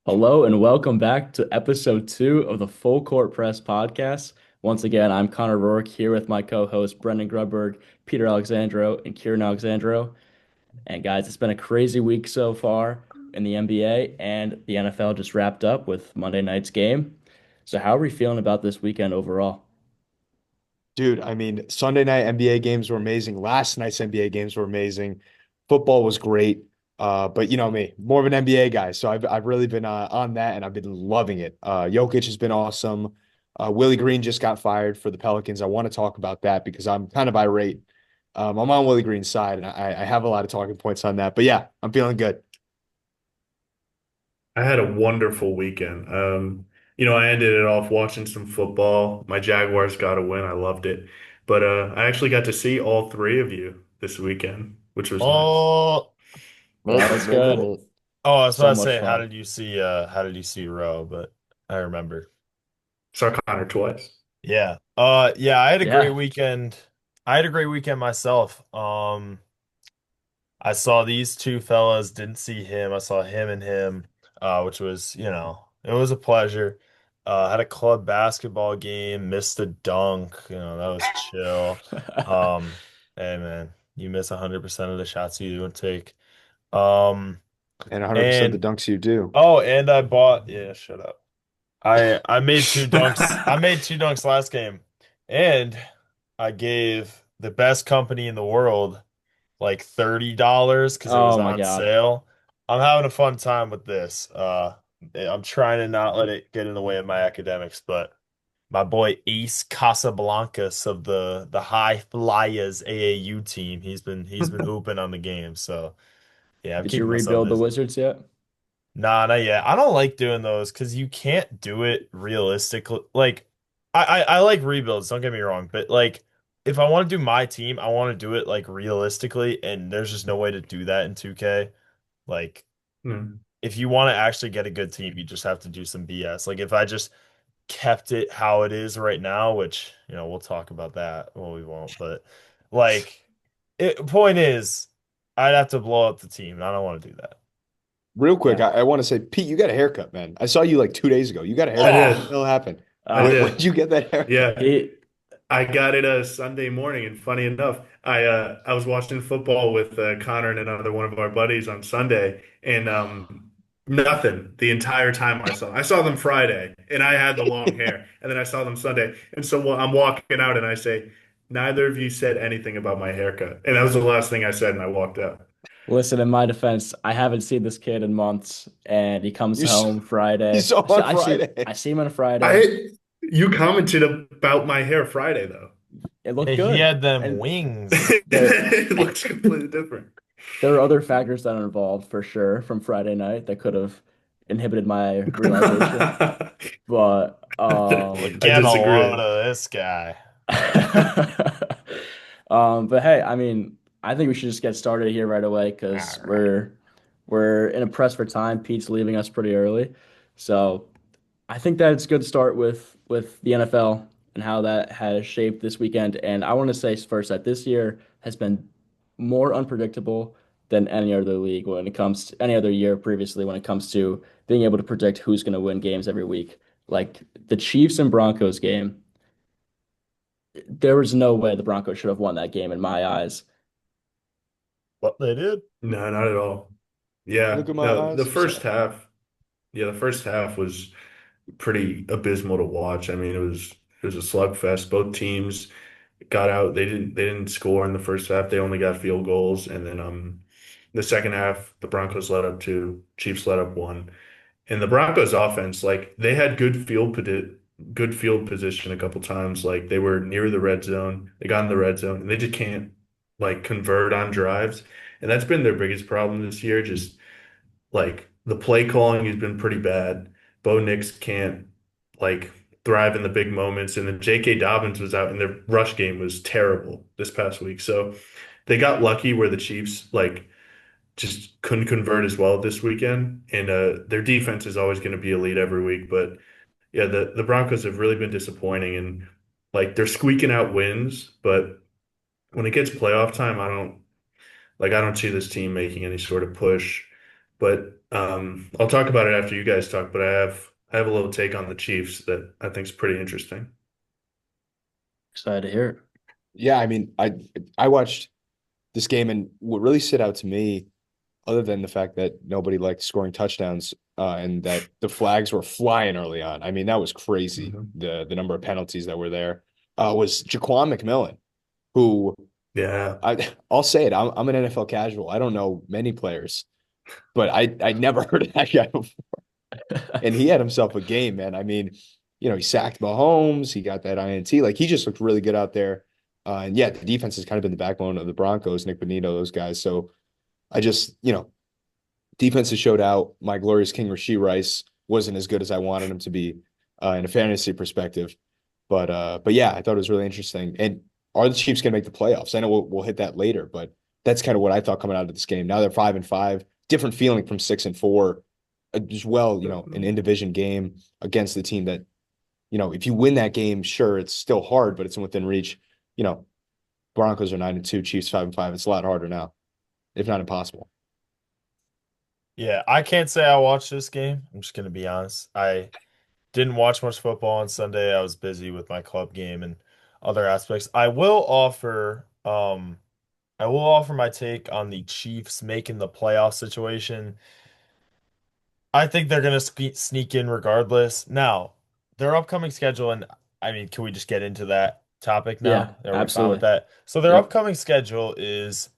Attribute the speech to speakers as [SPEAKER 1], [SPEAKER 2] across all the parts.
[SPEAKER 1] Hello and welcome back to episode 2 of the Full Court Press podcast. Once again, I'm Connor Rourke here with my co-hosts Brendan Grubberg, Peter Alexandro, and Kieran Alexandro. And guys, it's been a crazy week so far in the NBA, and the NFL just wrapped up with Monday night's game. So how are we feeling about this weekend overall?
[SPEAKER 2] Dude, I mean, Sunday night NBA games were amazing. Last night's NBA games were amazing. Football was great. But you know me, more of an NBA guy, so I've really been on that, and I've been loving it. Jokic has been awesome. Willie Green just got fired for the Pelicans. I want to talk about that because I'm kind of irate. I'm on Willie Green's side, and I have a lot of talking points on that. But yeah, I'm feeling good.
[SPEAKER 3] I had a wonderful weekend. I ended it off watching some football. My Jaguars got a win. I loved it. But I actually got to see all three of you this weekend, which was nice.
[SPEAKER 4] Oh,
[SPEAKER 1] That was good.
[SPEAKER 4] oh, I was about
[SPEAKER 1] So
[SPEAKER 4] to
[SPEAKER 1] much
[SPEAKER 4] say,
[SPEAKER 1] fun.
[SPEAKER 4] how did you see Roe? But I remember.
[SPEAKER 3] Saw Connor twice.
[SPEAKER 4] Yeah. Yeah, I had a great
[SPEAKER 1] Yeah.
[SPEAKER 4] weekend. I had a great weekend myself. I saw these two fellas, didn't see him. I saw him and him, which was, it was a pleasure. Had a club basketball game, missed a dunk, that was chill. Um, Hey man, you miss 100% of the shots you don't take. Um,
[SPEAKER 2] And 100% the
[SPEAKER 4] and
[SPEAKER 2] dunks you do.
[SPEAKER 4] Oh, and I bought, yeah, shut up. I made two dunks. I made two dunks last game. And I gave the best company in the world like $30 because it was
[SPEAKER 1] Oh my
[SPEAKER 4] on
[SPEAKER 1] God.
[SPEAKER 4] sale. I'm having a fun time with this. I'm trying to not let it get in the way of my academics, but my boy Ace Casablancas of the High Flyers AAU team, he's been hooping on the game. So yeah, I'm
[SPEAKER 1] Did you
[SPEAKER 4] keeping myself
[SPEAKER 1] rebuild the
[SPEAKER 4] busy.
[SPEAKER 1] Wizards yet?
[SPEAKER 4] Nah, not yet. I don't like doing those because you can't do it realistically. Like, I like rebuilds, don't get me wrong, but like, if I want to do my team, I want to do it like realistically, and there's just no way to do that in 2K. Like,
[SPEAKER 3] Hmm.
[SPEAKER 4] if you want to actually get a good team, you just have to do some BS. Like, if I just kept it how it is right now, which, we'll talk about that. Well, we won't, but like, point is, I'd have to blow up the team, and I don't want to do that.
[SPEAKER 2] Real quick,
[SPEAKER 1] Yeah.
[SPEAKER 2] I want to say, Pete, you got a haircut, man. I saw you like 2 days ago. You got a
[SPEAKER 3] I
[SPEAKER 2] haircut. What the
[SPEAKER 3] did.
[SPEAKER 4] Oh.
[SPEAKER 2] hell happened?
[SPEAKER 3] I
[SPEAKER 1] Uh,
[SPEAKER 2] When did
[SPEAKER 3] did.
[SPEAKER 2] you get that haircut?
[SPEAKER 3] Yeah.
[SPEAKER 1] he
[SPEAKER 3] I got it a Sunday morning, and funny enough, I was watching football with Connor and another one of our buddies on Sunday, and nothing the entire time I saw them Friday, and I had the long hair, and then I saw them Sunday, and so I'm walking out, and I say, neither of you said anything about my haircut, and that was the last thing I said, and I walked out.
[SPEAKER 1] Listen, in my defense, I haven't seen this kid in months, and he comes
[SPEAKER 2] You saw,
[SPEAKER 1] home
[SPEAKER 2] you
[SPEAKER 1] Friday.
[SPEAKER 2] saw
[SPEAKER 1] So
[SPEAKER 2] on
[SPEAKER 1] I
[SPEAKER 2] Friday.
[SPEAKER 1] see him on Friday.
[SPEAKER 3] I You commented about my hair Friday though.
[SPEAKER 1] It looked
[SPEAKER 4] Hey, he
[SPEAKER 1] good,
[SPEAKER 4] had them
[SPEAKER 1] and
[SPEAKER 4] wings.
[SPEAKER 1] there
[SPEAKER 3] It looks completely different.
[SPEAKER 1] there were other factors that are involved for sure from Friday night that could have inhibited my realization. But
[SPEAKER 4] We're
[SPEAKER 3] I
[SPEAKER 4] getting a load
[SPEAKER 3] disagree.
[SPEAKER 4] of this guy.
[SPEAKER 1] but hey, I mean, I think we should just get started here right away because
[SPEAKER 4] All right.
[SPEAKER 1] we're in a press for time. Pete's leaving us pretty early, so. I think that it's good to start with the NFL and how that has shaped this weekend. And I want to say first that this year has been more unpredictable than any other league when it comes to any other year previously when it comes to being able to predict who's going to win games every week. Like the Chiefs and Broncos game, there was no way the Broncos should have won that game in my eyes.
[SPEAKER 4] What they did?
[SPEAKER 3] No, not at all. Yeah,
[SPEAKER 2] Look at my
[SPEAKER 3] no, the
[SPEAKER 2] eyes.
[SPEAKER 3] first
[SPEAKER 2] Sorry.
[SPEAKER 3] half, yeah, the first half was pretty abysmal to watch. I mean, it was a slugfest. Both teams got out. They didn't score in the first half. They only got field goals, and then the second half, the Broncos led up two, Chiefs led up one. And the Broncos offense, like they had good field position a couple times. Like they were near the red zone. They got in the red zone, and they just can't like convert on drives. And that's been their biggest problem this year. Just like the play calling has been pretty bad. Bo Nix can't like thrive in the big moments, and then J.K. Dobbins was out, and their rush game was terrible this past week. So they got lucky where the Chiefs like just couldn't convert as well this weekend. And their defense is always going to be elite every week. But yeah, the Broncos have really been disappointing, and like they're squeaking out wins, but when it gets playoff time, I don't see this team making any sort of push. But I'll talk about it after you guys talk. But I have a little take on the Chiefs that I think is pretty interesting.
[SPEAKER 1] Excited to hear it.
[SPEAKER 2] Yeah, I mean, I watched this game, and what really stood out to me, other than the fact that nobody liked scoring touchdowns, and that the flags were flying early on. I mean, that was crazy.
[SPEAKER 3] Mhm.
[SPEAKER 2] The number of penalties that were there, was Jaquan McMillan, who
[SPEAKER 3] Yeah.
[SPEAKER 2] I'll say it. I'm an NFL casual. I don't know many players, but I never heard of that guy before. And he had himself a game, man. I mean, he sacked Mahomes. He got that INT. Like, he just looked really good out there. And yeah, the defense has kind of been the backbone of the Broncos, Nick Bonito, those guys. So I just, defense has showed out. My glorious King Rashee Rice wasn't as good as I wanted him to be, in a fantasy perspective. But yeah, I thought it was really interesting. And are the Chiefs going to make the playoffs? I know we'll hit that later, but that's kind of what I thought coming out of this game. Now they're 5-5, different feeling from 6-4 as well. An in division game against the team that, if you win that game, sure, it's still hard, but it's within reach. You know, Broncos are 9-2, Chiefs 5-5. It's a lot harder now, if not impossible.
[SPEAKER 4] Yeah, I can't say I watched this game. I'm just gonna be honest. I didn't watch much football on Sunday. I was busy with my club game and other aspects. I will offer my take on the Chiefs making the playoff situation. I think they're gonna sneak in regardless. Now, their upcoming schedule, and I mean, can we just get into that topic
[SPEAKER 1] Yeah,
[SPEAKER 4] now? Are we fine with
[SPEAKER 1] absolutely.
[SPEAKER 4] that? So their
[SPEAKER 1] Yep.
[SPEAKER 4] upcoming schedule is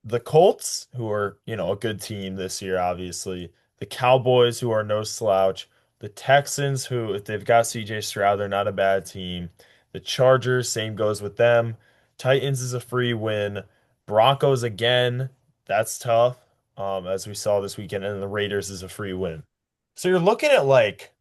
[SPEAKER 4] the Colts, who are, a good team this year, obviously. The Cowboys, who are no slouch. The Texans, who, if they've got CJ Stroud, they're not a bad team. The Chargers, same goes with them. Titans is a free win. Broncos again, that's tough, as we saw this weekend. And the Raiders is a free win. So you're looking at like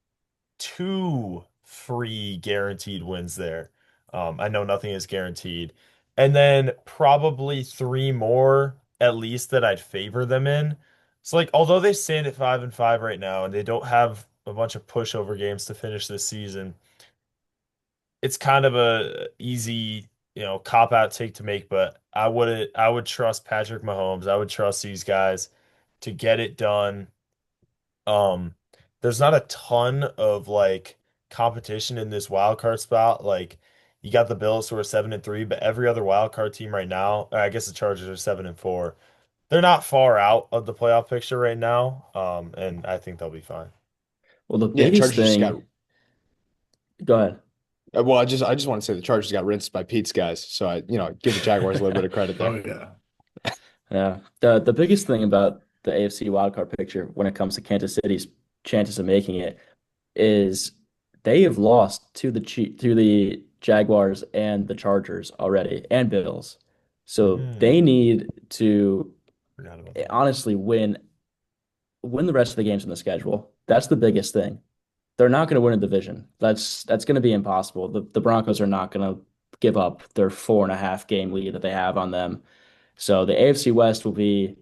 [SPEAKER 4] two free guaranteed wins there. I know nothing is guaranteed. And then probably three more at least that I'd favor them in. So like although they stand at 5-5 right now and they don't have a bunch of pushover games to finish this season, it's kind of a easy, cop out take to make, but I would trust Patrick Mahomes. I would trust these guys to get it done. Um, there's not a ton of like competition in this wild card spot. Like you got the Bills who are 7-3, but every other wild card team right now, or I guess the Chargers are 7-4. They're not far out of the playoff picture right now. And I think they'll be fine.
[SPEAKER 1] Well, the
[SPEAKER 2] Yeah,
[SPEAKER 1] biggest
[SPEAKER 2] Chargers just got.
[SPEAKER 1] thing, go ahead.
[SPEAKER 2] Well, I just want to say the Chargers got rinsed by Pete's guys, so I give the Jaguars a little bit of credit
[SPEAKER 3] Oh
[SPEAKER 2] there.
[SPEAKER 3] yeah.
[SPEAKER 1] Yeah. The biggest thing about the AFC wildcard picture when it comes to Kansas City's chances of making it is they have lost to the Jaguars and the Chargers already and Bills. So they
[SPEAKER 4] Hmm.
[SPEAKER 1] need to
[SPEAKER 4] Forgot about that.
[SPEAKER 1] honestly win the rest of the games in the schedule. That's the biggest thing. They're not going to win a division. That's going to be impossible. The Broncos are not going to give up their 4.5 game lead that they have on them. So the AFC West will be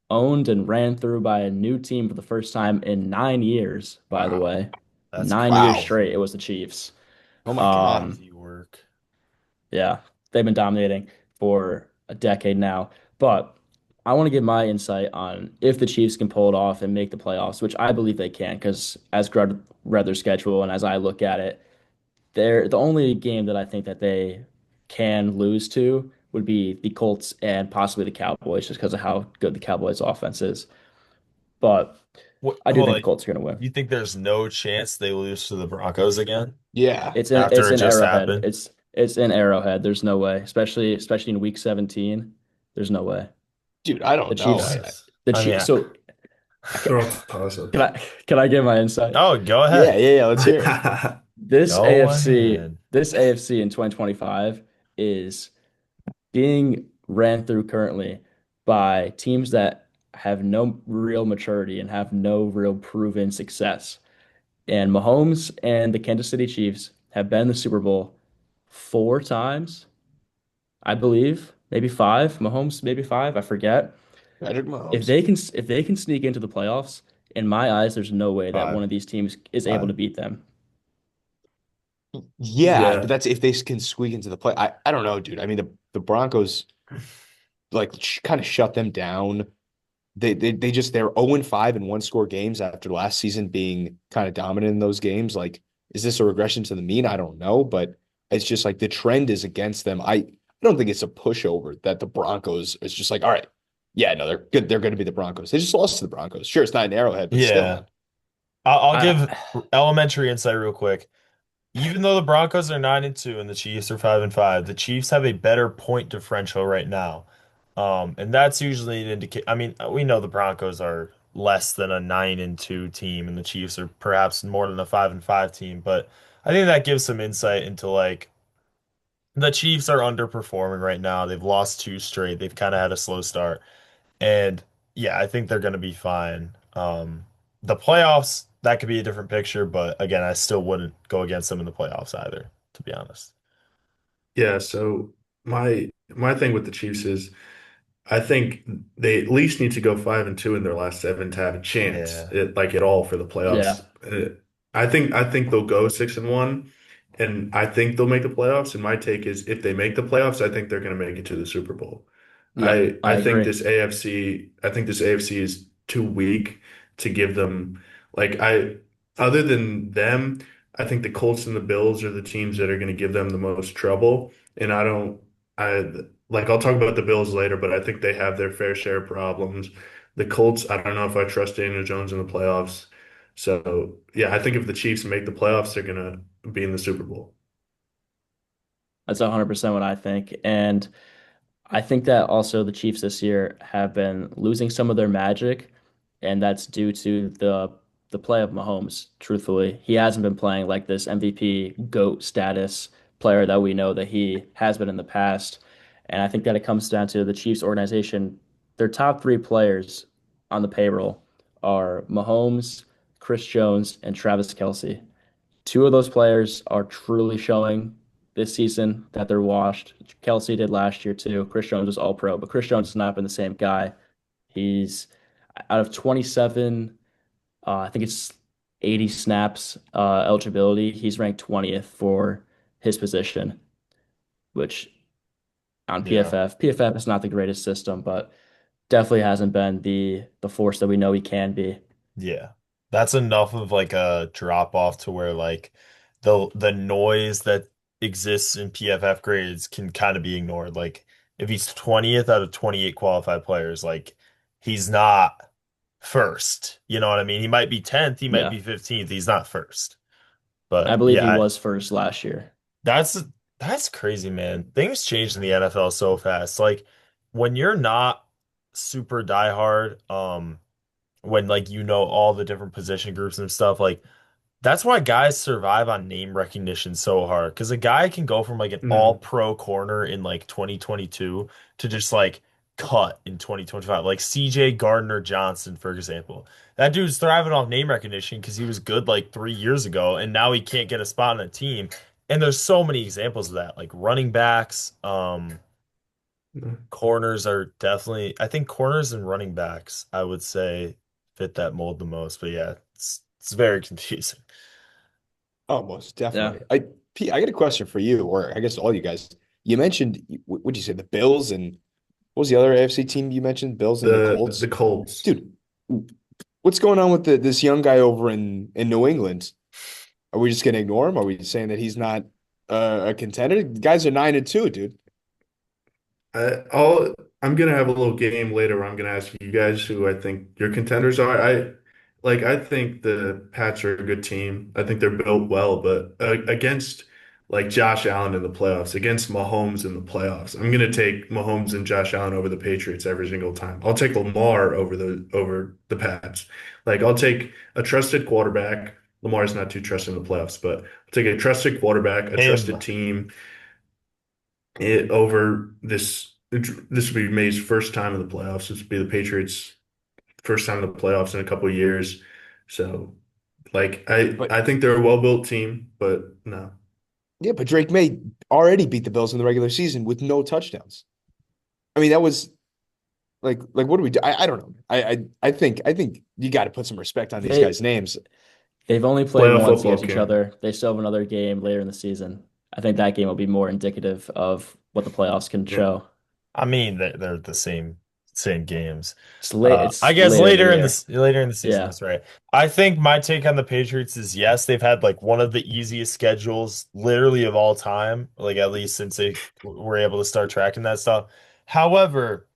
[SPEAKER 1] owned and ran through by a new team for the first time in 9 years, by the
[SPEAKER 2] Wow.
[SPEAKER 1] way.
[SPEAKER 4] That's
[SPEAKER 1] 9 years
[SPEAKER 2] Wow.
[SPEAKER 1] straight, it
[SPEAKER 4] crazy.
[SPEAKER 1] was the Chiefs.
[SPEAKER 2] Oh my God.
[SPEAKER 1] Um,
[SPEAKER 4] Crazy work.
[SPEAKER 1] yeah, they've been dominating for a decade now. But I want to give my insight on if the Chiefs can pull it off and make the playoffs, which I believe they can, because as Grud read their schedule and as I look at it, they're the only game that I think that they can lose to would be the Colts and possibly the Cowboys, just because of how good the Cowboys offense is. But
[SPEAKER 4] What,
[SPEAKER 1] I do
[SPEAKER 4] hold
[SPEAKER 1] think the
[SPEAKER 4] on.
[SPEAKER 1] Colts are going to win.
[SPEAKER 4] You think there's no chance they lose to the Broncos again
[SPEAKER 2] Yeah.
[SPEAKER 4] after
[SPEAKER 1] It's
[SPEAKER 4] it
[SPEAKER 1] in
[SPEAKER 4] just
[SPEAKER 1] Arrowhead.
[SPEAKER 4] happened?
[SPEAKER 1] It's in Arrowhead. There's no way, especially in Week 17. There's no way.
[SPEAKER 2] Dude, I
[SPEAKER 1] The
[SPEAKER 2] don't know.
[SPEAKER 1] Chiefs,
[SPEAKER 4] Yes.
[SPEAKER 1] the
[SPEAKER 4] I mean,
[SPEAKER 1] Chiefs. So
[SPEAKER 3] They're
[SPEAKER 1] can
[SPEAKER 3] all toss-ups.
[SPEAKER 1] I get my insight?
[SPEAKER 4] oh, go
[SPEAKER 2] Yeah,
[SPEAKER 4] ahead.
[SPEAKER 2] yeah, yeah. Let's hear it.
[SPEAKER 1] This
[SPEAKER 4] Go
[SPEAKER 1] AFC,
[SPEAKER 4] ahead.
[SPEAKER 1] this AFC in 2025 is being ran through currently by teams that have no real maturity and have no real proven success. And Mahomes and the Kansas City Chiefs have been in the Super Bowl 4 times, I believe, maybe five. Mahomes, maybe five, I forget.
[SPEAKER 2] Patrick
[SPEAKER 1] If
[SPEAKER 2] Mahomes.
[SPEAKER 1] they can sneak into the playoffs, in my eyes, there's no way that one
[SPEAKER 4] 5.
[SPEAKER 1] of these teams is able
[SPEAKER 4] 5.
[SPEAKER 1] to beat them.
[SPEAKER 2] Yeah, but
[SPEAKER 3] Yeah.
[SPEAKER 2] that's if they can squeak into the play. I don't know, dude. I mean, the Broncos like kind of shut them down they're 0-5 in one score games after last season being kind of dominant in those games. Like, is this a regression to the mean? I don't know, but it's just like the trend is against them. I don't think it's a pushover that the Broncos is just like, all right, yeah, no, they're good. They're going to be the Broncos. They just lost to the Broncos. Sure, it's not an Arrowhead, but still,
[SPEAKER 4] Yeah.
[SPEAKER 2] man.
[SPEAKER 4] I'll
[SPEAKER 1] I
[SPEAKER 4] give elementary insight real quick. Even though the Broncos are 9-2 and the Chiefs are 5-5, the Chiefs have a better point differential right now. And that's usually an indicate. I mean, we know the Broncos are less than a 9-2 team, and the Chiefs are perhaps more than a 5-5 team. But I think that gives some insight into like the Chiefs are underperforming right now. They've lost two straight. They've kind of had a slow start. And yeah, I think they're going to be fine. The playoffs, that could be a different picture, but again, I still wouldn't go against them in the playoffs either, to be honest.
[SPEAKER 3] Yeah, so my thing with the Chiefs is I think they at least need to go 5-2 in their last seven to have a chance
[SPEAKER 4] Yeah.
[SPEAKER 3] at all for the
[SPEAKER 1] yeah,
[SPEAKER 3] playoffs. I think they'll go 6-1, and I think they'll make the playoffs. And my take is if they make the playoffs, I think they're going to make it to the Super Bowl.
[SPEAKER 1] yep, I agree.
[SPEAKER 3] I think this AFC is too weak to give them like I other than them, I think the Colts and the Bills are the teams that are going to give them the most trouble. And I like I'll talk about the Bills later, but I think they have their fair share of problems. The Colts, I don't know if I trust Daniel Jones in the playoffs. So yeah, I think if the Chiefs make the playoffs, they're gonna be in the Super Bowl.
[SPEAKER 1] That's 100% what I think. And I think that also the Chiefs this year have been losing some of their magic, and that's due to the play of Mahomes, truthfully. He hasn't been playing like this MVP GOAT status player that we know that he has been in the past. And I think that it comes down to the Chiefs organization. Their top three players on the payroll are Mahomes, Chris Jones, and Travis Kelce. Two of those players are truly showing this season that they're washed. Kelsey did last year too. Chris Jones was all pro, but Chris Jones has not been the same guy. He's out of 27, I think it's 80 snaps eligibility. He's ranked 20th for his position, which on
[SPEAKER 4] Yeah.
[SPEAKER 1] PFF, PFF is not the greatest system, but definitely hasn't been the force that we know he can be.
[SPEAKER 4] Yeah. That's enough of like a drop off to where like the noise that exists in PFF grades can kind of be ignored. Like if he's 20th out of 28 qualified players, like he's not first. You know what I mean? He might be 10th, he might
[SPEAKER 1] Yeah,
[SPEAKER 4] be 15th. He's not first.
[SPEAKER 1] I
[SPEAKER 4] But
[SPEAKER 1] believe
[SPEAKER 4] yeah,
[SPEAKER 1] he was first last year.
[SPEAKER 4] that's that's crazy, man. Things change in the NFL so fast. Like when you're not super diehard, when like you know all the different position groups and stuff, like that's why guys survive on name recognition so hard. Because a guy can go from like an
[SPEAKER 3] No.
[SPEAKER 4] all-pro corner in like 2022 to just like cut in 2025. Like CJ Gardner Johnson, for example. That dude's thriving off name recognition because he was good like 3 years ago, and now he can't get a spot on a team. And there's so many examples of that, like running backs,
[SPEAKER 3] No.
[SPEAKER 4] corners are definitely, I think corners and running backs, I would say fit that mold the most. But yeah, it's very confusing.
[SPEAKER 2] Oh, most
[SPEAKER 1] Yeah.
[SPEAKER 2] definitely. Pete, I got a question for you, or I guess all you guys. You mentioned, what'd you say, the Bills and what was the other AFC team you mentioned? Bills and the
[SPEAKER 3] The
[SPEAKER 2] Colts.
[SPEAKER 3] Colts.
[SPEAKER 2] Dude, what's going on with this young guy over in New England? Are we just gonna ignore him? Are we saying that he's not a contender? The guys are 9-2, dude.
[SPEAKER 3] I'm gonna have a little game later where I'm gonna ask you guys who I think your contenders are. I think the Pats are a good team. I think they're built well, but against like Josh Allen in the playoffs, against Mahomes in the playoffs, I'm gonna take Mahomes and Josh Allen over the Patriots every single time. I'll take Lamar over the Pats. Like I'll take a trusted quarterback. Lamar's not too trusted in the playoffs, but I'll take a trusted quarterback, a
[SPEAKER 4] Him.
[SPEAKER 3] trusted team over this. This would be May's first time in the playoffs. This would be the Patriots' first time in the playoffs in a couple of years. So, like,
[SPEAKER 2] But
[SPEAKER 3] I think they're a well-built team, but no.
[SPEAKER 2] yeah, but Drake May already beat the Bills in the regular season with no touchdowns. I mean, that was like what do we do? I don't know. I think you got to put some respect on these
[SPEAKER 1] They
[SPEAKER 2] guys' names.
[SPEAKER 1] they've only played
[SPEAKER 3] Playoff
[SPEAKER 1] once
[SPEAKER 3] football,
[SPEAKER 1] against each
[SPEAKER 3] Cam.
[SPEAKER 1] other. They still have another game later in the season. I think that game will be more indicative of what the playoffs can
[SPEAKER 3] Yeah.
[SPEAKER 1] show.
[SPEAKER 4] I mean, they're the same insane games.
[SPEAKER 1] It's late.
[SPEAKER 4] I
[SPEAKER 1] It's
[SPEAKER 4] guess
[SPEAKER 1] later in the
[SPEAKER 4] later in the season,
[SPEAKER 1] year.
[SPEAKER 4] that's right. I think my take on the Patriots is yes, they've had like one of the easiest schedules literally of all time, like at least since they were able to start tracking that stuff. However,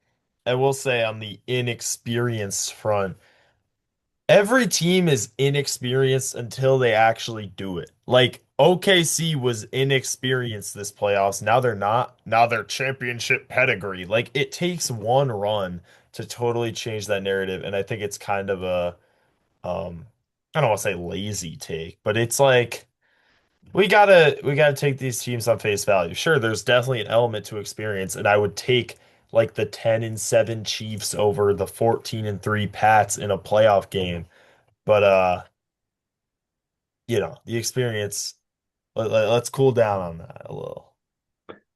[SPEAKER 4] I will say on the inexperience front, every team is inexperienced until they actually do it. Like OKC was inexperienced this playoffs. Now they're not. Now they're championship pedigree. Like it takes one run to totally change that narrative. And I think it's kind of a I don't want to say lazy take, but it's like we gotta take these teams on face value. Sure, there's definitely an element to experience, and I would take like the 10-7 Chiefs over the 14-3 Pats in a playoff game. But the experience. Let's cool down on that a little.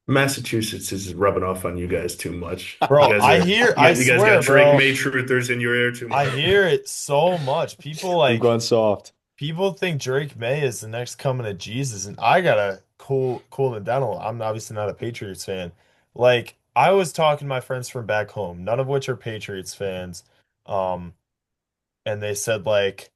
[SPEAKER 3] Massachusetts is rubbing off on you guys too much. You
[SPEAKER 4] Bro,
[SPEAKER 3] guys are
[SPEAKER 4] I
[SPEAKER 3] you guys got
[SPEAKER 4] swear,
[SPEAKER 3] Drake
[SPEAKER 4] bro,
[SPEAKER 3] May truthers in your ear too
[SPEAKER 4] I
[SPEAKER 3] much.
[SPEAKER 4] hear it so much.
[SPEAKER 2] We've gone soft.
[SPEAKER 4] People think Drake May is the next coming of Jesus, and I gotta cool it down a little. I'm obviously not a Patriots fan. Like, I was talking to my friends from back home, none of which are Patriots fans. Um, and they said like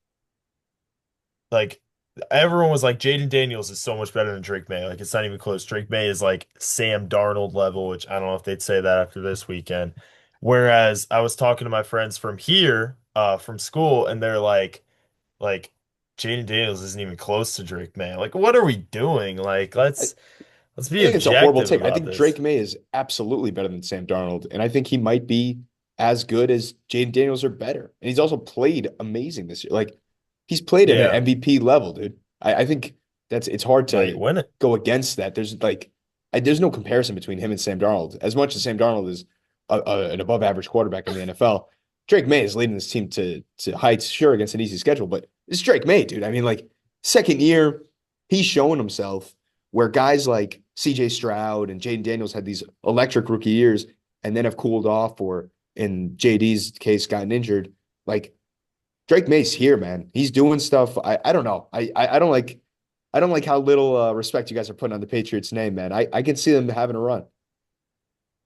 [SPEAKER 4] everyone was like Jaden Daniels is so much better than Drake May. Like it's not even close. Drake May is like Sam Darnold level, which I don't know if they'd say that after this weekend. Whereas I was talking to my friends from here, from school, and they're like Jaden Daniels isn't even close to Drake May. Like, what are we doing? Like, let's
[SPEAKER 2] I
[SPEAKER 4] be
[SPEAKER 2] think it's a horrible
[SPEAKER 4] objective
[SPEAKER 2] take. I
[SPEAKER 4] about
[SPEAKER 2] think
[SPEAKER 4] this.
[SPEAKER 2] Drake May is absolutely better than Sam Darnold, and I think he might be as good as Jaden Daniels or better. And he's also played amazing this year. Like he's played at an
[SPEAKER 4] Yeah,
[SPEAKER 2] MVP level, dude. I think it's hard
[SPEAKER 4] might
[SPEAKER 2] to
[SPEAKER 4] win it.
[SPEAKER 2] go against that. There's no comparison between him and Sam Darnold. As much as Sam Darnold is an above average quarterback in the NFL, Drake May is leading this team to heights, sure, against an easy schedule, but it's Drake May, dude. I mean, like second year, he's showing himself where guys like CJ Stroud and Jaden Daniels had these electric rookie years and then have cooled off or in JD's case gotten injured. Like Drake May's here, man. He's doing stuff. I don't know. I don't like how little respect you guys are putting on the Patriots name, man. I can see them having a run.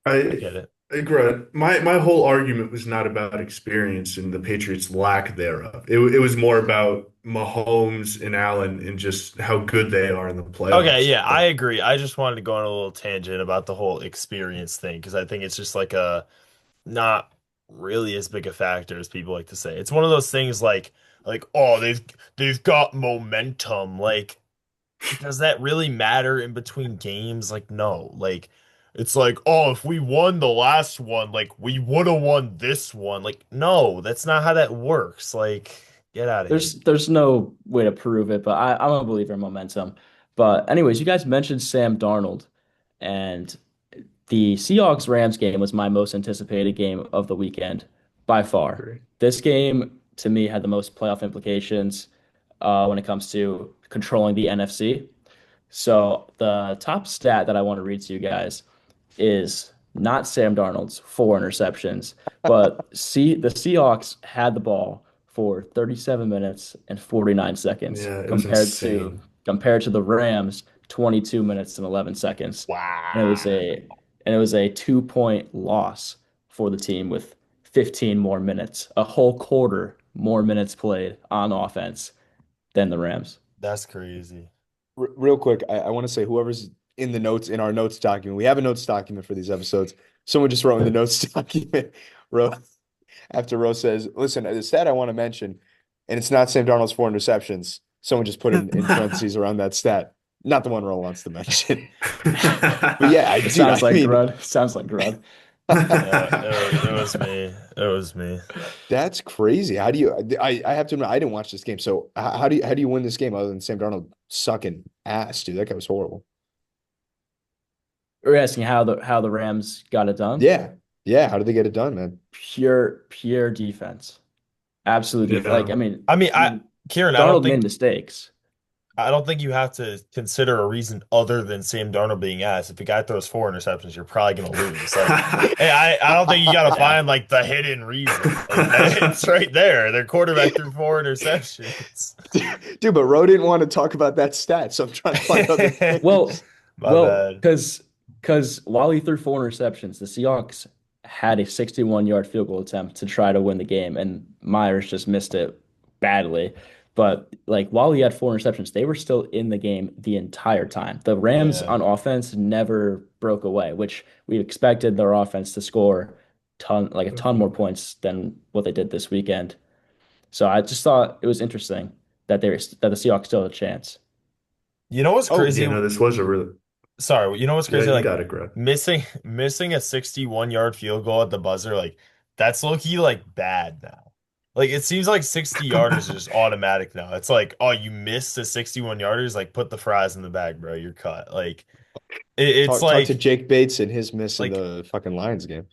[SPEAKER 4] I
[SPEAKER 3] I
[SPEAKER 4] get it.
[SPEAKER 3] agree. My whole argument was not about experience and the Patriots' lack thereof. It was more about Mahomes and Allen and just how good they are in the
[SPEAKER 4] Okay,
[SPEAKER 3] playoffs.
[SPEAKER 4] yeah, I agree. I just wanted to go on a little tangent about the whole experience thing because I think it's just like a not really as big a factor as people like to say. It's one of those things like oh they've got momentum. Like does that really matter in between games? Like no. Like it's like oh if we won the last one, like we would have won this one. Like no, that's not how that works. Like get out of here.
[SPEAKER 1] There's no way to prove it, but I'm a believer in momentum. But anyways, you guys mentioned Sam Darnold, and the Seahawks Rams game was my most anticipated game of the weekend by far.
[SPEAKER 3] Agree.
[SPEAKER 1] This game to me had the most playoff implications when it comes to controlling the NFC. So the top stat that I want to read to you guys is not Sam Darnold's 4 interceptions, but the Seahawks had the ball for 37 minutes and 49 seconds
[SPEAKER 3] Yeah, it was insane.
[SPEAKER 1] compared to the Rams 22 minutes and 11 seconds. And it was
[SPEAKER 2] Wow.
[SPEAKER 1] a 2 point loss for the team with 15 more minutes, a whole quarter more minutes played on offense than the Rams.
[SPEAKER 4] That's crazy.
[SPEAKER 2] Real quick, I want to say whoever's in the notes in our notes document, we have a notes document for these episodes. Someone just wrote in the notes document, wrote after Rose says, listen, the stat I want to mention, and it's not Sam Darnold's 4 interceptions. Someone just put in parentheses around that stat. Not the one Ro wants to mention. But yeah,
[SPEAKER 1] It sounds
[SPEAKER 2] I
[SPEAKER 1] like
[SPEAKER 2] mean,
[SPEAKER 1] Grud. Sounds like Grud.
[SPEAKER 4] It was me. It was me.
[SPEAKER 2] that's crazy. How do you? I have to admit, I didn't watch this game. So how do you win this game other than Sam Darnold sucking ass, dude? That guy was horrible.
[SPEAKER 1] We're asking how the Rams got it done.
[SPEAKER 2] Yeah, yeah. How did they get it done, man?
[SPEAKER 1] Pure defense. Absolute defense. Like
[SPEAKER 3] Yeah.
[SPEAKER 4] I mean, Kieran,
[SPEAKER 1] Darnold made mistakes.
[SPEAKER 4] I don't think you have to consider a reason other than Sam Darnold being ass. If a guy throws 4 interceptions, you're probably gonna lose. Like, hey, I don't think you gotta find like the hidden reason. Like, it's right there. Their quarterback threw 4 interceptions.
[SPEAKER 2] Dude, but Ro didn't want to talk about that stat, so I'm trying to find other things.
[SPEAKER 1] Well,
[SPEAKER 4] My bad.
[SPEAKER 1] because while he threw 4 interceptions, the Seahawks had a 61-yard field goal attempt to try to win the game, and Myers just missed it badly. But like while he had four interceptions, they were still in the game the entire time. The Rams
[SPEAKER 4] Yeah.
[SPEAKER 1] on offense never broke away, which we expected their offense to score a ton more points than what they did this weekend. So I just thought it was interesting that the Seahawks still had a chance.
[SPEAKER 4] You know what's
[SPEAKER 2] Oh,
[SPEAKER 4] crazy?
[SPEAKER 3] Yeah, no, this was a really,
[SPEAKER 4] Sorry, you know what's
[SPEAKER 3] yeah,
[SPEAKER 4] crazy?
[SPEAKER 3] you
[SPEAKER 4] Like
[SPEAKER 3] got it, Greg.
[SPEAKER 4] missing a 61-yard field goal at the buzzer, like that's low-key like bad now. Like it seems like 60 yarders is just automatic now. It's like, oh, you missed a 61 yarders, like put the fries in the bag, bro. You're cut. Like it's
[SPEAKER 2] talk to
[SPEAKER 4] like
[SPEAKER 2] Jake Bates and his miss in
[SPEAKER 4] like
[SPEAKER 2] the fucking Lions game.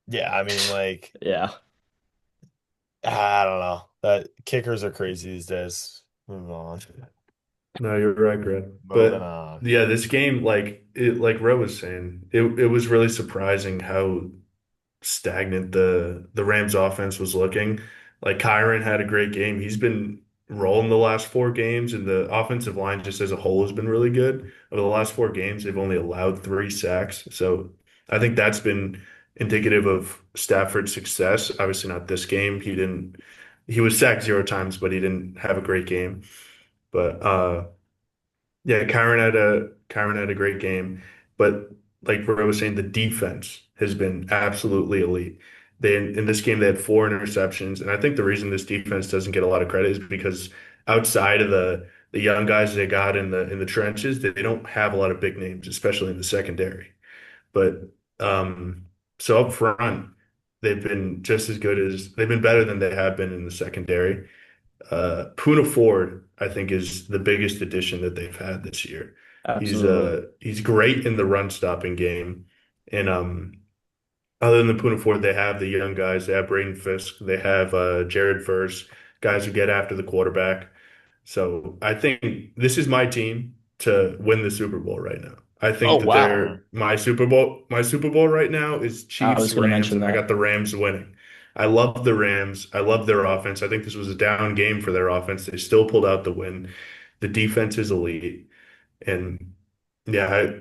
[SPEAKER 4] yeah, I mean like
[SPEAKER 1] Yeah.
[SPEAKER 4] I don't know. That kickers are crazy these days. Move on.
[SPEAKER 3] No, you're right, Greg.
[SPEAKER 4] Moving
[SPEAKER 3] But
[SPEAKER 4] on.
[SPEAKER 3] yeah, this game, like Ro was saying, it was really surprising how stagnant the Rams offense was looking. Like Kyron had a great game. He's been rolling the last four games, and the offensive line just as a whole has been really good. Over the last four games, they've only allowed three sacks. So I think that's been indicative of Stafford's success. Obviously not this game. He was sacked zero times, but he didn't have a great game. But yeah, Kyron had a great game, but like Bro was saying, the defense has been absolutely elite. They in this game they had four interceptions, and I think the reason this defense doesn't get a lot of credit is because outside of the young guys they got in the trenches, they don't have a lot of big names, especially in the secondary. But so up front, they've been just as good as they've been better than they have been in the secondary. Puna Ford, I think, is the biggest addition that they've had this year.
[SPEAKER 1] Absolutely.
[SPEAKER 3] He's great in the run stopping game. And other than the Puna Ford, they have the young guys. They have Braden Fisk. They have Jared Verse, guys who get after the quarterback. So I think this is my team to win the Super Bowl right now. I
[SPEAKER 2] Oh
[SPEAKER 3] think that
[SPEAKER 2] wow.
[SPEAKER 3] they're my Super Bowl. My Super Bowl right now is
[SPEAKER 1] I
[SPEAKER 3] Chiefs
[SPEAKER 1] was going to
[SPEAKER 3] Rams,
[SPEAKER 1] mention
[SPEAKER 3] and I got
[SPEAKER 1] that.
[SPEAKER 3] the Rams winning. I love the Rams. I love their offense. I think this was a down game for their offense. They still pulled out the win. The defense is elite, and yeah,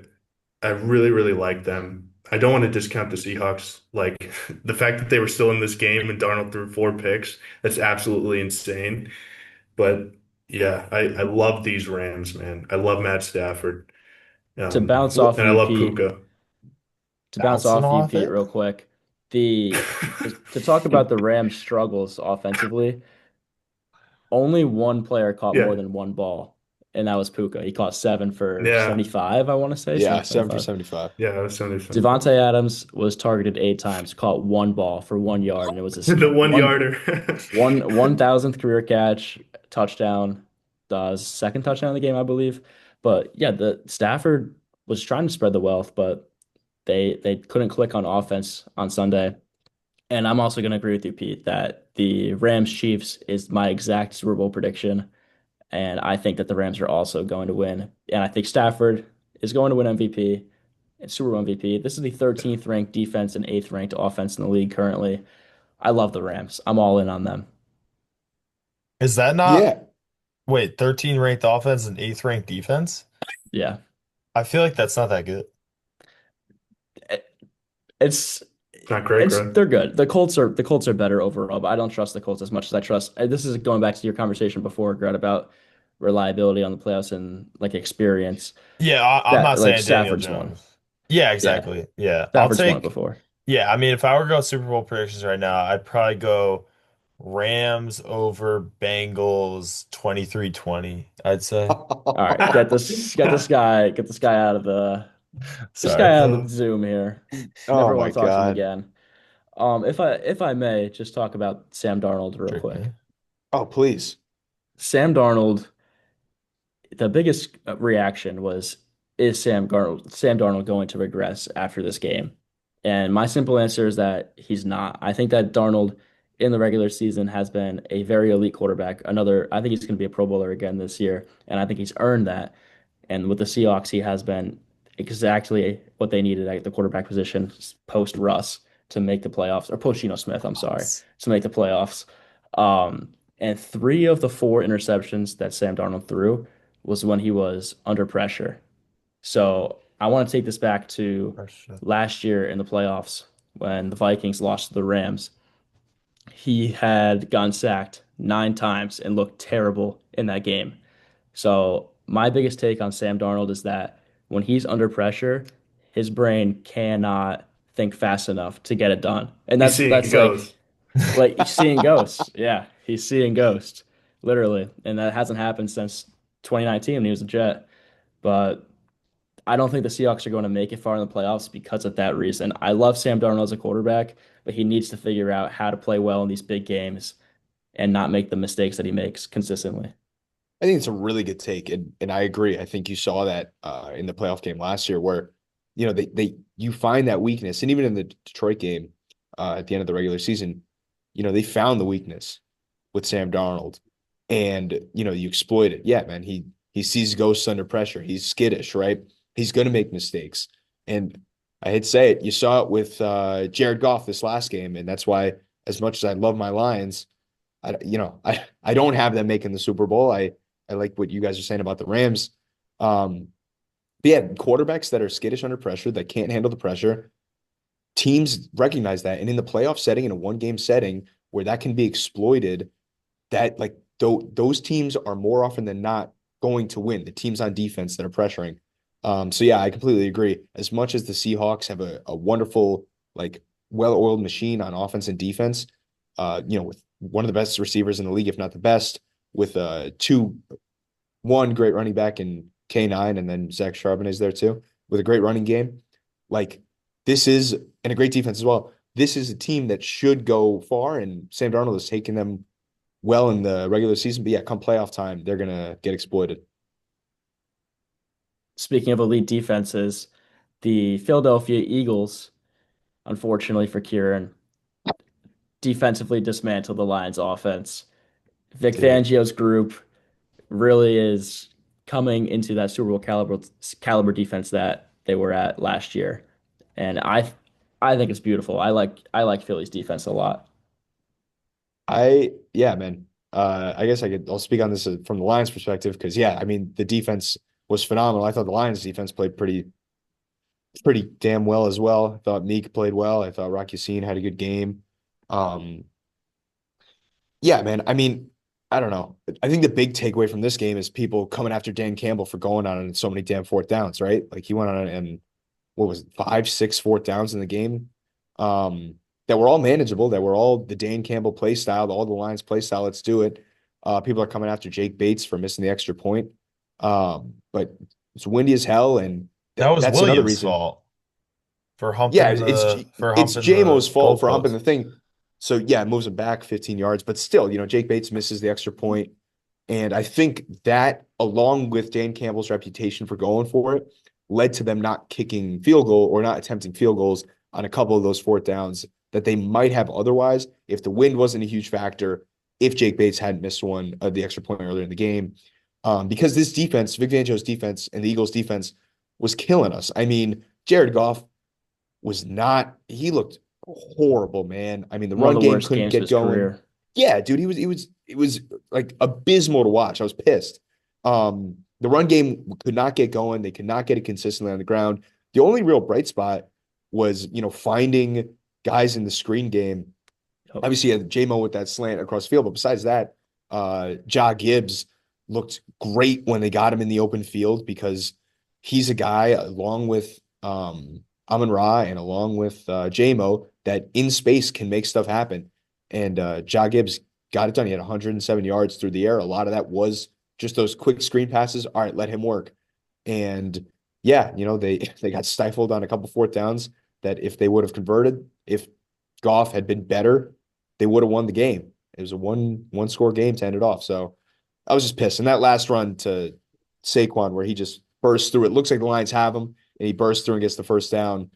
[SPEAKER 3] I really really like them. I don't want to discount the Seahawks. Like the fact that they were still in this game and Darnold threw four picks, that's absolutely insane. But yeah, I love these Rams, man. I love Matt Stafford.
[SPEAKER 1] To bounce off
[SPEAKER 3] And
[SPEAKER 1] of
[SPEAKER 3] I
[SPEAKER 1] you,
[SPEAKER 3] love
[SPEAKER 1] Pete,
[SPEAKER 3] Puka.
[SPEAKER 1] to bounce
[SPEAKER 4] Bouncing
[SPEAKER 1] off you,
[SPEAKER 4] off
[SPEAKER 1] Pete,
[SPEAKER 4] it.
[SPEAKER 1] real quick. The to talk about the Rams' struggles offensively, only one player caught more
[SPEAKER 3] Yeah,
[SPEAKER 1] than one ball, and that was Puka. He caught seven for
[SPEAKER 3] yeah,
[SPEAKER 1] 75, I want to say,
[SPEAKER 2] Yeah,
[SPEAKER 1] seven for
[SPEAKER 2] 7 for
[SPEAKER 1] 75.
[SPEAKER 2] 75.
[SPEAKER 3] yeah. I was 75.
[SPEAKER 1] Devontae Adams was targeted 8 times, caught one ball for 1 yard, and it was his
[SPEAKER 3] The one
[SPEAKER 1] one
[SPEAKER 3] yarder.
[SPEAKER 1] one thousandth career catch, touchdown, the second touchdown of the game, I believe. But yeah, the Stafford was trying to spread the wealth, but they couldn't click on offense on Sunday. And I'm also going to agree with you, Pete, that the Rams Chiefs is my exact Super Bowl prediction. And I think that the Rams are also going to win. And I think Stafford is going to win MVP and Super Bowl MVP. This is the 13th ranked defense and 8th ranked offense in the league currently. I love the Rams. I'm all in on them.
[SPEAKER 4] Is that not
[SPEAKER 2] Yeah.
[SPEAKER 4] wait, 13 ranked offense and 8th ranked defense?
[SPEAKER 1] Yeah.
[SPEAKER 4] I feel like that's not that good.
[SPEAKER 1] It's
[SPEAKER 3] Not great,
[SPEAKER 1] it's
[SPEAKER 3] Greg.
[SPEAKER 1] they're good. The Colts are better overall, but I don't trust the Colts as much as I trust. This is going back to your conversation before, Greg, about reliability on the playoffs and like experience.
[SPEAKER 4] Yeah, I'm
[SPEAKER 1] That
[SPEAKER 4] not
[SPEAKER 1] like
[SPEAKER 4] saying Daniel
[SPEAKER 1] Stafford's won.
[SPEAKER 4] Jones. Yeah,
[SPEAKER 1] Yeah,
[SPEAKER 4] exactly. Yeah. I'll
[SPEAKER 1] Stafford's won it
[SPEAKER 4] take
[SPEAKER 1] before.
[SPEAKER 4] yeah, I mean if I were to go Super Bowl predictions right now, I'd probably go Rams over Bengals 23-20, I'd say.
[SPEAKER 1] All right, get this guy out of this
[SPEAKER 4] Sorry.
[SPEAKER 1] guy out of the
[SPEAKER 3] Uh,
[SPEAKER 1] Zoom here.
[SPEAKER 2] Oh
[SPEAKER 1] Never
[SPEAKER 2] my
[SPEAKER 1] want to talk to him
[SPEAKER 2] God.
[SPEAKER 1] again. If I may just talk about Sam Darnold real quick.
[SPEAKER 4] Strictly.
[SPEAKER 2] Oh, please.
[SPEAKER 1] Sam Darnold, the biggest reaction was, is Sam Darnold going to regress after this game? And my simple answer is that he's not. I think that Darnold in the regular season has been a very elite quarterback. I think he's going to be a Pro Bowler again this year, and I think he's earned that. And with the Seahawks, he has been exactly what they needed at the quarterback position post Russ to make the playoffs, or post Geno Smith, I'm sorry, to make the playoffs. And three of the four interceptions that Sam Darnold threw was when he was under pressure. So I want to take this back to last year in the playoffs when the Vikings lost to the Rams. He had gotten sacked 9 times and looked terrible in that game. So my biggest take on Sam Darnold is that when he's under pressure, his brain cannot think fast enough to get it done. And
[SPEAKER 3] He's
[SPEAKER 1] that's
[SPEAKER 3] seeing
[SPEAKER 1] that's like
[SPEAKER 3] ghosts.
[SPEAKER 1] like he's seeing ghosts. Yeah, he's seeing ghosts, literally. And that hasn't happened since 2019 when he was a Jet. But I don't think the Seahawks are going to make it far in the playoffs because of that reason. I love Sam Darnold as a quarterback, but he needs to figure out how to play well in these big games and not make the mistakes that he makes consistently.
[SPEAKER 2] I think it's a really good take, and I agree. I think you saw that in the playoff game last year, where they you find that weakness, and even in the Detroit game at the end of the regular season, they found the weakness with Sam Darnold, and you exploit it. Yeah, man, he sees ghosts under pressure. He's skittish, right? He's going to make mistakes, and I hate to say it, you saw it with Jared Goff this last game, and that's why, as much as I love my Lions, I don't have them making the Super Bowl. I like what you guys are saying about the Rams. But yeah, quarterbacks that are skittish under pressure, that can't handle the pressure, teams recognize that. And in the playoff setting, in a one-game setting where that can be exploited, that like those teams are more often than not going to win, the teams on defense that are pressuring. So yeah, I completely agree. As much as the Seahawks have a wonderful, like well-oiled machine on offense and defense, with one of the best receivers in the league, if not the best, with one great running back in K9, and then Zach Charbonnet is there too, with a great running game. Like this is, and a great defense as well. This is a team that should go far, and Sam Darnold has taken them well in the regular season. But yeah, come playoff time, they're gonna get exploited.
[SPEAKER 1] Speaking of elite defenses, the Philadelphia Eagles, unfortunately for Kieran, defensively dismantled the Lions offense. Vic
[SPEAKER 2] Dude,
[SPEAKER 1] Fangio's group really is coming into that Super Bowl caliber defense that they were at last year. And I think it's beautiful. I like Philly's defense a lot.
[SPEAKER 2] yeah, man. I guess I'll speak on this from the Lions perspective because yeah, I mean the defense was phenomenal. I thought the Lions defense played pretty damn well as well. I thought Meek played well. I thought Rocky Sin had a good game. Um, yeah, man. I mean, I don't know. I think the big takeaway from this game is people coming after Dan Campbell for going on it so many damn fourth downs, right? Like he went on it and what was it, 5, 6 fourth downs in the game, that were all manageable, that were all the Dan Campbell play style, all the Lions play style. Let's do it. People are coming after Jake Bates for missing the extra point. But it's windy as hell, and
[SPEAKER 4] That was
[SPEAKER 2] that's another
[SPEAKER 4] Williams'
[SPEAKER 2] reason.
[SPEAKER 4] fault for
[SPEAKER 2] Yeah,
[SPEAKER 4] humping
[SPEAKER 2] it's
[SPEAKER 4] the
[SPEAKER 2] JMO's fault for humping
[SPEAKER 4] goalpost.
[SPEAKER 2] the thing. So yeah, it moves him back 15 yards, but still, Jake Bates misses the extra point. And I think that, along with Dan Campbell's reputation for going for it, led to them not kicking field goal or not attempting field goals on a couple of those fourth downs that they might have otherwise if the wind wasn't a huge factor, if Jake Bates hadn't missed one of the extra point earlier in the game. Because this defense, Vic Fangio's defense and the Eagles' defense was killing us. I mean, Jared Goff was not, he looked horrible, man. I mean, the
[SPEAKER 1] One of
[SPEAKER 2] run
[SPEAKER 1] the
[SPEAKER 2] game
[SPEAKER 1] worst
[SPEAKER 2] couldn't
[SPEAKER 1] games of
[SPEAKER 2] get
[SPEAKER 1] his
[SPEAKER 2] going.
[SPEAKER 1] career.
[SPEAKER 2] Yeah, dude, it was like abysmal to watch. I was pissed. The run game could not get going. They could not get it consistently on the ground. The only real bright spot was, finding guys in the screen game.
[SPEAKER 1] Yep.
[SPEAKER 2] Obviously, you had J-Mo with that slant across the field, but besides that, Ja Gibbs looked great when they got him in the open field because he's a guy along with Amon Ra and along with J-Mo that in space can make stuff happen. And Ja Gibbs got it done. He had 107 yards through the air. A lot of that was just those quick screen passes. All right, let him work. And yeah, they got stifled on a couple fourth downs that if they would have converted, if Goff had been better, they would have won the game. It was a one score game to end it off. So I was just pissed. And that last run to Saquon where he just burst through, it looks like the Lions have him, and he bursts through and gets the first down.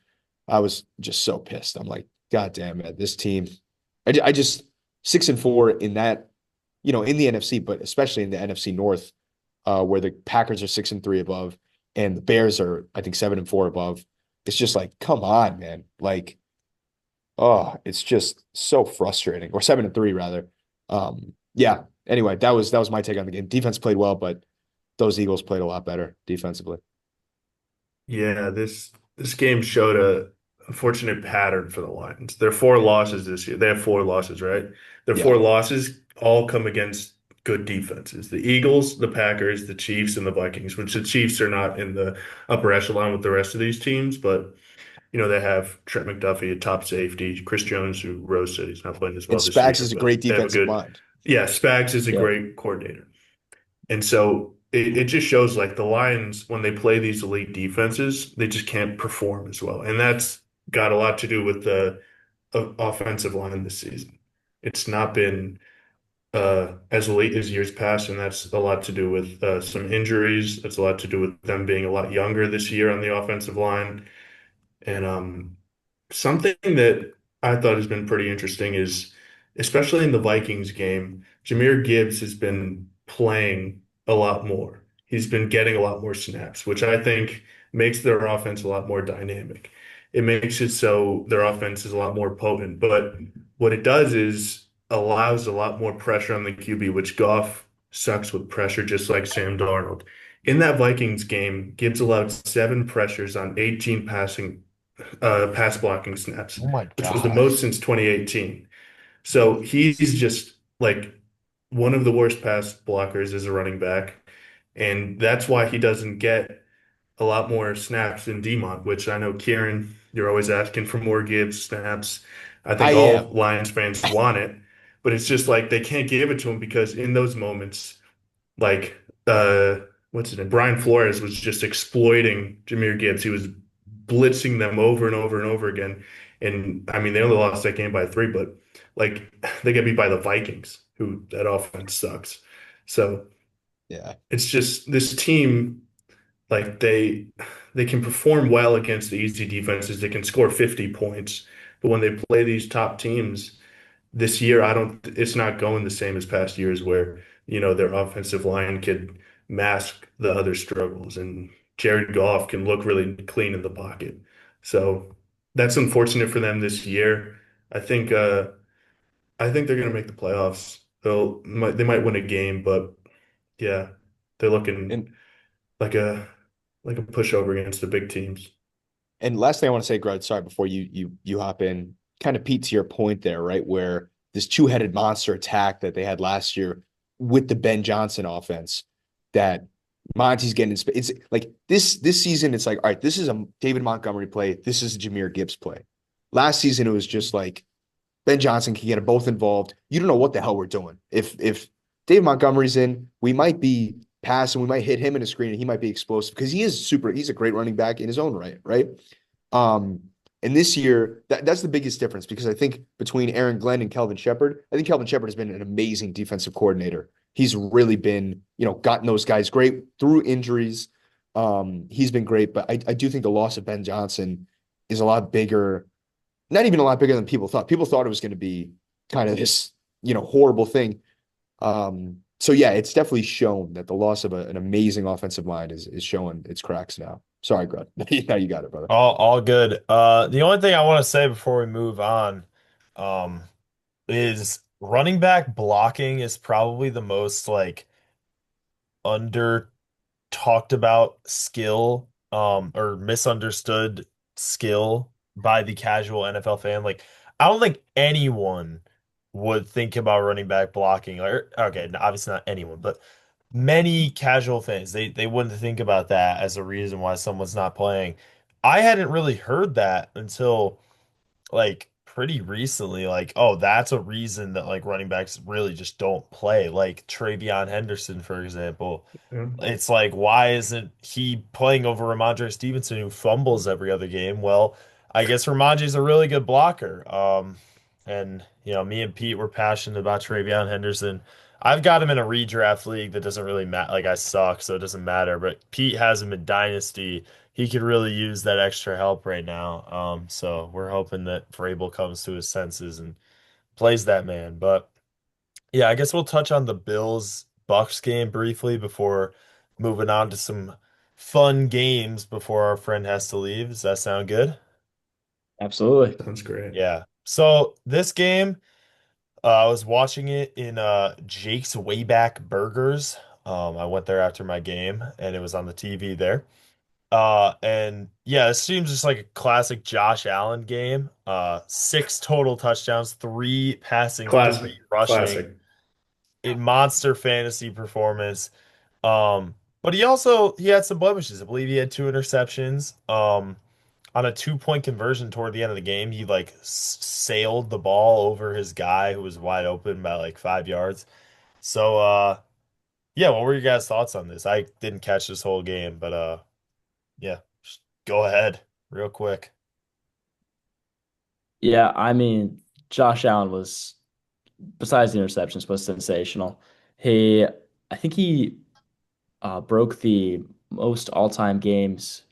[SPEAKER 2] I was just so pissed. I'm like, God damn it, this team. I just 6-4 in that, in the NFC, but especially in the NFC North, where the Packers are 6-3 above, and the Bears are, I think, 7-4 above. It's just like, come on, man. Like, oh, it's just so frustrating. Or 7-3 rather. Yeah. Anyway, that was my take on the game. Defense played well, but those Eagles played a lot better defensively.
[SPEAKER 3] Yeah, this game showed unfortunate pattern for the Lions. Their four losses this year. They have four losses, right? Their
[SPEAKER 2] Yeah.
[SPEAKER 3] four losses all come against good defenses. The Eagles, the Packers, the Chiefs, and the Vikings, which the Chiefs are not in the upper echelon with the rest of these teams, but they have Trent McDuffie, a top safety, Chris Jones, who Rose said he's not playing as
[SPEAKER 2] And
[SPEAKER 3] well this
[SPEAKER 2] Spags
[SPEAKER 3] year,
[SPEAKER 2] is a
[SPEAKER 3] but
[SPEAKER 2] great
[SPEAKER 3] they have a
[SPEAKER 2] defensive
[SPEAKER 3] good,
[SPEAKER 2] mind.
[SPEAKER 3] yeah, Spags is a
[SPEAKER 1] Yeah.
[SPEAKER 3] great coordinator. And so it just shows like the Lions, when they play these elite defenses, they just can't perform as well. And that's got a lot to do with the offensive line this season. It's not been as elite as years past, and that's a lot to do with some injuries. That's a lot to do with them being a lot younger this year on the offensive line. And something that I thought has been pretty interesting is, especially in the Vikings game, Jahmyr Gibbs has been playing a lot more. He's been getting a lot more snaps, which I think makes their offense a lot more dynamic. It makes it so their offense is a lot more potent. But what it does is allows a lot more pressure on the QB, which Goff sucks with pressure, just like Sam Darnold. In that Vikings game, Gibbs allowed 7 pressures on 18 pass blocking snaps,
[SPEAKER 2] Oh my
[SPEAKER 3] which was the
[SPEAKER 2] God.
[SPEAKER 3] most since 2018. So he's just like one of the worst pass blockers as a running back. And that's why he doesn't get a lot more snaps than Demont, which I know, Kieran, you're always asking for more Gibbs snaps. I
[SPEAKER 2] I
[SPEAKER 3] think all
[SPEAKER 2] am.
[SPEAKER 3] Lions fans want it, but it's just like they can't give it to him because in those moments, like what's his name? Brian Flores was just exploiting Jahmyr Gibbs. He was blitzing them over and over and over again. And I mean, they only lost that game by 3, but like they get beat by the Vikings, who that offense sucks. So
[SPEAKER 2] Yeah.
[SPEAKER 3] it's just this team, like they can perform well against the easy defenses. They can score 50 points, but when they play these top teams this year, I don't, it's not going the same as past years where, their offensive line could mask the other struggles and Jared Goff can look really clean in the pocket. So that's unfortunate for them this year. I think, uh, I think they're going to make the playoffs. They might win a game, but yeah, they're looking
[SPEAKER 2] And
[SPEAKER 3] like a pushover against the big teams.
[SPEAKER 2] And last thing I want to say, Grud, sorry, before you hop in, kind of Pete, to your point there, right? Where this two-headed monster attack that they had last year with the Ben Johnson offense, that Monty's getting in space. It's like this season, it's like, all right, this is a David Montgomery play. This is a Jahmyr Gibbs play. Last season, it was just like Ben Johnson can get them both involved. You don't know what the hell we're doing. If Dave Montgomery's in, we might be passing, we might hit him in a screen, and he might be explosive because he's a great running back in his own right, right? Um, and this year, that's the biggest difference because I think between Aaron Glenn and Kelvin Shepard, I think Kelvin Shepard has been an amazing defensive coordinator. He's really been, gotten those guys great through injuries. He's been great, but I do think the loss of Ben Johnson is a lot bigger, not even a lot bigger than people thought. People thought it was going to be kind of this, horrible thing. So yeah, it's definitely shown that the loss of an amazing offensive line is showing its cracks now. Sorry, Grud. Now you got it, brother.
[SPEAKER 4] All good. The only thing I want to say before we move on, um, is running back blocking is probably the most like under talked about skill, or misunderstood skill by the casual NFL fan. Like, I don't think anyone would think about running back blocking. Or okay, obviously not anyone, but many casual fans, they wouldn't think about that as a reason why someone's not playing. I hadn't really heard that until like pretty recently, like, oh, that's a reason that like running backs really just don't play. Like Travion Henderson, for example.
[SPEAKER 3] Yeah.
[SPEAKER 4] It's like, why isn't he playing over Ramondre Stevenson, who fumbles every other game? Well, I guess Ramondre's a really good blocker. And me and Pete were passionate about Travion Henderson. I've got him in a redraft league that doesn't really matter. Like, I suck, so it doesn't matter. But Pete has him in Dynasty. He could really use that extra help right now. So we're hoping that Vrabel comes to his senses and plays that man. But yeah, I guess we'll touch on the Bills Bucks game briefly before moving on to some fun games before our friend has to leave. Does that sound good?
[SPEAKER 1] Absolutely.
[SPEAKER 3] Sounds great.
[SPEAKER 4] Yeah. So this game, I was watching it in Jake's Wayback Burgers. I went there after my game and it was on the TV there. And yeah, it seems just like a classic Josh Allen game. Six total touchdowns, three passing,
[SPEAKER 3] Classic,
[SPEAKER 4] three rushing.
[SPEAKER 3] classic.
[SPEAKER 4] A monster fantasy performance. But he had some blemishes. I believe he had two interceptions. On a 2-point conversion toward the end of the game, he like sailed the ball over his guy who was wide open by like 5 yards. So yeah, what were your guys' thoughts on this? I didn't catch this whole game, but yeah, just go ahead real quick.
[SPEAKER 1] Yeah, I mean, Josh Allen was, besides the interceptions, was sensational. He, I think he broke the most all-time games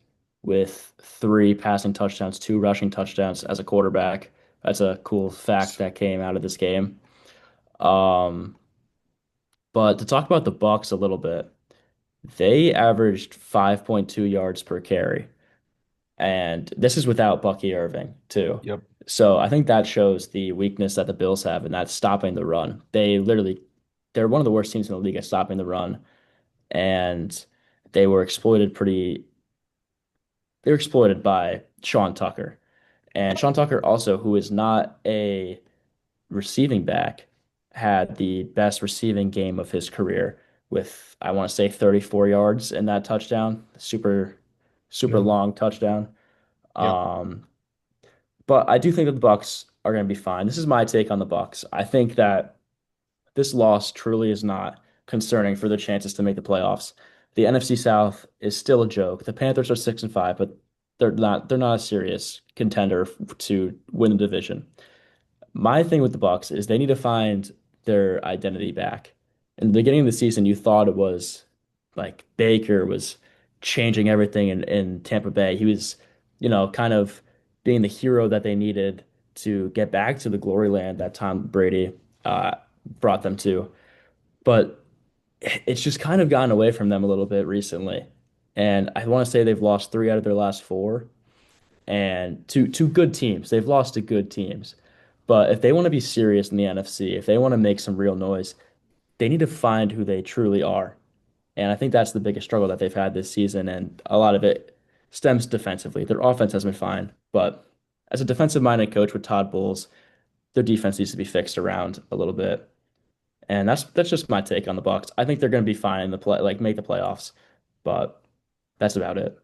[SPEAKER 1] with three passing touchdowns, two rushing touchdowns as a quarterback. That's a cool fact that came out of this game. Um, but to talk about the Bucks a little bit, they averaged 5.2 yards per carry. And this is without Bucky Irving, too.
[SPEAKER 2] Yep.
[SPEAKER 1] So I think that shows the weakness that the Bills have, and that's stopping the run. They're one of the worst teams in the league at stopping the run, and they were they were exploited by Sean Tucker. And Sean Tucker also, who is not a receiving back, had the best receiving game of his career with, I want to say, 34 yards in that touchdown. Super
[SPEAKER 3] Mhm.
[SPEAKER 1] long touchdown.
[SPEAKER 2] Yep.
[SPEAKER 1] Um, but I do think that the Bucks are going to be fine. This is my take on the Bucks. I think that this loss truly is not concerning for their chances to make the playoffs. The NFC South is still a joke. The Panthers are 6-5, but they're not a serious contender to win the division. My thing with the Bucks is they need to find their identity back. In the beginning of the season, you thought it was like Baker was changing everything in Tampa Bay. He was, kind of being the hero that they needed to get back to the glory land that Tom Brady uh, brought them to. But it's just kind of gotten away from them a little bit recently. And I want to say they've lost three out of their last four and to good teams. They've lost to good teams. But if they want to be serious in the NFC, if they want to make some real noise, they need to find who they truly are. And I think that's the biggest struggle that they've had this season. And a lot of it stems defensively. Their offense has been fine. But as a defensive minded coach with Todd Bowles, their defense needs to be fixed around a little bit. And that's just my take on the Bucks. I think they're going to be fine in the play, like make the playoffs, but that's about it.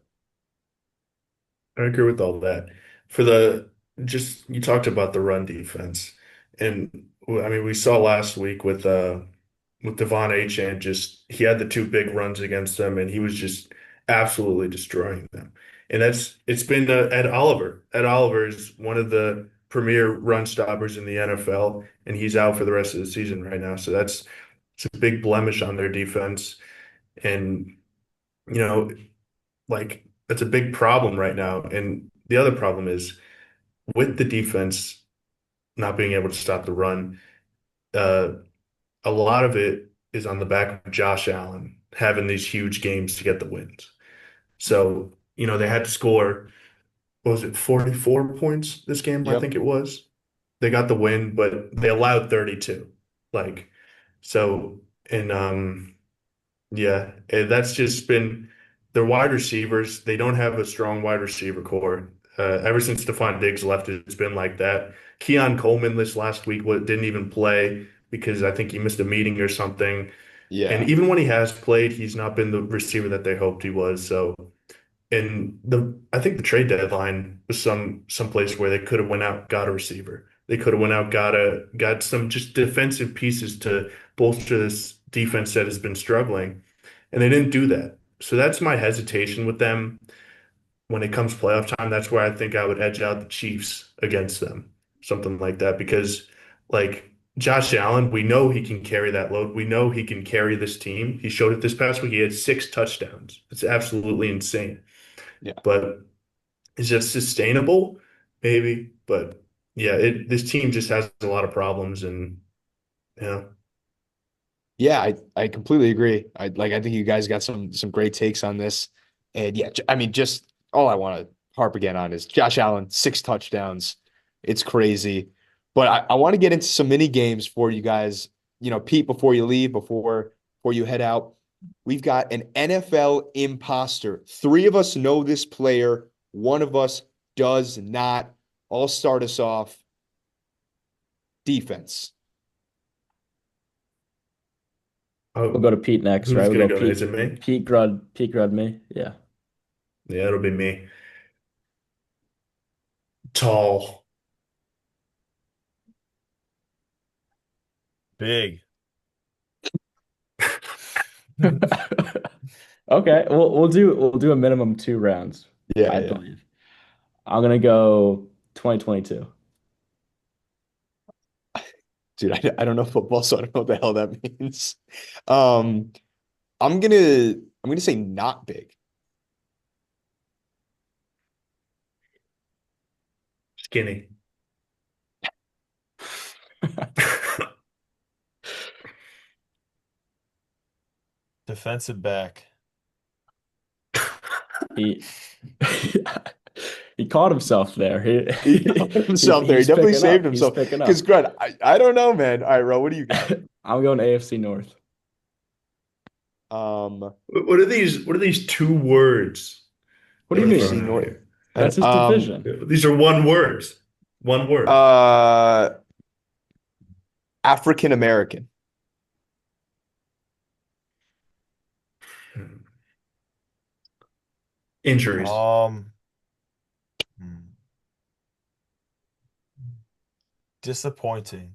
[SPEAKER 3] I agree with all that. For the just you talked about the run defense, and I mean we saw last week with Devon Achane, just he had the two big runs against them, and he was just absolutely destroying them. And it's been Ed Oliver. Ed Oliver is one of the premier run stoppers in the NFL, and he's out for the rest of the season right now. So that's it's a big blemish on their defense, and you know like that's a big problem right now. And the other problem is with the defense not being able to stop the run, uh, a lot of it is on the back of Josh Allen having these huge games to get the wins. So, they had to score, what was it, 44 points this game, I
[SPEAKER 2] Yep.
[SPEAKER 3] think it was. They got the win, but they allowed 32. Like, so, and yeah, that's just been their wide receivers. They don't have a strong wide receiver core. Ever since Stephon Diggs left, it's been like that. Keon Coleman this last week didn't even play because I think he missed a meeting or something. And
[SPEAKER 2] Yeah.
[SPEAKER 3] even when he has played, he's not been the receiver that they hoped he was. So, and I think the trade deadline was some place where they could have went out, got a receiver. They could have went out, got some just defensive pieces to bolster this defense that has been struggling, and they didn't do that. So that's my hesitation with them when it comes playoff time. That's where I think I would edge out the Chiefs against them, something like that, because like Josh Allen, we know he can carry that load. We know he can carry this team. He showed it this past week. He had six touchdowns. It's absolutely insane.
[SPEAKER 2] Yeah.
[SPEAKER 3] But is it sustainable? Maybe. But yeah, this team just has a lot of problems, and yeah.
[SPEAKER 2] Yeah, I completely agree. I think you guys got some great takes on this. And yeah, I mean, just all I want to harp again on is Josh Allen, six touchdowns. It's crazy. But I want to get into some mini games for you guys, Pete, before you leave, before you head out. We've got an NFL imposter. Three of us know this player. One of us does not. I'll start us off. Defense.
[SPEAKER 1] We'll
[SPEAKER 3] Oh,
[SPEAKER 1] go to Pete next,
[SPEAKER 3] who's
[SPEAKER 1] right?
[SPEAKER 3] gonna
[SPEAKER 1] We'll go
[SPEAKER 3] go next? Is
[SPEAKER 1] Pete,
[SPEAKER 3] it me?
[SPEAKER 1] Pete Grud, me. Yeah.
[SPEAKER 3] Yeah, it'll be me. Tall.
[SPEAKER 4] Big.
[SPEAKER 1] Okay, we'll do a minimum 2 rounds,
[SPEAKER 2] Yeah,
[SPEAKER 1] I
[SPEAKER 2] yeah.
[SPEAKER 1] believe. I'm gonna go 2022.
[SPEAKER 2] Dude, I don't know football, so I don't know what the hell that means. Um, I'm gonna say not big.
[SPEAKER 3] Skinny.
[SPEAKER 4] Defensive back.
[SPEAKER 1] He he caught himself there.
[SPEAKER 2] He got himself there. He
[SPEAKER 1] He's
[SPEAKER 2] definitely
[SPEAKER 1] picking
[SPEAKER 2] saved
[SPEAKER 1] up. He's
[SPEAKER 2] himself.
[SPEAKER 1] picking
[SPEAKER 2] Because
[SPEAKER 1] up.
[SPEAKER 2] Grud, I don't know, man. All right, Ro, what do you got?
[SPEAKER 1] I'm going AFC North.
[SPEAKER 2] Um,
[SPEAKER 3] What are these two words
[SPEAKER 1] What
[SPEAKER 3] that
[SPEAKER 1] do you
[SPEAKER 3] are
[SPEAKER 2] AFC
[SPEAKER 3] thrown
[SPEAKER 1] mean?
[SPEAKER 3] out
[SPEAKER 2] North.
[SPEAKER 3] here?
[SPEAKER 1] That's his division.
[SPEAKER 3] These are one words. One word.
[SPEAKER 2] Uh, African American.
[SPEAKER 3] Injuries.
[SPEAKER 4] Um, hmm. Disappointing.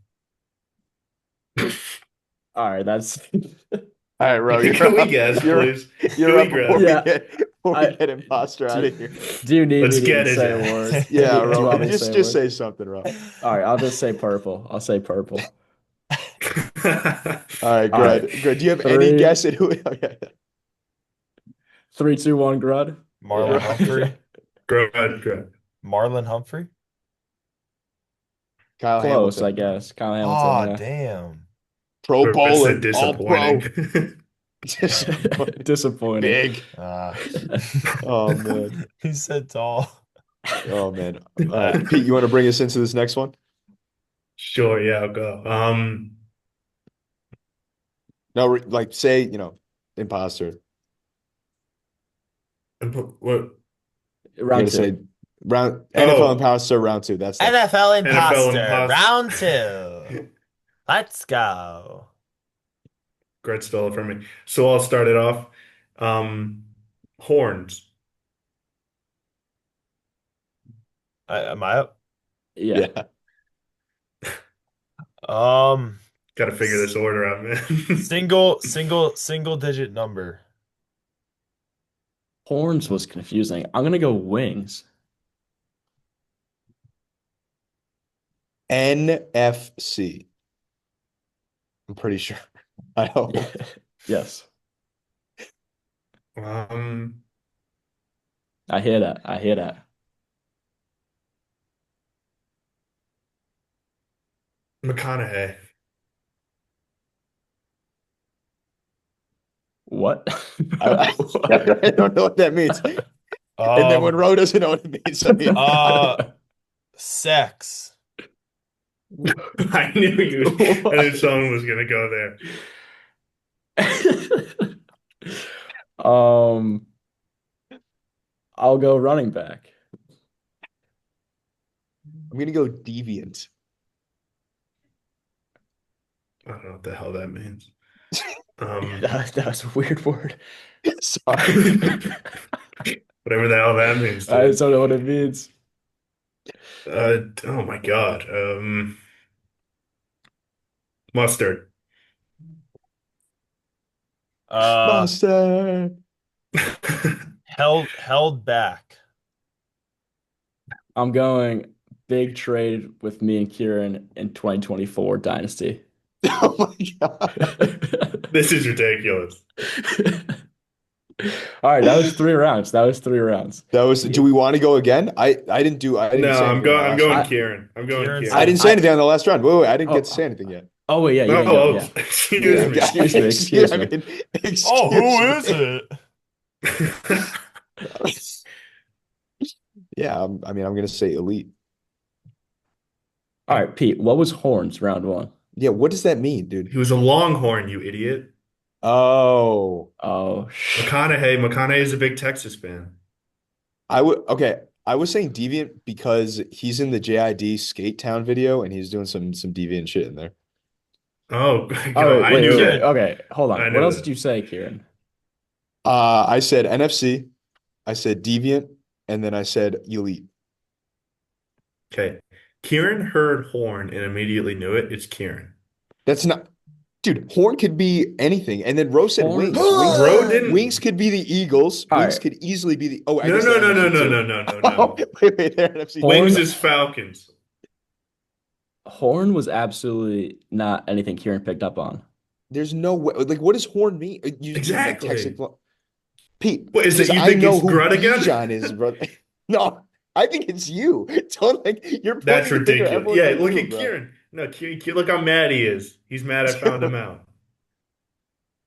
[SPEAKER 1] All right, that's
[SPEAKER 2] All right, Ro,
[SPEAKER 3] Can
[SPEAKER 2] you're
[SPEAKER 3] we
[SPEAKER 2] up.
[SPEAKER 3] guess,
[SPEAKER 2] You're
[SPEAKER 3] please? Can
[SPEAKER 2] you're
[SPEAKER 3] we
[SPEAKER 2] up before
[SPEAKER 3] grab?
[SPEAKER 2] we
[SPEAKER 1] yeah.
[SPEAKER 2] get before we
[SPEAKER 1] I
[SPEAKER 2] get imposter out
[SPEAKER 1] do,
[SPEAKER 2] of here.
[SPEAKER 1] do you need
[SPEAKER 3] Let's
[SPEAKER 1] me to even
[SPEAKER 3] get his
[SPEAKER 1] say a word?
[SPEAKER 3] ass.
[SPEAKER 2] Yeah,
[SPEAKER 1] Do you
[SPEAKER 2] Ro,
[SPEAKER 1] want me to
[SPEAKER 2] just
[SPEAKER 1] say a
[SPEAKER 2] just
[SPEAKER 1] word?
[SPEAKER 2] say something, Ro.
[SPEAKER 1] All right, I'll just say purple. I'll say purple.
[SPEAKER 2] All right,
[SPEAKER 1] All right,
[SPEAKER 2] Grud. Do you have any
[SPEAKER 1] three,
[SPEAKER 2] guess at who? Okay.
[SPEAKER 1] 3, 2, 1, Grud.
[SPEAKER 4] Marlon
[SPEAKER 2] Yeah.
[SPEAKER 4] Humphrey.
[SPEAKER 3] Go ahead, go ahead.
[SPEAKER 4] Marlon Humphrey.
[SPEAKER 2] Kyle
[SPEAKER 1] Close, I
[SPEAKER 2] Hamilton.
[SPEAKER 1] guess. Kyle Hamilton.
[SPEAKER 4] Oh,
[SPEAKER 1] Yeah.
[SPEAKER 4] damn.
[SPEAKER 2] Pro
[SPEAKER 3] I said
[SPEAKER 2] bowler, all
[SPEAKER 3] disappointing.
[SPEAKER 2] pro. Disappointing.
[SPEAKER 1] Disappointing.
[SPEAKER 2] Big.
[SPEAKER 4] Uh,
[SPEAKER 2] Oh man.
[SPEAKER 4] he said tall.
[SPEAKER 2] Oh man. All right, Pete, you want to bring us into this next one?
[SPEAKER 3] Sure, yeah, I'll go.
[SPEAKER 2] No, like say, imposter.
[SPEAKER 3] What?
[SPEAKER 2] You got
[SPEAKER 1] Round
[SPEAKER 2] to say
[SPEAKER 1] two.
[SPEAKER 2] round NFL
[SPEAKER 3] Oh,
[SPEAKER 2] imposter round two. That's next.
[SPEAKER 4] NFL
[SPEAKER 3] NFL
[SPEAKER 4] imposter, round two.
[SPEAKER 3] imposter.
[SPEAKER 4] Let's go.
[SPEAKER 3] Gret stole it from me. So I'll start it off. Um, horns.
[SPEAKER 4] Am I up?
[SPEAKER 1] Yeah.
[SPEAKER 2] Yeah.
[SPEAKER 4] Um,
[SPEAKER 3] Got to figure
[SPEAKER 4] s-
[SPEAKER 3] this order out, man.
[SPEAKER 4] single digit number.
[SPEAKER 1] Horns was confusing. I'm gonna go wings.
[SPEAKER 2] NFC. I'm pretty sure. I hope.
[SPEAKER 1] Yeah. Yes.
[SPEAKER 3] Um,
[SPEAKER 1] I hear that. I hear that.
[SPEAKER 3] McConaughey.
[SPEAKER 1] What?
[SPEAKER 2] I, I don't know what that means. And then when
[SPEAKER 4] Um,
[SPEAKER 2] Ro doesn't know what it means, I mean,
[SPEAKER 4] uh, sex.
[SPEAKER 3] I knew
[SPEAKER 1] What?
[SPEAKER 3] someone was gonna go there.
[SPEAKER 1] Um, I'll go running back.
[SPEAKER 2] I'm gonna go deviant.
[SPEAKER 3] I don't know what the hell that means.
[SPEAKER 1] Yeah,
[SPEAKER 3] Um,
[SPEAKER 1] that was a weird word.
[SPEAKER 2] Sorry.
[SPEAKER 3] whatever the hell that means,
[SPEAKER 1] I just
[SPEAKER 3] dude.
[SPEAKER 1] don't know what it means.
[SPEAKER 3] Oh my God. Mustard.
[SPEAKER 4] Uh,
[SPEAKER 2] Monster.
[SPEAKER 4] held back.
[SPEAKER 1] I'm going big trade with me and Kieran in 2024 Dynasty.
[SPEAKER 2] Oh my God.
[SPEAKER 3] This is ridiculous.
[SPEAKER 1] All right, that was 3 rounds. That was 3 rounds.
[SPEAKER 2] Do we want to go again? I didn't
[SPEAKER 3] No,
[SPEAKER 2] say
[SPEAKER 3] I'm
[SPEAKER 2] anything on
[SPEAKER 3] going.
[SPEAKER 2] the
[SPEAKER 3] I'm
[SPEAKER 2] last
[SPEAKER 3] going
[SPEAKER 2] round.
[SPEAKER 1] I
[SPEAKER 3] Kieran. I'm going
[SPEAKER 4] Kieran
[SPEAKER 2] I
[SPEAKER 3] Kieran.
[SPEAKER 2] didn't say
[SPEAKER 1] I
[SPEAKER 2] anything on the last round. Wait, I didn't get to say
[SPEAKER 1] oh
[SPEAKER 2] anything yet.
[SPEAKER 1] oh wait, yeah, you
[SPEAKER 3] Oh,
[SPEAKER 1] didn't go.
[SPEAKER 3] oh,
[SPEAKER 1] Yeah.
[SPEAKER 3] excuse
[SPEAKER 2] Yeah,
[SPEAKER 3] me.
[SPEAKER 1] Excuse me, excuse
[SPEAKER 2] I
[SPEAKER 1] me.
[SPEAKER 2] mean,
[SPEAKER 4] Oh,
[SPEAKER 2] excuse
[SPEAKER 4] who
[SPEAKER 2] me.
[SPEAKER 4] is it?
[SPEAKER 2] Yeah, I mean, I'm gonna say elite.
[SPEAKER 1] All right, Pete, what was horns round one?
[SPEAKER 2] Yeah, what does that mean, dude?
[SPEAKER 3] He was a longhorn, you idiot.
[SPEAKER 2] Oh,
[SPEAKER 1] Oh,
[SPEAKER 3] McConaughey is a big Texas fan.
[SPEAKER 2] I would okay. I was saying deviant because he's in the JID Skate Town video and he's doing some deviant shit in there.
[SPEAKER 3] Oh,
[SPEAKER 1] all
[SPEAKER 3] yo,
[SPEAKER 1] right.
[SPEAKER 3] I
[SPEAKER 1] Wait,
[SPEAKER 3] knew
[SPEAKER 1] wait, wait.
[SPEAKER 3] that.
[SPEAKER 1] Okay, hold on.
[SPEAKER 3] I
[SPEAKER 1] What
[SPEAKER 3] knew
[SPEAKER 1] else did
[SPEAKER 3] that.
[SPEAKER 1] you say, Kieran?
[SPEAKER 2] I said NFC, I said deviant, and then I said elite.
[SPEAKER 3] Okay. Kieran heard horn and immediately knew it. It's Kieran.
[SPEAKER 2] That's not, dude. Horn could be anything, and then Rose said
[SPEAKER 1] Horn.
[SPEAKER 2] wings. Wings,
[SPEAKER 3] Bro
[SPEAKER 2] wings
[SPEAKER 3] didn't.
[SPEAKER 2] could be the Eagles.
[SPEAKER 1] All
[SPEAKER 2] Wings
[SPEAKER 1] right.
[SPEAKER 2] could easily be the. Oh, I
[SPEAKER 3] No,
[SPEAKER 2] guess they're
[SPEAKER 3] no, no, no,
[SPEAKER 2] NFC
[SPEAKER 3] no,
[SPEAKER 2] too.
[SPEAKER 3] no, no, no,
[SPEAKER 2] Oh,
[SPEAKER 3] no.
[SPEAKER 2] wait, they're NFC too.
[SPEAKER 3] Wings
[SPEAKER 1] Horn.
[SPEAKER 3] is Falcons.
[SPEAKER 1] Horn was absolutely not anything Kieran picked up on.
[SPEAKER 2] There's no way. Like, what does horn mean? You mean like Texas?
[SPEAKER 3] Exactly.
[SPEAKER 2] Pete,
[SPEAKER 3] What is it?
[SPEAKER 2] because
[SPEAKER 3] You
[SPEAKER 2] I
[SPEAKER 3] think
[SPEAKER 2] know
[SPEAKER 3] it's
[SPEAKER 2] who
[SPEAKER 3] Grutt again?
[SPEAKER 2] Bijan is, brother. No, I think it's you. Don't like you're
[SPEAKER 3] That's
[SPEAKER 2] pointing the finger.
[SPEAKER 3] ridiculous.
[SPEAKER 2] Everyone's
[SPEAKER 3] Yeah,
[SPEAKER 2] like
[SPEAKER 3] look
[SPEAKER 2] you,
[SPEAKER 3] at
[SPEAKER 2] bro.
[SPEAKER 3] Kieran. No, look how mad he is. He's mad I found him out.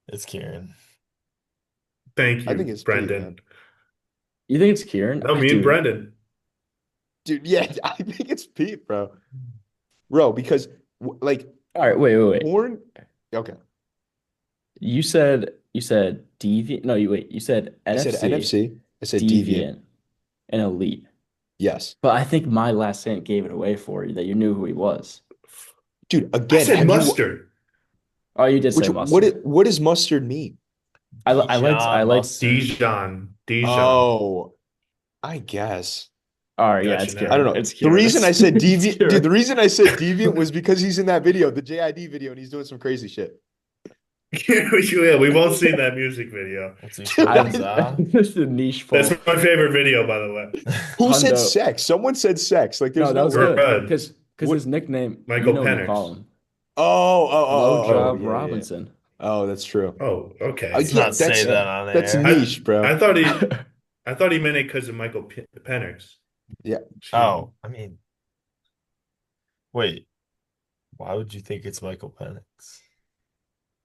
[SPEAKER 4] It's Kieran.
[SPEAKER 3] Thank
[SPEAKER 2] I think
[SPEAKER 3] you,
[SPEAKER 2] it's Pete, man.
[SPEAKER 3] Brendan.
[SPEAKER 1] You think it's Kieran?
[SPEAKER 3] No, me and
[SPEAKER 1] Dude,
[SPEAKER 3] Brendan.
[SPEAKER 2] Dude, yeah, I think it's Pete, bro. Bro, because like
[SPEAKER 1] all right. Wait, wait, wait.
[SPEAKER 2] horn. Okay,
[SPEAKER 1] You said deviant. No, you wait. You said
[SPEAKER 2] I said
[SPEAKER 1] NFC,
[SPEAKER 2] NFC. I said deviant.
[SPEAKER 1] deviant, and elite.
[SPEAKER 2] Yes,
[SPEAKER 1] But I think my last hint gave it away for you that you knew who he was.
[SPEAKER 2] dude.
[SPEAKER 3] I
[SPEAKER 2] Again,
[SPEAKER 3] said
[SPEAKER 2] have you?
[SPEAKER 3] mustard.
[SPEAKER 1] Oh, you did say mustard.
[SPEAKER 2] What does mustard mean?
[SPEAKER 1] I
[SPEAKER 4] Dijon
[SPEAKER 1] liked.
[SPEAKER 4] Mustard.
[SPEAKER 3] Dijon.
[SPEAKER 2] Oh, I guess.
[SPEAKER 1] All right, yeah,
[SPEAKER 3] Gotcha
[SPEAKER 1] it's
[SPEAKER 2] I
[SPEAKER 3] now.
[SPEAKER 2] don't
[SPEAKER 1] Kieran.
[SPEAKER 2] know.
[SPEAKER 1] It's
[SPEAKER 2] The
[SPEAKER 1] Kieran.
[SPEAKER 2] reason I said
[SPEAKER 1] It's
[SPEAKER 2] deviant, dude,
[SPEAKER 1] Kieran.
[SPEAKER 2] the reason I said deviant was because he's in that video, the JID video, and he's doing some crazy shit.
[SPEAKER 3] Yeah, we've all seen that music video.
[SPEAKER 4] What's he
[SPEAKER 1] I've
[SPEAKER 4] showing?
[SPEAKER 1] this is a niche
[SPEAKER 3] That's
[SPEAKER 1] poll.
[SPEAKER 3] my favorite video, by the way.
[SPEAKER 2] Who said
[SPEAKER 1] Hundo.
[SPEAKER 2] sex? Someone said sex. Like,
[SPEAKER 1] No,
[SPEAKER 2] there's
[SPEAKER 1] that
[SPEAKER 2] no
[SPEAKER 1] was
[SPEAKER 2] way.
[SPEAKER 1] good
[SPEAKER 3] Red,
[SPEAKER 1] because
[SPEAKER 2] What?
[SPEAKER 1] his nickname, you
[SPEAKER 3] Michael
[SPEAKER 1] know what you call
[SPEAKER 3] Penix.
[SPEAKER 1] him,
[SPEAKER 2] Oh,
[SPEAKER 1] Blowjob
[SPEAKER 2] yeah, yeah.
[SPEAKER 1] Robinson.
[SPEAKER 2] Oh, that's true.
[SPEAKER 3] Oh,
[SPEAKER 4] Let's
[SPEAKER 3] okay.
[SPEAKER 2] Yeah,
[SPEAKER 4] not say
[SPEAKER 2] that's
[SPEAKER 4] that on
[SPEAKER 2] that's
[SPEAKER 4] air.
[SPEAKER 2] niche, bro.
[SPEAKER 3] I thought he meant it because of Michael Penix.
[SPEAKER 2] Yeah,
[SPEAKER 4] Oh, I mean, wait. Why would you think it's Michael Penix?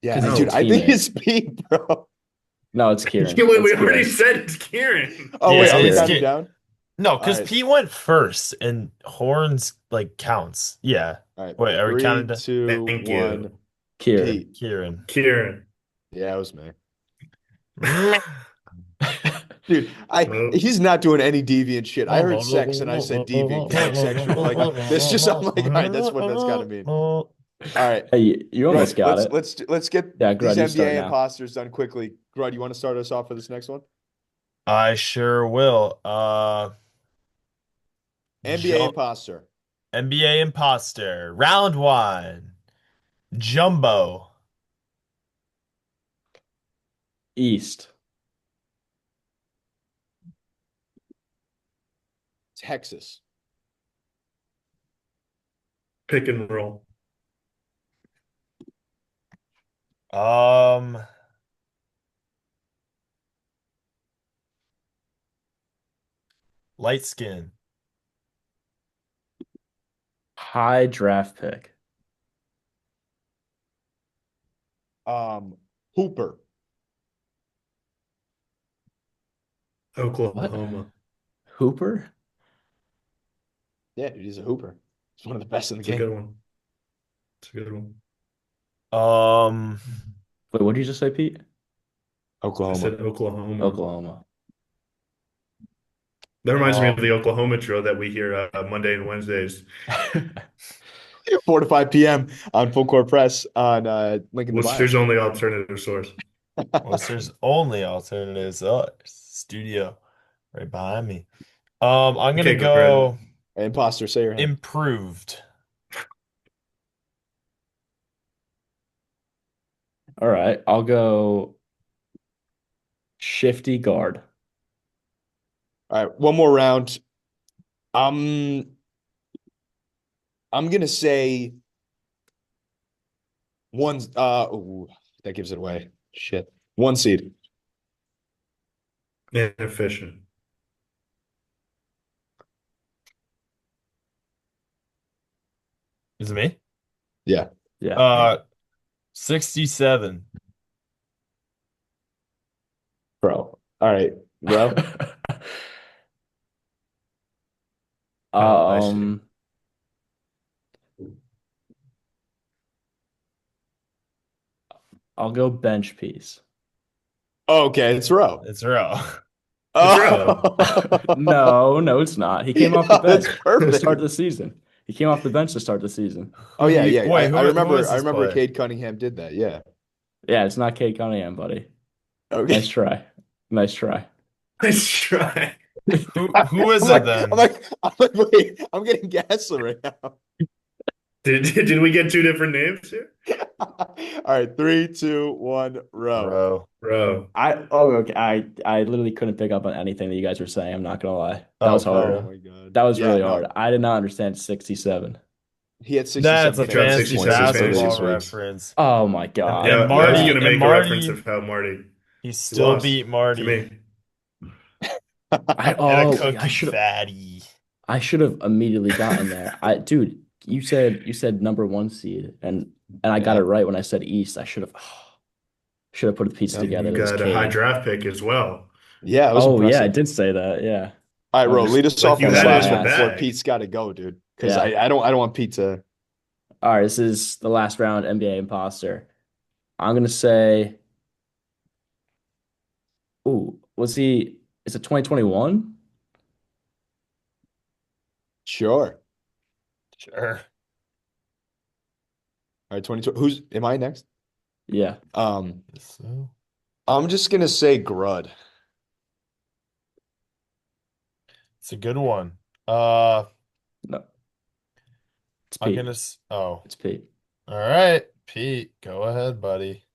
[SPEAKER 2] yeah,
[SPEAKER 1] Because he's
[SPEAKER 3] No.
[SPEAKER 1] your
[SPEAKER 2] dude. I think
[SPEAKER 1] teammate.
[SPEAKER 2] it's Pete, bro.
[SPEAKER 1] No, it's Kieran.
[SPEAKER 3] Yeah, wait,
[SPEAKER 1] It's
[SPEAKER 3] we already
[SPEAKER 1] Kieran.
[SPEAKER 3] said it's Kieran.
[SPEAKER 2] Oh
[SPEAKER 4] Yeah,
[SPEAKER 2] wait, are we
[SPEAKER 1] it's
[SPEAKER 2] counting
[SPEAKER 4] Kieran.
[SPEAKER 2] down?
[SPEAKER 4] No,
[SPEAKER 2] All
[SPEAKER 4] because
[SPEAKER 2] right,
[SPEAKER 4] Pete went first and Horns like counts. Yeah.
[SPEAKER 2] all right.
[SPEAKER 4] Wait, are we counting
[SPEAKER 2] Three,
[SPEAKER 4] down?
[SPEAKER 2] two,
[SPEAKER 3] Thank
[SPEAKER 2] one.
[SPEAKER 3] you.
[SPEAKER 1] Kieran.
[SPEAKER 2] Pete.
[SPEAKER 4] Kieran.
[SPEAKER 3] Kieran.
[SPEAKER 2] Yeah, it was me.
[SPEAKER 4] Well,
[SPEAKER 2] Dude,
[SPEAKER 3] Well,
[SPEAKER 2] he's not doing any deviant shit. I heard sex and I said deviant, like sexual. Like this just I'm like, all right, that's what that's gotta mean. All right.
[SPEAKER 1] Hey, you almost
[SPEAKER 2] Grud,
[SPEAKER 1] got it.
[SPEAKER 2] let's get
[SPEAKER 1] Yeah,
[SPEAKER 2] these
[SPEAKER 1] Grud, you start
[SPEAKER 2] NBA
[SPEAKER 1] now.
[SPEAKER 2] imposters done quickly. Grud, you want to start us off for this next one?
[SPEAKER 4] I sure will.
[SPEAKER 2] NBA
[SPEAKER 4] Ju
[SPEAKER 2] imposter.
[SPEAKER 4] NBA imposter. Round one. Jumbo.
[SPEAKER 1] East.
[SPEAKER 2] Texas.
[SPEAKER 3] pick and roll.
[SPEAKER 4] Um, light skin.
[SPEAKER 1] High draft pick.
[SPEAKER 2] Hooper.
[SPEAKER 3] Oklahoma.
[SPEAKER 1] Hooper?
[SPEAKER 2] Yeah, dude, he's a hooper. He's one of the best in the
[SPEAKER 3] It's a
[SPEAKER 2] game.
[SPEAKER 3] good one. It's a good one.
[SPEAKER 4] Um,
[SPEAKER 1] Wait, what did you just say, Pete?
[SPEAKER 3] I
[SPEAKER 2] Oklahoma.
[SPEAKER 3] said Oklahoma.
[SPEAKER 1] Oklahoma.
[SPEAKER 3] That reminds me of
[SPEAKER 4] Um,
[SPEAKER 3] the Oklahoma drill that we hear Monday and Wednesdays.
[SPEAKER 2] 4 to 5 p.m. on Full Court Press on link in the bio.
[SPEAKER 3] Worcester's only alternative source.
[SPEAKER 4] Worcester's only alternatives. Studio right behind me. I'm gonna
[SPEAKER 3] Okay,
[SPEAKER 4] go
[SPEAKER 2] Imposter, say your hand.
[SPEAKER 4] improved.
[SPEAKER 1] All right, I'll go shifty guard.
[SPEAKER 2] All right, one more round. I'm gonna say one. Ooh, that gives it away. Shit, 1 seed.
[SPEAKER 3] Inefficient.
[SPEAKER 4] Is it me?
[SPEAKER 2] Yeah,
[SPEAKER 1] Yeah.
[SPEAKER 4] 67.
[SPEAKER 2] bro. All right, bro.
[SPEAKER 3] Oh, I see.
[SPEAKER 1] I'll go bench piece.
[SPEAKER 2] Okay, it's Rowe.
[SPEAKER 4] It's Rowe.
[SPEAKER 3] It's Rowe.
[SPEAKER 1] No, no, it's not. He came off the
[SPEAKER 2] Oh, that's
[SPEAKER 1] bench to
[SPEAKER 2] perfect.
[SPEAKER 1] start the season. He came off the bench to start the season.
[SPEAKER 2] Oh yeah, yeah.
[SPEAKER 4] Wait,
[SPEAKER 2] I remember.
[SPEAKER 4] is
[SPEAKER 2] I
[SPEAKER 4] this
[SPEAKER 2] remember
[SPEAKER 4] player?
[SPEAKER 2] Cade Cunningham did that. Yeah.
[SPEAKER 1] Yeah, it's not Cade Cunningham, buddy.
[SPEAKER 2] Okay.
[SPEAKER 1] Nice try. Nice try.
[SPEAKER 3] Let's try.
[SPEAKER 4] Who is
[SPEAKER 2] I'm
[SPEAKER 4] it
[SPEAKER 2] like,
[SPEAKER 4] then?
[SPEAKER 2] I'm like, wait, I'm getting gaslit right now.
[SPEAKER 3] Did we get two different names here?
[SPEAKER 2] All right, 3, 2, 1, Rowe.
[SPEAKER 4] Rowe.
[SPEAKER 3] Bro.
[SPEAKER 1] Okay. I literally couldn't pick up on anything that you guys were saying. I'm not gonna lie. That was
[SPEAKER 4] Okay.
[SPEAKER 1] hard.
[SPEAKER 2] Oh my God.
[SPEAKER 1] That was
[SPEAKER 2] Yeah,
[SPEAKER 1] really
[SPEAKER 2] no,
[SPEAKER 1] hard. I did not understand 67.
[SPEAKER 2] he had
[SPEAKER 4] That's
[SPEAKER 2] 67
[SPEAKER 4] a
[SPEAKER 3] He's got
[SPEAKER 2] fantasy
[SPEAKER 4] fantasy
[SPEAKER 3] 67
[SPEAKER 2] points for
[SPEAKER 3] fantasy
[SPEAKER 2] the 6
[SPEAKER 4] basketball
[SPEAKER 2] weeks.
[SPEAKER 4] reference.
[SPEAKER 1] Oh my
[SPEAKER 3] Yeah,
[SPEAKER 1] God.
[SPEAKER 4] And
[SPEAKER 3] I
[SPEAKER 4] Marty,
[SPEAKER 3] was gonna make a
[SPEAKER 4] Marty,
[SPEAKER 3] reference of how Marty
[SPEAKER 4] he still
[SPEAKER 3] lost
[SPEAKER 4] beat
[SPEAKER 3] to
[SPEAKER 4] Marty
[SPEAKER 3] me.
[SPEAKER 1] I
[SPEAKER 4] in a
[SPEAKER 1] oh
[SPEAKER 4] cookie fatty.
[SPEAKER 1] I should have immediately gotten there. Dude, you said number one seed and I got
[SPEAKER 2] Yeah.
[SPEAKER 1] it right when I said East. I should have put the pieces
[SPEAKER 2] Yep.
[SPEAKER 3] And
[SPEAKER 1] together.
[SPEAKER 3] you
[SPEAKER 1] It was
[SPEAKER 3] got a high
[SPEAKER 1] Cade.
[SPEAKER 3] draft pick as well.
[SPEAKER 2] Yeah, it was
[SPEAKER 1] Oh yeah, I
[SPEAKER 2] impressive.
[SPEAKER 1] did say that. Yeah.
[SPEAKER 2] All right,
[SPEAKER 1] I'll
[SPEAKER 2] Ro,
[SPEAKER 1] just
[SPEAKER 2] lead us
[SPEAKER 3] Like
[SPEAKER 2] off
[SPEAKER 3] you
[SPEAKER 2] on
[SPEAKER 1] hold
[SPEAKER 2] this
[SPEAKER 3] had
[SPEAKER 1] on
[SPEAKER 3] it
[SPEAKER 1] to
[SPEAKER 2] last
[SPEAKER 3] in the
[SPEAKER 2] one
[SPEAKER 1] that.
[SPEAKER 2] before
[SPEAKER 3] bag.
[SPEAKER 2] Pete's got to go, dude. Because
[SPEAKER 1] Yeah.
[SPEAKER 2] I don't want Pete to.
[SPEAKER 1] All right, this is the last round NBA imposter. I'm gonna say, ooh, is it 2021?
[SPEAKER 2] Sure.
[SPEAKER 4] Sure.
[SPEAKER 2] All right, 22. Who's am I next?
[SPEAKER 1] Yeah.
[SPEAKER 4] So,
[SPEAKER 2] I'm just gonna say Grud.
[SPEAKER 4] it's a good one. Uh,
[SPEAKER 1] No. It's
[SPEAKER 4] I'm
[SPEAKER 1] Pete.
[SPEAKER 4] gonna. Oh,
[SPEAKER 1] It's Pete.
[SPEAKER 4] all right, Pete, go ahead, buddy.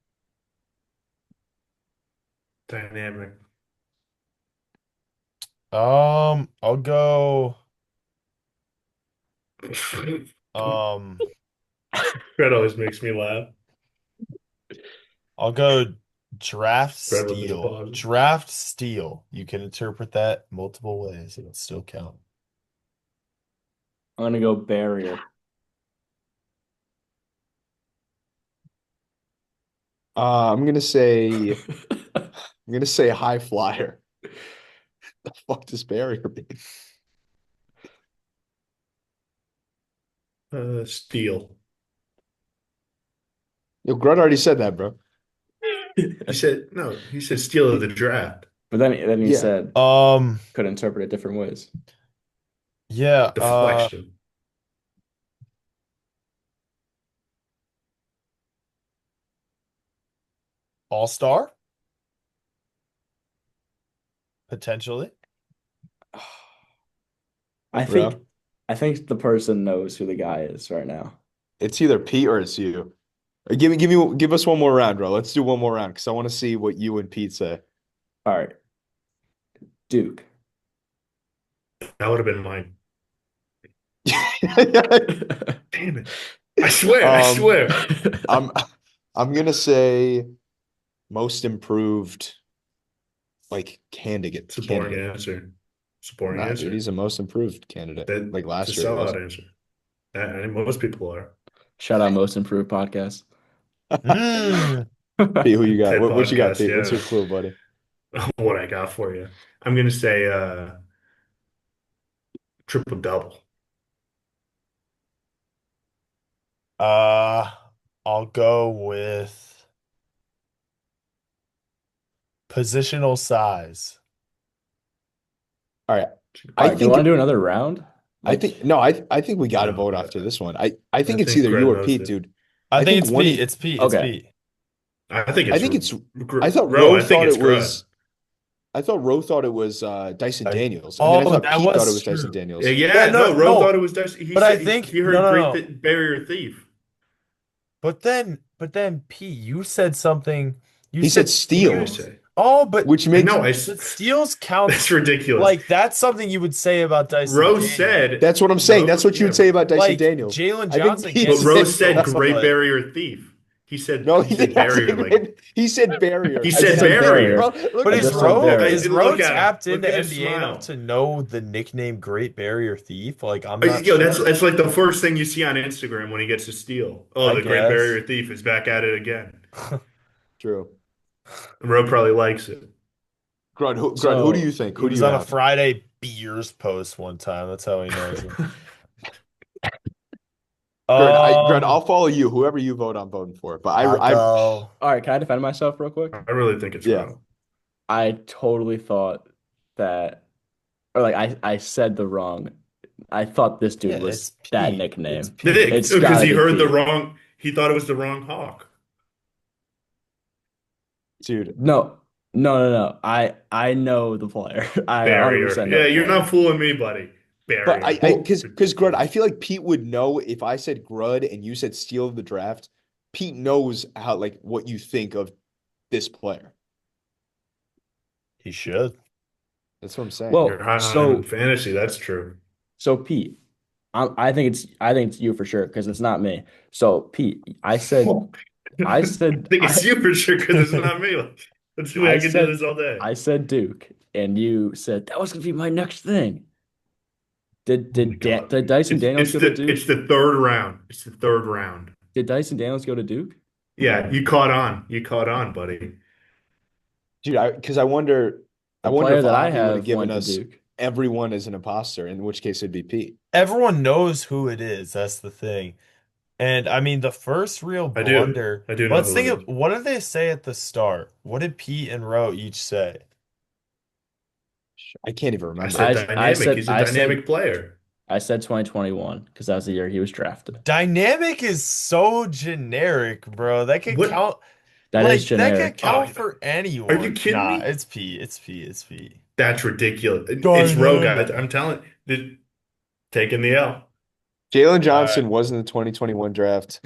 [SPEAKER 3] Dynamic.
[SPEAKER 4] I'll go.
[SPEAKER 3] Fred
[SPEAKER 4] Um,
[SPEAKER 3] always makes me laugh.
[SPEAKER 4] I'll go draft
[SPEAKER 3] Fred with his
[SPEAKER 4] steal.
[SPEAKER 3] pause.
[SPEAKER 4] Draft steal. You can interpret that multiple ways. It'll still count.
[SPEAKER 1] I'm gonna go barrier.
[SPEAKER 2] I'm gonna say high flyer. The fuck does barrier mean?
[SPEAKER 3] Steal.
[SPEAKER 2] Yo, Grud already said that, bro.
[SPEAKER 3] He said no. He said steal of the draft.
[SPEAKER 1] But then he
[SPEAKER 2] Yeah.
[SPEAKER 1] said
[SPEAKER 4] Um,
[SPEAKER 1] could interpret it different ways.
[SPEAKER 4] yeah,
[SPEAKER 3] Deflection.
[SPEAKER 4] all-star? Potentially.
[SPEAKER 1] I
[SPEAKER 2] Bro.
[SPEAKER 1] think the person knows who the guy is right now.
[SPEAKER 2] It's either Pete or it's you. Give us one more round, bro. Let's do one more round because I want to see what you and Pete say.
[SPEAKER 1] All right. Duke.
[SPEAKER 3] That would have been mine.
[SPEAKER 2] I'm
[SPEAKER 3] Damn it. I swear. I
[SPEAKER 2] Um,
[SPEAKER 3] swear.
[SPEAKER 2] I'm gonna say most improved candidate.
[SPEAKER 3] It's a boring answer. It's a boring
[SPEAKER 2] Nah,
[SPEAKER 3] answer.
[SPEAKER 2] dude, he's a most improved candidate.
[SPEAKER 3] That,
[SPEAKER 2] Like last
[SPEAKER 3] it's a
[SPEAKER 2] year. he was.
[SPEAKER 3] sellout answer. I think most people are.
[SPEAKER 1] Shout out Most Improved Podcast.
[SPEAKER 4] Mm.
[SPEAKER 2] Pete, who you got?
[SPEAKER 3] TED
[SPEAKER 2] What you got,
[SPEAKER 3] podcast,
[SPEAKER 2] Pete? What's
[SPEAKER 3] yeah.
[SPEAKER 2] your clue, buddy?
[SPEAKER 3] What I got for you. I'm gonna say triple double.
[SPEAKER 4] I'll go with positional size.
[SPEAKER 2] All right.
[SPEAKER 1] All
[SPEAKER 2] I
[SPEAKER 1] right, do you want
[SPEAKER 2] think
[SPEAKER 1] to do another round?
[SPEAKER 2] I think no, I think we got to
[SPEAKER 3] No,
[SPEAKER 2] vote
[SPEAKER 3] I-
[SPEAKER 2] after this one. I think
[SPEAKER 3] I
[SPEAKER 2] it's
[SPEAKER 3] think
[SPEAKER 2] either
[SPEAKER 3] Greg
[SPEAKER 2] you or
[SPEAKER 3] knows
[SPEAKER 2] Pete,
[SPEAKER 3] it.
[SPEAKER 2] dude.
[SPEAKER 4] I
[SPEAKER 2] I
[SPEAKER 4] think
[SPEAKER 2] think
[SPEAKER 4] it's
[SPEAKER 2] one
[SPEAKER 4] Pete.
[SPEAKER 2] of-
[SPEAKER 4] It's Pete. It's
[SPEAKER 1] Okay.
[SPEAKER 4] Pete.
[SPEAKER 3] I think
[SPEAKER 2] I
[SPEAKER 3] it's
[SPEAKER 2] think it's
[SPEAKER 3] Gr-
[SPEAKER 2] I thought
[SPEAKER 3] Ro,
[SPEAKER 2] Roe
[SPEAKER 3] I think
[SPEAKER 2] thought
[SPEAKER 3] it's
[SPEAKER 2] it was
[SPEAKER 3] Grud.
[SPEAKER 2] I thought Roe thought it was Dyson
[SPEAKER 4] I-
[SPEAKER 2] Daniels. And then I
[SPEAKER 4] Oh,
[SPEAKER 2] thought
[SPEAKER 4] that
[SPEAKER 2] Pete thought
[SPEAKER 4] was
[SPEAKER 2] it was Dyson
[SPEAKER 4] true.
[SPEAKER 2] Daniels.
[SPEAKER 3] Yeah,
[SPEAKER 4] no,
[SPEAKER 3] Ro
[SPEAKER 4] no.
[SPEAKER 3] thought it was Dyson. He
[SPEAKER 4] But I
[SPEAKER 3] said
[SPEAKER 4] think-
[SPEAKER 3] he heard
[SPEAKER 4] no.
[SPEAKER 3] barrier thief.
[SPEAKER 4] But then Pete, you said something. You
[SPEAKER 2] He said
[SPEAKER 3] What did I
[SPEAKER 2] steal,
[SPEAKER 3] say?
[SPEAKER 4] Oh, but
[SPEAKER 2] which
[SPEAKER 3] I
[SPEAKER 2] makes
[SPEAKER 3] know.
[SPEAKER 4] but steals count.
[SPEAKER 3] That's ridiculous.
[SPEAKER 4] Like that's something you would say about Dyson
[SPEAKER 3] Rose
[SPEAKER 4] Daniels.
[SPEAKER 3] said.
[SPEAKER 2] that's what I'm saying. That's what you would say about Dyson
[SPEAKER 4] Like
[SPEAKER 2] Daniels.
[SPEAKER 4] Jalen
[SPEAKER 2] I think
[SPEAKER 4] Johnson
[SPEAKER 2] Pete
[SPEAKER 3] But
[SPEAKER 4] can't
[SPEAKER 3] Rose
[SPEAKER 2] said-
[SPEAKER 3] said
[SPEAKER 4] steal,
[SPEAKER 3] great
[SPEAKER 4] but-
[SPEAKER 3] barrier thief. He said
[SPEAKER 2] No,
[SPEAKER 3] he said barrier like
[SPEAKER 2] he said barrier.
[SPEAKER 3] He
[SPEAKER 2] I
[SPEAKER 3] said
[SPEAKER 2] just
[SPEAKER 3] barrier.
[SPEAKER 2] Bro, look
[SPEAKER 4] But
[SPEAKER 2] at
[SPEAKER 1] I
[SPEAKER 4] is
[SPEAKER 1] just
[SPEAKER 2] Roe.
[SPEAKER 1] said
[SPEAKER 4] Roe
[SPEAKER 1] barrier.
[SPEAKER 4] is
[SPEAKER 3] Look
[SPEAKER 4] Roe
[SPEAKER 3] at him.
[SPEAKER 4] tapped
[SPEAKER 3] Look
[SPEAKER 4] into
[SPEAKER 3] at his
[SPEAKER 4] NBA
[SPEAKER 3] smile.
[SPEAKER 4] enough to know the nickname Great Barrier Thief? Like I'm not
[SPEAKER 3] Yo,
[SPEAKER 4] sure.
[SPEAKER 3] that's like the first thing you see on Instagram when he gets to steal. Oh,
[SPEAKER 4] I
[SPEAKER 3] the great
[SPEAKER 4] guess.
[SPEAKER 3] barrier thief is back at it again.
[SPEAKER 2] True.
[SPEAKER 3] And Ro probably likes it.
[SPEAKER 2] Grud, who
[SPEAKER 1] So,
[SPEAKER 2] do you think?
[SPEAKER 4] He
[SPEAKER 2] Who do
[SPEAKER 4] was
[SPEAKER 2] you
[SPEAKER 4] on a
[SPEAKER 2] have?
[SPEAKER 4] Friday beers post one time. That's how he knows him.
[SPEAKER 2] Good.
[SPEAKER 4] Um,
[SPEAKER 2] I'll follow you. Whoever you vote, I'm voting for. But
[SPEAKER 4] I'll
[SPEAKER 2] I
[SPEAKER 4] go.
[SPEAKER 1] All right, can I defend myself real quick?
[SPEAKER 3] I really think it's
[SPEAKER 2] yeah.
[SPEAKER 3] Rowe.
[SPEAKER 1] I totally thought that, or like I said the wrong. I thought this
[SPEAKER 4] Yeah,
[SPEAKER 1] dude was
[SPEAKER 4] it's
[SPEAKER 1] that
[SPEAKER 4] Pete. It's
[SPEAKER 1] nickname.
[SPEAKER 4] Pete.
[SPEAKER 1] It's
[SPEAKER 3] Because
[SPEAKER 1] gotta
[SPEAKER 3] he
[SPEAKER 1] be
[SPEAKER 3] heard the
[SPEAKER 1] Pete.
[SPEAKER 3] wrong, he thought it was the wrong hawk.
[SPEAKER 2] Dude.
[SPEAKER 1] No, no. I know the player. I
[SPEAKER 3] Barrier.
[SPEAKER 1] 100% know
[SPEAKER 3] Yeah,
[SPEAKER 1] the
[SPEAKER 3] you're
[SPEAKER 1] player.
[SPEAKER 3] not fooling me, buddy.
[SPEAKER 2] But
[SPEAKER 3] Barrier.
[SPEAKER 1] Well,
[SPEAKER 2] because Grud, I
[SPEAKER 3] Ridiculous.
[SPEAKER 2] feel like Pete would know if I said Grud and you said steal of the draft. Pete knows how like what you think of this player.
[SPEAKER 4] He should.
[SPEAKER 2] That's what I'm saying.
[SPEAKER 3] You're
[SPEAKER 1] well,
[SPEAKER 3] high on him in
[SPEAKER 1] so
[SPEAKER 3] fantasy. That's true.
[SPEAKER 1] so Pete, I think it's you for sure because it's not me. So Pete, I said I
[SPEAKER 3] I
[SPEAKER 1] said
[SPEAKER 3] think it's you for sure because it's not me. Like, let's see,
[SPEAKER 1] I
[SPEAKER 3] I can do
[SPEAKER 1] said
[SPEAKER 3] this all day.
[SPEAKER 1] I said Duke, and you said that was gonna be my next thing. Did
[SPEAKER 3] Oh my
[SPEAKER 1] did
[SPEAKER 3] God.
[SPEAKER 1] Did Dyson
[SPEAKER 3] It's
[SPEAKER 1] Daniels
[SPEAKER 3] it's
[SPEAKER 1] go to
[SPEAKER 3] the
[SPEAKER 1] Duke?
[SPEAKER 3] it's the third round. It's the third round.
[SPEAKER 1] Did Dyson Daniels go to Duke?
[SPEAKER 3] Yeah, you caught on. You caught on, buddy.
[SPEAKER 2] Dude, I
[SPEAKER 1] The
[SPEAKER 2] wonder
[SPEAKER 1] player
[SPEAKER 2] if
[SPEAKER 1] that I
[SPEAKER 2] Avi would have
[SPEAKER 1] have
[SPEAKER 2] given
[SPEAKER 1] went to
[SPEAKER 2] us
[SPEAKER 1] Duke.
[SPEAKER 2] everyone as an imposter, in which case it'd be Pete.
[SPEAKER 4] Everyone knows who it is. That's the thing. And I mean, the first real
[SPEAKER 3] I do.
[SPEAKER 4] blunder.
[SPEAKER 3] I do know
[SPEAKER 4] Let's
[SPEAKER 3] who
[SPEAKER 4] think
[SPEAKER 3] it
[SPEAKER 4] of
[SPEAKER 3] is.
[SPEAKER 4] what did they say at the start? What did Pete and Roe each say?
[SPEAKER 2] I can't even
[SPEAKER 3] I
[SPEAKER 2] remember.
[SPEAKER 3] said
[SPEAKER 1] I
[SPEAKER 3] dynamic.
[SPEAKER 1] said
[SPEAKER 3] He's a
[SPEAKER 1] I said
[SPEAKER 3] dynamic player.
[SPEAKER 1] I said 2021 because that was the year he was drafted.
[SPEAKER 4] Dynamic is so generic, bro. That could
[SPEAKER 3] What?
[SPEAKER 4] count
[SPEAKER 1] That is
[SPEAKER 4] that could
[SPEAKER 1] generic.
[SPEAKER 3] Oh,
[SPEAKER 4] count for
[SPEAKER 3] are you
[SPEAKER 4] anyone.
[SPEAKER 3] kidding
[SPEAKER 4] Nah,
[SPEAKER 3] me?
[SPEAKER 4] it's Pete. It's Pete. It's Pete.
[SPEAKER 3] That's ridiculous. It's row guys.
[SPEAKER 4] Dynamic.
[SPEAKER 3] I'm telling you, taking the L.
[SPEAKER 2] Jalen
[SPEAKER 4] All right.
[SPEAKER 2] Johnson was in the 2021 draft.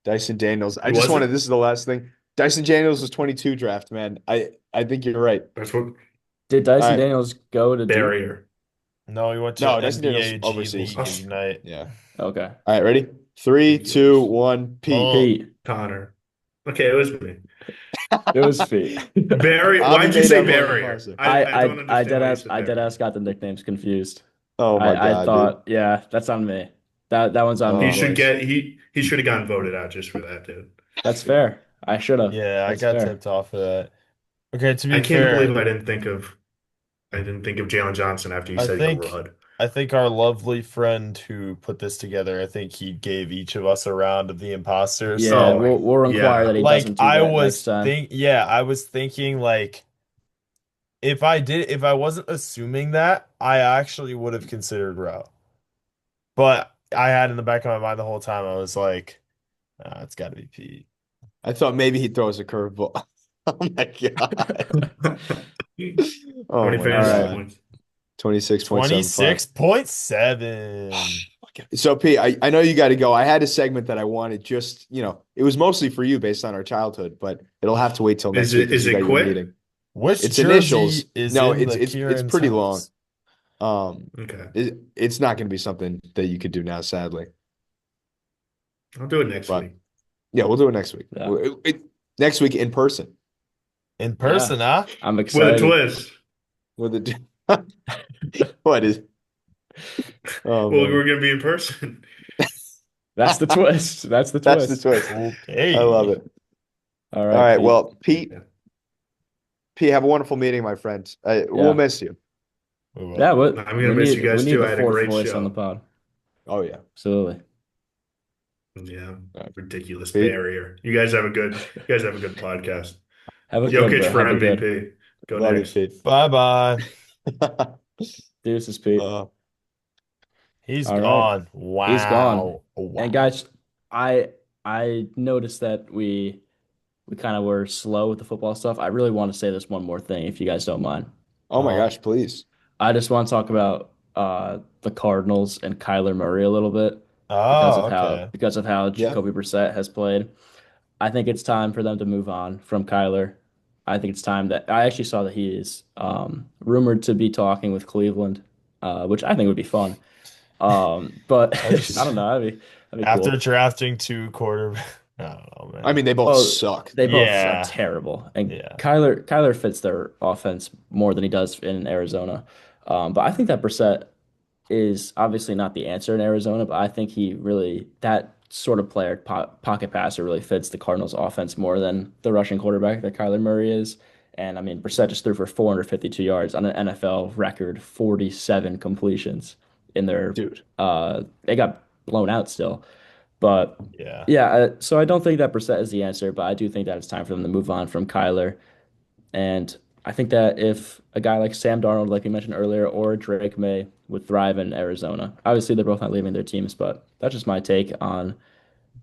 [SPEAKER 2] Dyson Daniels. I
[SPEAKER 3] Who
[SPEAKER 2] just
[SPEAKER 3] was
[SPEAKER 2] wanted
[SPEAKER 3] it?
[SPEAKER 2] this is the last thing. Dyson Daniels was 22 draft, man. I think you're right.
[SPEAKER 3] That's what
[SPEAKER 1] Did
[SPEAKER 2] All
[SPEAKER 1] Dyson
[SPEAKER 2] right.
[SPEAKER 1] Daniels go to Duke?
[SPEAKER 3] barrier.
[SPEAKER 4] No, he went to
[SPEAKER 2] No, Dyson Daniels
[SPEAKER 4] NBA G
[SPEAKER 2] overseas.
[SPEAKER 4] League
[SPEAKER 3] Us
[SPEAKER 4] Ignite.
[SPEAKER 2] Yeah.
[SPEAKER 1] Okay.
[SPEAKER 2] All right, ready? Three, two,
[SPEAKER 3] ridiculous.
[SPEAKER 2] one, Pete.
[SPEAKER 4] Oh,
[SPEAKER 1] Pete.
[SPEAKER 3] Connor. Okay, it was me.
[SPEAKER 1] It was Pete.
[SPEAKER 3] Barry.
[SPEAKER 2] Avi
[SPEAKER 3] Why'd you
[SPEAKER 2] made
[SPEAKER 3] say
[SPEAKER 2] everyone an
[SPEAKER 3] barrier?
[SPEAKER 2] imposter.
[SPEAKER 3] I don't understand why you said
[SPEAKER 1] I dead
[SPEAKER 3] barrier.
[SPEAKER 1] ass got the nicknames confused.
[SPEAKER 2] Oh my
[SPEAKER 1] I
[SPEAKER 2] God, dude.
[SPEAKER 1] thought, yeah, that's on me. That one's on me,
[SPEAKER 3] He
[SPEAKER 2] Oh,
[SPEAKER 3] should
[SPEAKER 1] boys.
[SPEAKER 3] get he should have gotten voted out just for that, dude.
[SPEAKER 1] That's fair. I should have.
[SPEAKER 4] yeah, I
[SPEAKER 1] That's
[SPEAKER 4] got
[SPEAKER 1] fair.
[SPEAKER 4] tipped off of that. Okay, to
[SPEAKER 3] I
[SPEAKER 4] be
[SPEAKER 3] can't
[SPEAKER 4] fair,
[SPEAKER 3] believe I didn't think of Jalen Johnson after you
[SPEAKER 4] I
[SPEAKER 3] said
[SPEAKER 4] think
[SPEAKER 3] Grud.
[SPEAKER 4] I think our lovely friend who put this together, I think he gave each of us a round of the imposters.
[SPEAKER 1] Yeah,
[SPEAKER 4] So,
[SPEAKER 3] Oh
[SPEAKER 1] we'll require that
[SPEAKER 3] yeah.
[SPEAKER 1] he
[SPEAKER 4] like
[SPEAKER 1] doesn't do that next time.
[SPEAKER 4] I was thinking like if I wasn't assuming that, I actually would have considered Row. But I had in the back of my mind the whole time, I was like, it's got to be Pete.
[SPEAKER 2] I thought maybe he throws a curveball. Oh my God.
[SPEAKER 3] How
[SPEAKER 2] Oh
[SPEAKER 3] many
[SPEAKER 2] my
[SPEAKER 1] All
[SPEAKER 3] fantasy
[SPEAKER 1] right.
[SPEAKER 2] God.
[SPEAKER 3] points?
[SPEAKER 2] 26.75.
[SPEAKER 4] 26.7.
[SPEAKER 2] So Pete, I know you got to go. I had a segment that I wanted just, it was mostly for you based on our childhood, but it'll have to wait till next week because
[SPEAKER 3] Is
[SPEAKER 2] you
[SPEAKER 3] it
[SPEAKER 2] got your
[SPEAKER 3] quick?
[SPEAKER 2] meeting.
[SPEAKER 4] Which
[SPEAKER 2] It's initials.
[SPEAKER 4] jersey is
[SPEAKER 2] No,
[SPEAKER 4] in
[SPEAKER 2] it's
[SPEAKER 4] the
[SPEAKER 2] it's it's
[SPEAKER 4] Kieran's
[SPEAKER 2] pretty long.
[SPEAKER 4] house?
[SPEAKER 2] Um,
[SPEAKER 3] Okay.
[SPEAKER 2] it's not going to be something that you could do now, sadly.
[SPEAKER 3] I'll do it next
[SPEAKER 2] But
[SPEAKER 3] week.
[SPEAKER 2] yeah, we'll do it next week.
[SPEAKER 1] Yeah.
[SPEAKER 2] Next week in person
[SPEAKER 4] In
[SPEAKER 1] Yeah.
[SPEAKER 4] person, huh?
[SPEAKER 1] I'm
[SPEAKER 3] With a
[SPEAKER 1] excited.
[SPEAKER 3] twist.
[SPEAKER 2] with a what is? Oh
[SPEAKER 3] Well,
[SPEAKER 2] man,
[SPEAKER 3] we're gonna be in person.
[SPEAKER 1] That's the twist. That's the
[SPEAKER 2] that's the
[SPEAKER 1] twist.
[SPEAKER 2] twist. I love
[SPEAKER 4] Okay.
[SPEAKER 2] it.
[SPEAKER 1] All
[SPEAKER 2] All
[SPEAKER 1] right,
[SPEAKER 2] right,
[SPEAKER 1] Pete.
[SPEAKER 2] well, Pete, have a wonderful meeting, my friend. We'll
[SPEAKER 1] Yeah.
[SPEAKER 2] miss you.
[SPEAKER 4] We will.
[SPEAKER 1] Yeah,
[SPEAKER 3] I'm gonna miss you
[SPEAKER 1] we
[SPEAKER 3] guys
[SPEAKER 1] need
[SPEAKER 3] too.
[SPEAKER 1] the
[SPEAKER 3] I had a
[SPEAKER 1] fourth
[SPEAKER 3] great
[SPEAKER 1] voice on the
[SPEAKER 3] show.
[SPEAKER 1] pod.
[SPEAKER 2] Oh yeah,
[SPEAKER 1] Absolutely.
[SPEAKER 3] Yeah.
[SPEAKER 2] all right.
[SPEAKER 3] Ridiculous
[SPEAKER 2] Pete.
[SPEAKER 3] barrier. You guys have a good podcast.
[SPEAKER 1] Have a good,
[SPEAKER 3] Jokic
[SPEAKER 1] bro.
[SPEAKER 3] for
[SPEAKER 1] Have a good.
[SPEAKER 3] MVP. Go
[SPEAKER 2] Love you,
[SPEAKER 3] Knicks.
[SPEAKER 2] Pete.
[SPEAKER 4] Bye-bye.
[SPEAKER 1] Deuces, Pete.
[SPEAKER 2] Uh,
[SPEAKER 4] He's
[SPEAKER 1] All right.
[SPEAKER 4] gone.
[SPEAKER 1] He's gone.
[SPEAKER 4] Wow.
[SPEAKER 1] And
[SPEAKER 4] Wow.
[SPEAKER 1] guys, I noticed that we kind of were slow with the football stuff. I really want to say this one more thing, if you guys don't mind.
[SPEAKER 2] oh my
[SPEAKER 4] Uh-huh.
[SPEAKER 2] gosh, please.
[SPEAKER 1] I just want to talk about the Cardinals and Kyler Murray a little bit
[SPEAKER 4] Oh, okay.
[SPEAKER 1] because of how
[SPEAKER 2] Yeah,
[SPEAKER 1] Jacoby Brissett has played. I think it's time for them to move on from Kyler. I think it's time that I actually saw that he is rumored to be talking with Cleveland, which I think would be fun. But
[SPEAKER 4] I
[SPEAKER 1] I
[SPEAKER 4] just
[SPEAKER 1] don't know. That'd be
[SPEAKER 4] after
[SPEAKER 1] cool.
[SPEAKER 4] drafting two quarterbacks. I don't know,
[SPEAKER 2] I
[SPEAKER 4] man.
[SPEAKER 2] mean they both
[SPEAKER 1] Well,
[SPEAKER 2] suck.
[SPEAKER 1] they both are
[SPEAKER 4] Yeah.
[SPEAKER 1] terrible, and
[SPEAKER 4] Yeah.
[SPEAKER 1] Kyler fits their offense more than he does in Arizona. But I think that Brissett is obviously not the answer in Arizona, but I think he really that sort of player, pocket passer, really fits the Cardinals' offense more than the rushing quarterback that Kyler Murray is. And I mean, Brissett just threw for 452 yards on an NFL record 47 completions in their.
[SPEAKER 2] Dude.
[SPEAKER 1] They got blown out still, But
[SPEAKER 4] Yeah.
[SPEAKER 1] yeah, so I don't think that Brissett is the answer, but I do think that it's time for them to move on from Kyler. And I think that if a guy like Sam Darnold, like we mentioned earlier, or Drake May would thrive in Arizona. Obviously, they're both not leaving their teams, but that's just my take on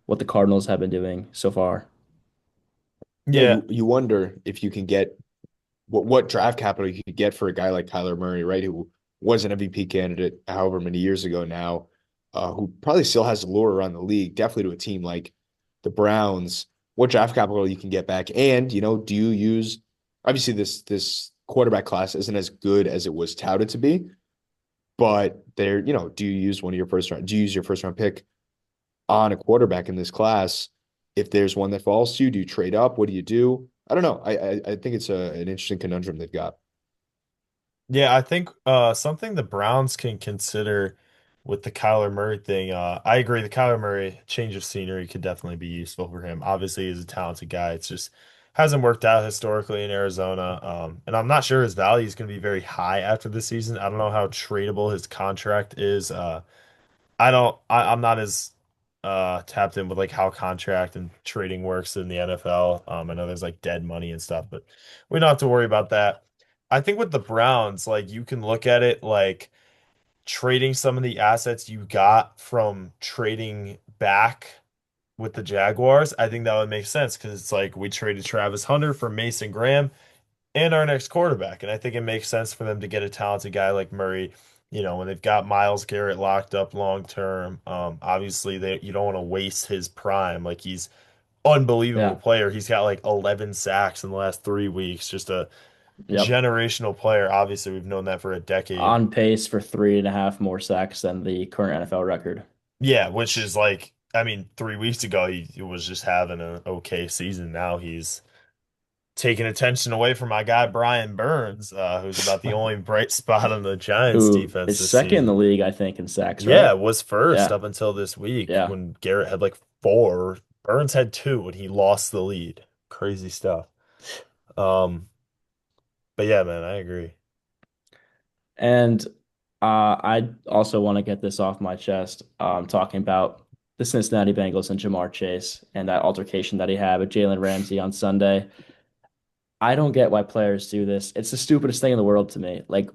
[SPEAKER 1] what the Cardinals have been doing so far.
[SPEAKER 2] Yeah,
[SPEAKER 4] Yeah.
[SPEAKER 2] you wonder if you can get what draft capital you could get for a guy like Kyler Murray, right? Who was an MVP candidate however many years ago now, who probably still has allure around the league, definitely to a team like the Browns. What draft capital you can get back, and do you use obviously this quarterback class isn't as good as it was touted to be, but do you use one of your first round? Do you use your first round pick on a quarterback in this class? If there's one that falls to you, do you trade up? What do you do? I don't know. I think it's an interesting conundrum they've got.
[SPEAKER 4] Yeah, I think something the Browns can consider with the Kyler Murray thing. I agree, the Kyler Murray change of scenery could definitely be useful for him. Obviously, he's a talented guy. It's just hasn't worked out historically in Arizona. And I'm not sure his value is going to be very high after this season. I don't know how tradable his contract is. I don't. I'm not as tapped in with like how contract and trading works in the NFL. I know there's like dead money and stuff, but we don't have to worry about that. I think with the Browns, like you can look at it like trading some of the assets you got from trading back with the Jaguars. I think that would make sense because it's like we traded Travis Hunter for Mason Graham and our next quarterback. And I think it makes sense for them to get a talented guy like Murray. When they've got Miles Garrett locked up long term, obviously you don't want to waste his prime. Like he's unbelievable
[SPEAKER 1] Yeah.
[SPEAKER 4] player. He's got like 11 sacks in the last 3 weeks. Just a
[SPEAKER 1] Yep.
[SPEAKER 4] generational player. Obviously, we've known that for a decade.
[SPEAKER 1] On pace for 3.5 more sacks than the current NFL record.
[SPEAKER 4] Yeah, which is like, I mean, 3 weeks ago he was just having an okay season. Now he's taking attention away from my guy Brian Burns, who's about the only bright spot on the Giants
[SPEAKER 1] Who
[SPEAKER 4] defense
[SPEAKER 1] is
[SPEAKER 4] this
[SPEAKER 1] second in the
[SPEAKER 4] season.
[SPEAKER 1] league, I think, in sacks,
[SPEAKER 4] Yeah,
[SPEAKER 1] right?
[SPEAKER 4] was first
[SPEAKER 1] Yeah.
[SPEAKER 4] up until this week
[SPEAKER 1] Yeah.
[SPEAKER 4] when Garrett had like four. Burns had two and he lost the lead. Crazy stuff. Um, but yeah, man, I agree.
[SPEAKER 1] And I also want to get this off my chest, talking about the Cincinnati Bengals and Jamar Chase and that altercation that he had with Jalen Ramsey on Sunday. I don't get why players do this. It's the stupidest thing in the world to me. Like,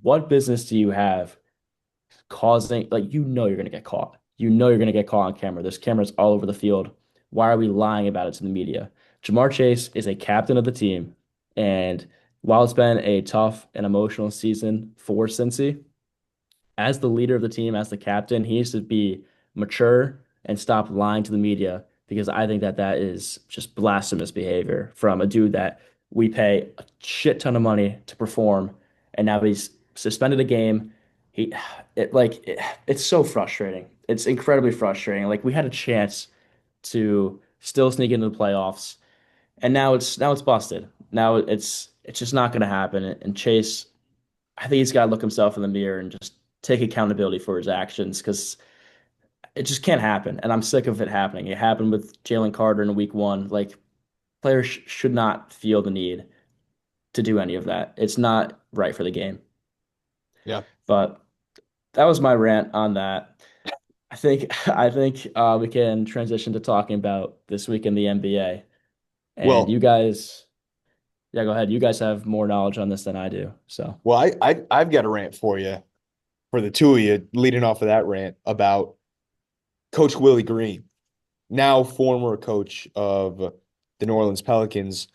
[SPEAKER 1] what business do you have causing, like, you're going to get caught. You're going to get caught on camera. There's cameras all over the field. Why are we lying about it to the media? Jamar Chase is a captain of the team. And while it's been a tough and emotional season for Cincy, as the leader of the team, as the captain, he needs to be mature and stop lying to the media because I think that that is just blasphemous behavior from a dude that we pay a shit ton of money to perform, and now he's suspended a game. He, it's so frustrating. It's incredibly frustrating. Like we had a chance to still sneak into the playoffs, and now it's busted. Now it's just not going to happen. And Chase, I think he's got to look himself in the mirror and just take accountability for his actions because it just can't happen. And I'm sick of it happening. It happened with Jalen Carter in week one. Like players should not feel the need to do any of that. It's not right for the game.
[SPEAKER 2] Yeah.
[SPEAKER 1] But that was my rant on that. I think we can transition to talking about this week in the NBA. And you
[SPEAKER 2] Well,
[SPEAKER 1] guys, yeah, go ahead. You guys have more knowledge on this than I do. So
[SPEAKER 2] I've got a rant for you, for the two of you, leading off of that rant about Coach Willie Green, now former coach of the New Orleans Pelicans.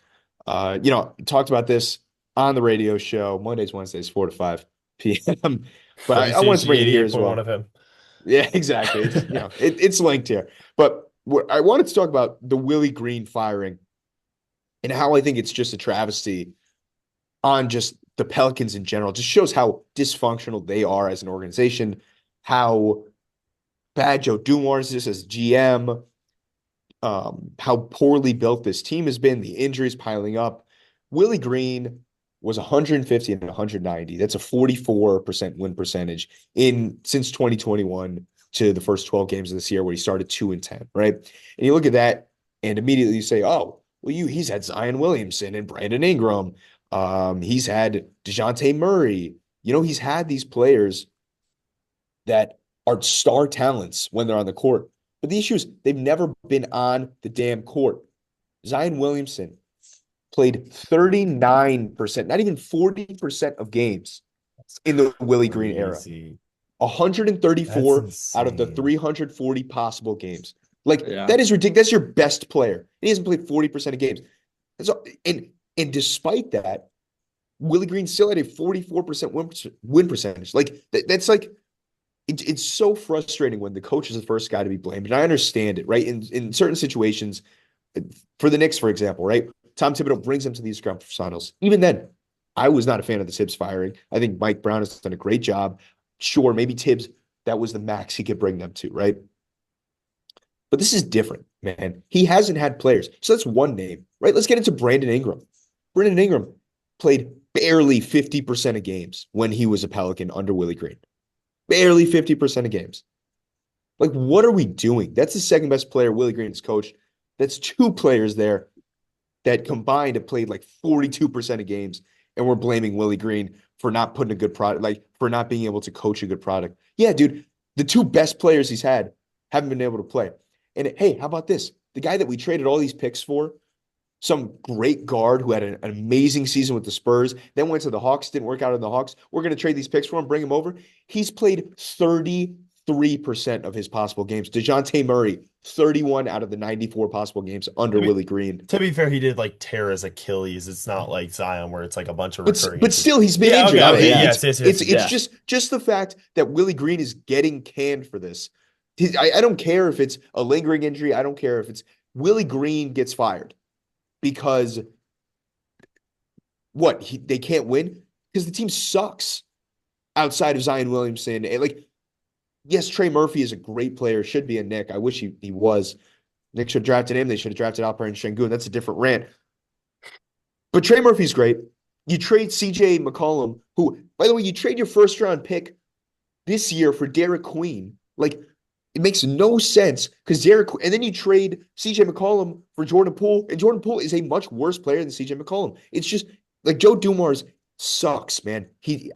[SPEAKER 2] Talked about this on the radio show Mondays, Wednesdays, 4 to 5 p.m. But I wanted to
[SPEAKER 4] WCHC
[SPEAKER 2] bring it here as
[SPEAKER 4] 88.1
[SPEAKER 2] well.
[SPEAKER 4] of him.
[SPEAKER 2] Yeah, exactly. It's linked here. But I wanted to talk about the Willie Green firing and how I think it's just a travesty on just the Pelicans in general. It just shows how dysfunctional they are as an organization, how bad Joe Dumars is as GM, how poorly built this team has been, the injuries piling up. Willie Green was 150 and 190. That's a 44% win percentage in since 2021 to the first 12 games of this year where he started 2-10, right? And you look at that and immediately you say, oh, well, he's had Zion Williamson and Brandon Ingram. He's had DeJounte Murray. He's had these players that are star talents when they're on the court. But the issue is they've never been on the damn court. Zion Williamson played 39%, not even 40% of games
[SPEAKER 4] That's
[SPEAKER 2] in the Willie Green era.
[SPEAKER 4] crazy. That's
[SPEAKER 2] 134 out of the
[SPEAKER 4] insane.
[SPEAKER 2] 340 possible games. Like
[SPEAKER 1] Yeah.
[SPEAKER 2] that is ridiculous. That's your best player. He hasn't played 40% of games. So, and despite that, Willie Green still had a 44% win percentage. Like that's like it's so frustrating when the coach is the first guy to be blamed. And I understand it, right? In certain situations, for the Knicks, for example, right? Tom Thibodeau brings them to these conference finals. Even then, I was not a fan of the Tibbs firing. I think Mike Brown has done a great job. Sure, maybe Tibbs, that was the max he could bring them to, right? But this is different, man. He hasn't had players. So that's one name, right? Let's get into Brandon Ingram. Brandon Ingram played barely 50% of games when he was a Pelican under Willie Green. Barely 50% of games. Like, what are we doing? That's the second best player Willie Green has coached. That's two players there that combined have played like 42% of games, and we're blaming Willie Green for not putting a good product, like for not being able to coach a good product. Yeah, dude, the two best players he's had haven't been able to play. And hey, how about this? The guy that we traded all these picks for, some great guard who had an amazing season with the Spurs, then went to the Hawks, didn't work out in the Hawks. We're going to trade these picks for him, bring him over. He's played 33% of his possible games. DeJounte Murray, 31 out of the 94 possible games under
[SPEAKER 4] To be,
[SPEAKER 2] Willie Green.
[SPEAKER 4] to be fair, he did like tear his Achilles. It's not like Zion where it's like a bunch of
[SPEAKER 2] But
[SPEAKER 4] recurring
[SPEAKER 2] but
[SPEAKER 4] injuries.
[SPEAKER 2] still, he's been
[SPEAKER 4] Yeah,
[SPEAKER 2] injured.
[SPEAKER 4] okay, okay,
[SPEAKER 1] Yeah.
[SPEAKER 4] yes, yes, yes,
[SPEAKER 2] It's
[SPEAKER 1] Yeah.
[SPEAKER 2] just the fact that Willie Green is getting canned for this. I don't care if it's a lingering injury. I don't care if it's Willie Green gets fired because they can't win because the team sucks outside of Zion Williamson. And like, yes, Trey Murphy is a great player, should be a Nick. I wish he was. Nick should have drafted him. They should have drafted Alperen Şengün. That's a different rant. But Trey Murphy's great. You trade CJ McCollum, who, by the way, you trade your first round pick this year for Derek Queen. Like, it makes no sense because and then you trade CJ McCollum for Jordan Poole, and Jordan Poole is a much worse player than CJ McCollum. It's just like Joe Dumars sucks, man.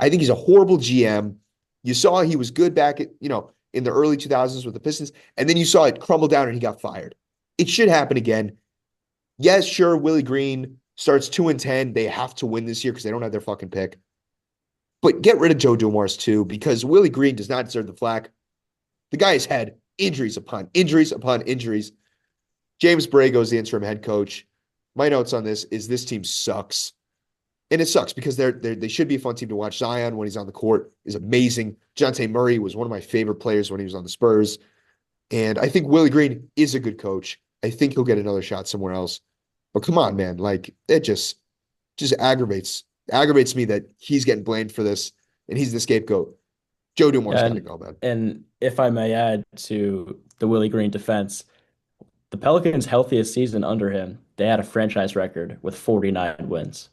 [SPEAKER 2] I think he's a horrible GM. You saw he was good back at, in the early 2000s with the Pistons, and then you saw it crumble down and he got fired. It should happen again. Yes, sure, Willie Green starts 2-10. They have to win this year because they don't have their fucking pick. But get rid of Joe Dumars too, because Willie Green does not deserve the flack. The guy has had injuries upon injuries upon injuries. James Borrego is the interim head coach. My notes on this team sucks. And it sucks because they should be a fun team to watch. Zion, when he's on the court, is amazing. DeJounte Murray was one of my favorite players when he was on the Spurs. And I think Willie Green is a good coach. I think he'll get another shot somewhere else. But come on, man. Like, it just aggravates me that he's getting blamed for this and he's the scapegoat. Joe Dumore's got to
[SPEAKER 1] And
[SPEAKER 2] go, man.
[SPEAKER 1] and if I may add to the Willie Green defense, the Pelicans' healthiest season under him, they had a franchise record with 49 wins,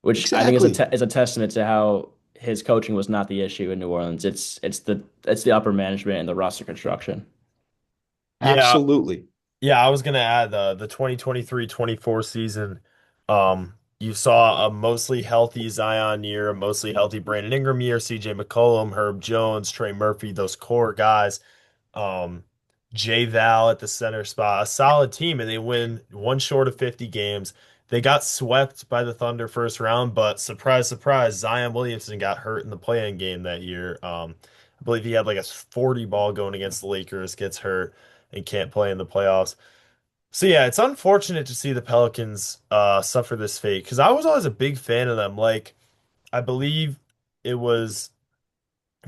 [SPEAKER 1] which I think is
[SPEAKER 2] Exactly.
[SPEAKER 1] is a testament to how his coaching was not the issue in New Orleans. It's the upper management and the roster construction.
[SPEAKER 4] yeah,
[SPEAKER 2] Absolutely.
[SPEAKER 4] yeah. I was gonna add the 2023-24 season. You saw a mostly healthy Zion year, a mostly healthy Brandon Ingram year, CJ McCollum, Herb Jones, Trey Murphy, those core guys. Um, J Val at the center spot, a solid team, and they win one short of 50 games. They got swept by the Thunder first round, but surprise, surprise, Zion Williamson got hurt in the play-in game that year. I believe he had like a 40 ball going against the Lakers, gets hurt and can't play in the playoffs. So yeah, it's unfortunate to see the Pelicans suffer this fate because I was always a big fan of them. Like I believe it was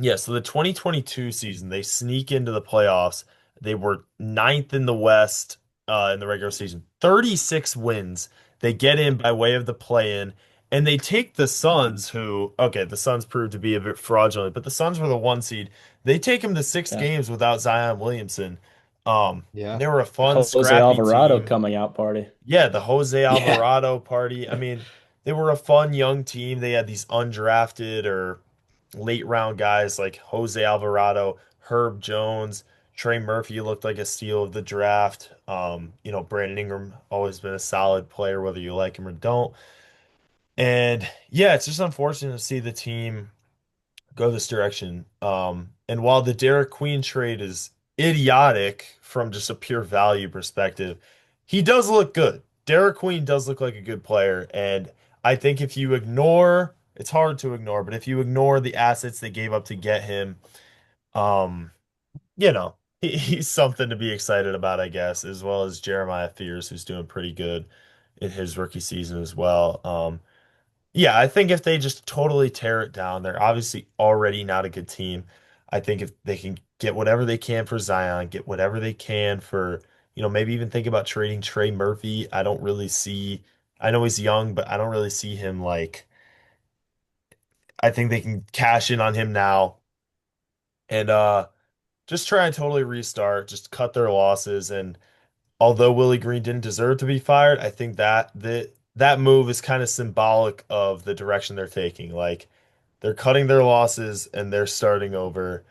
[SPEAKER 4] yeah, so the 2022 season, they sneak into the playoffs. They were ninth in the West in the regular season, 36 wins. They get in by way of the play-in, and they take the Suns, who, okay, the Suns proved to be a bit fraudulent, but the Suns were the one seed. They take them to six
[SPEAKER 1] Yeah.
[SPEAKER 4] games without Zion Williamson.
[SPEAKER 2] Yeah.
[SPEAKER 4] They were a fun,
[SPEAKER 1] Jose
[SPEAKER 4] scrappy
[SPEAKER 1] Alvarado
[SPEAKER 4] team.
[SPEAKER 1] coming out party.
[SPEAKER 4] Yeah, the Jose
[SPEAKER 2] Yeah.
[SPEAKER 4] Alvarado party. I mean, they were a fun young team. They had these undrafted or late round guys like Jose Alvarado, Herb Jones, Trey Murphy looked like a steal of the draft. Brandon Ingram always been a solid player, whether you like him or don't. And yeah, it's just unfortunate to see the team go this direction. And while the Derek Queen trade is idiotic from just a pure value perspective, he does look good. Derek Queen does look like a good player, and I think if you ignore, it's hard to ignore, but if you ignore the assets they gave up to get him, um, he's something to be excited about, I guess, as well as Jeremiah Fears, who's doing pretty good in his rookie season as well. Yeah, I think if they just totally tear it down, they're obviously already not a good team. I think if they can get whatever they can for Zion, get whatever they can for, maybe even think about trading Trey Murphy. I know he's young, but I don't really see him like, I think they can cash in on him now and just try and totally restart, just cut their losses. And although Willie Green didn't deserve to be fired, I think that move is kind of symbolic of the direction they're taking. Like they're cutting their losses and they're starting over.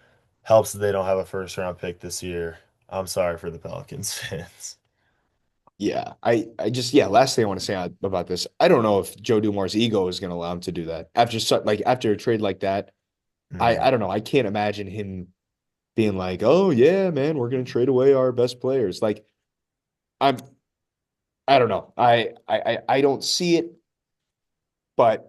[SPEAKER 4] Helps that they don't have a first round pick this year. I'm sorry for the Pelicans fans.
[SPEAKER 2] Yeah, I just yeah. Last thing I want to say about this, I don't know if Joe Dumars' ego is going to allow him to do that after a trade like that.
[SPEAKER 4] Mm.
[SPEAKER 2] I don't know. I can't imagine him being like, "Oh yeah, man, we're going to trade away our best players." Like I'm, I don't know. I don't see it, but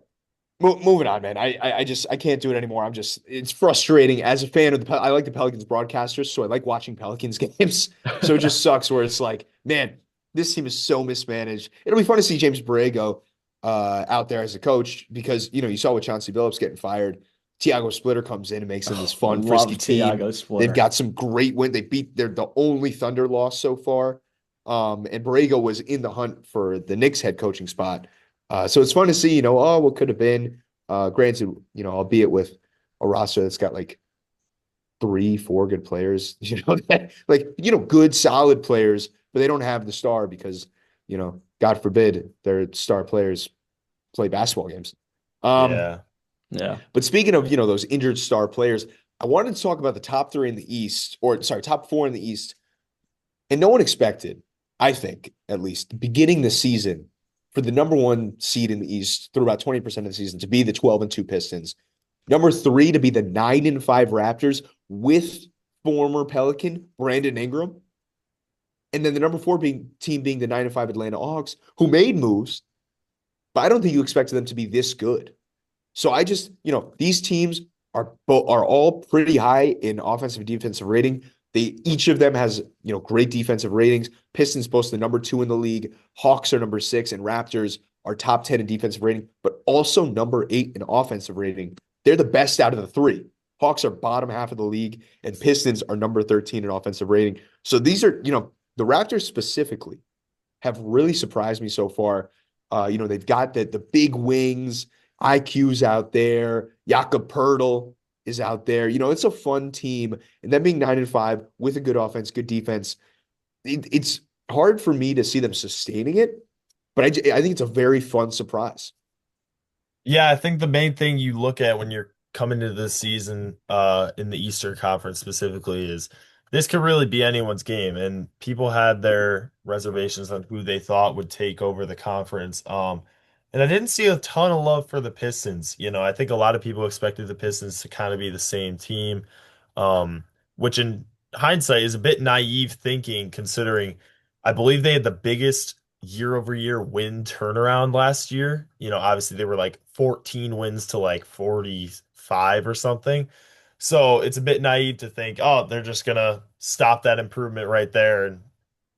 [SPEAKER 2] moving on, man. I can't do it anymore. It's frustrating as a fan of I like the Pelicans broadcasters, so I like watching Pelicans games. So it just sucks where it's like, man, this team is so mismanaged. It'll be fun to see James Borrego out there as a coach because you saw with Chauncey Billups getting fired. Tiago Splitter comes in and makes them this
[SPEAKER 1] Oh,
[SPEAKER 2] fun, frisky
[SPEAKER 1] love
[SPEAKER 2] team.
[SPEAKER 1] Tiago
[SPEAKER 2] They've
[SPEAKER 1] Splitter.
[SPEAKER 2] got some great win. They're the only Thunder loss so far. And Borrego was in the hunt for the Knicks head coaching spot. So it's fun to see, oh, what could have been. Granted, albeit with a roster that's got like 3, 4 good players, good, solid players, but they don't have the star because, God forbid, their star players play basketball games. Um,
[SPEAKER 4] Yeah.
[SPEAKER 1] Yeah.
[SPEAKER 2] but speaking of, those injured star players, I wanted to talk about the top three in the East, or sorry, top four in the East. And no one expected, I think, at least, beginning the season for the number one seed in the East through about 20% of the season to be the 12-2 Pistons. Number three to be the 9-5 Raptors with former Pelican Brandon Ingram. And then the number four team being the 9-5 Atlanta Hawks, who made moves, but I don't think you expected them to be this good. So I just, these teams are all pretty high in offensive and defensive rating. Each of them has, great defensive ratings. Pistons boast the number 2 in the league. Hawks are number 6, and Raptors are top 10 in defensive rating, but also number 8 in offensive rating. They're the best out of the three. Hawks are bottom half of the league, and Pistons are number 13 in offensive rating. So these are, the Raptors specifically have really surprised me so far. They've got the big wings. IQ's out there. Jakob Pertl is out there. It's a fun team. And them being 9-5 with a good offense, good defense, it's hard for me to see them sustaining it. But I think it's a very fun surprise.
[SPEAKER 4] Yeah, I think the main thing you look at when you're coming into this season in the Eastern Conference specifically is this could really be anyone's game. And people had their reservations on who they thought would take over the conference. And I didn't see a ton of love for the Pistons. I think a lot of people expected the Pistons to kind of be the same team, which in hindsight is a bit naive thinking considering I believe they had the biggest year-over-year win turnaround last year. Obviously they were like 14 wins to like 45 or something. So it's a bit naive to think, oh, they're just gonna stop that improvement right there and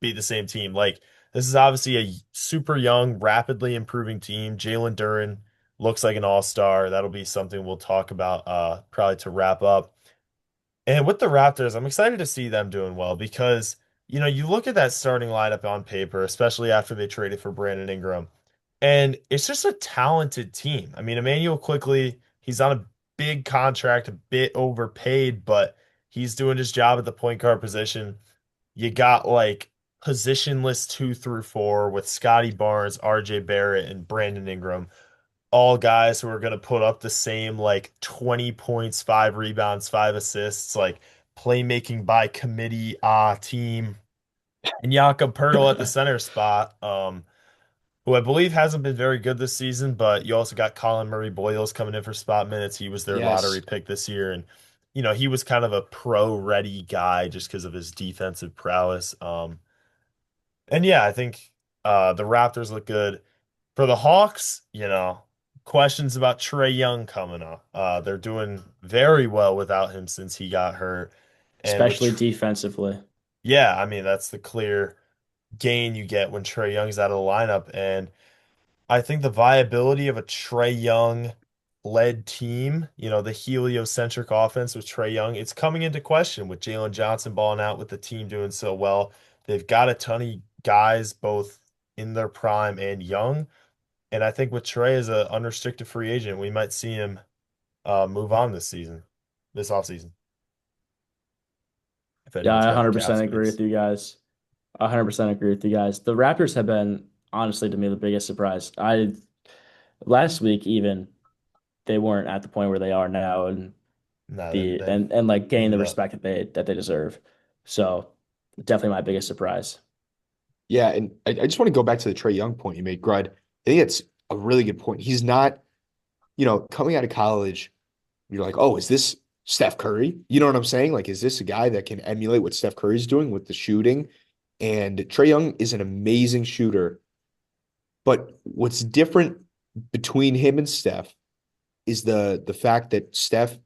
[SPEAKER 4] be the same team. Like this is obviously a super young, rapidly improving team. Jalen Duren looks like an all-star. That'll be something we'll talk about probably to wrap up. And with the Raptors, I'm excited to see them doing well because, you look at that starting lineup on paper, especially after they traded for Brandon Ingram, and it's just a talented team. I mean, Emmanuel quickly, he's on a big contract, a bit overpaid, but he's doing his job at the point guard position. You got like positionless 2 through 4 with Scotty Barnes, RJ Barrett, and Brandon Ingram, all guys who are going to put up the same like 20 points, 5 rebounds, 5 assists, like playmaking by committee team. And Jakob Pertl at the center spot, who I believe hasn't been very good this season, but you also got Colin Murray Boyles coming in for spot minutes. He was their lottery
[SPEAKER 2] Yes.
[SPEAKER 4] pick this year. And he was kind of a pro-ready guy just because of his defensive prowess. And yeah, I think the Raptors look good. For the Hawks, questions about Trae Young coming up. They're doing very well without him since he got hurt. And
[SPEAKER 1] especially defensively.
[SPEAKER 4] yeah, I mean that's the clear gain you get when Trae Young's out of the lineup. And I think the viability of a Trae Young led team, the heliocentric offense with Trae Young, it's coming into question with Jalen Johnson balling out with the team doing so well. They've got a ton of guys both in their prime and young. And I think with Trae as an unrestricted free agent, we might see him move on this offseason, if
[SPEAKER 1] Yeah,
[SPEAKER 4] anyone's
[SPEAKER 1] I
[SPEAKER 4] got any cap
[SPEAKER 1] 100% agree
[SPEAKER 4] space.
[SPEAKER 1] with you guys. 100% agree with you guys. The Raptors have been honestly to me the biggest surprise. I last week even they weren't at the point where they are now, and
[SPEAKER 4] No,
[SPEAKER 1] the
[SPEAKER 4] they've
[SPEAKER 1] and like gain
[SPEAKER 4] moved
[SPEAKER 1] the
[SPEAKER 4] it up.
[SPEAKER 1] respect that they deserve. So definitely my biggest surprise.
[SPEAKER 2] Yeah, and I just want to go back to the Trae Young point you made, Grud. I think it's a really good point. He's not, coming out of college, you're like, oh, is this Steph Curry? You know what I'm saying? Like, is this a guy that can emulate what Steph Curry's doing with the shooting? And Trae Young is an amazing shooter. But what's different between him and Steph is the fact that Steph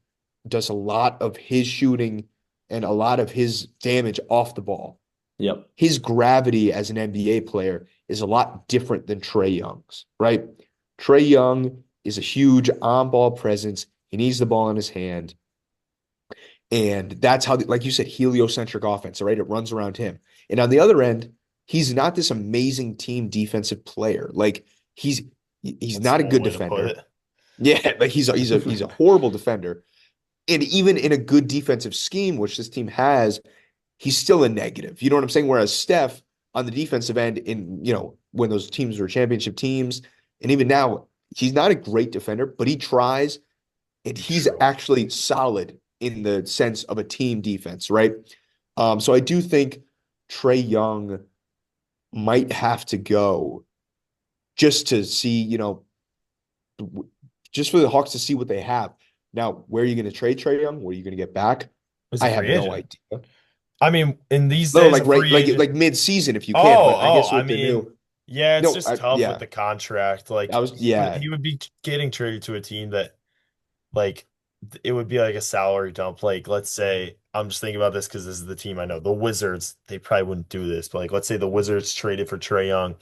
[SPEAKER 2] does a lot of his shooting and a lot of his damage off the ball.
[SPEAKER 1] Yep.
[SPEAKER 2] His gravity as an NBA player is a lot different than Trae Young's, right? Trae Young is a huge on-ball presence. He needs the ball in his hand. And that's how, like you said, heliocentric offense, right? It runs around him. And on the other end, he's not this amazing team defensive player. Like he's
[SPEAKER 4] That's
[SPEAKER 2] not a
[SPEAKER 4] one
[SPEAKER 2] good
[SPEAKER 4] way to put
[SPEAKER 2] defender.
[SPEAKER 4] it.
[SPEAKER 2] Yeah, like he's a horrible defender. And even in a good defensive scheme, which this team has, he's still a negative. You know what I'm saying? Whereas Steph on the defensive end when those teams were championship teams, and even now, he's not a great defender, but he tries and he's
[SPEAKER 4] True.
[SPEAKER 2] actually solid in the sense of a team defense, right? So I do think Trae Young might have to go just to see, just for the Hawks to see what they have. Now, where are you going to trade Trae Young? What are you going to get back?
[SPEAKER 4] He's a
[SPEAKER 2] I have
[SPEAKER 4] free
[SPEAKER 2] no
[SPEAKER 4] agent.
[SPEAKER 2] idea.
[SPEAKER 4] I mean, in these
[SPEAKER 2] No,
[SPEAKER 4] days,
[SPEAKER 2] like
[SPEAKER 4] a
[SPEAKER 2] right,
[SPEAKER 4] free agent.
[SPEAKER 2] like mid-season if you can,
[SPEAKER 4] Oh,
[SPEAKER 2] but I guess
[SPEAKER 4] I
[SPEAKER 2] with the
[SPEAKER 4] mean,
[SPEAKER 2] new,
[SPEAKER 4] yeah, it's
[SPEAKER 2] no,
[SPEAKER 4] just tough with
[SPEAKER 2] yeah,
[SPEAKER 4] the contract.
[SPEAKER 2] I
[SPEAKER 4] Like
[SPEAKER 2] was,
[SPEAKER 4] he would
[SPEAKER 2] yeah,
[SPEAKER 4] he would be getting traded to a team that like it would be like a salary dump. Like let's say I'm just thinking about this because this is the team I know. The Wizards, they probably wouldn't do this, but like let's say the Wizards traded for Trae Young,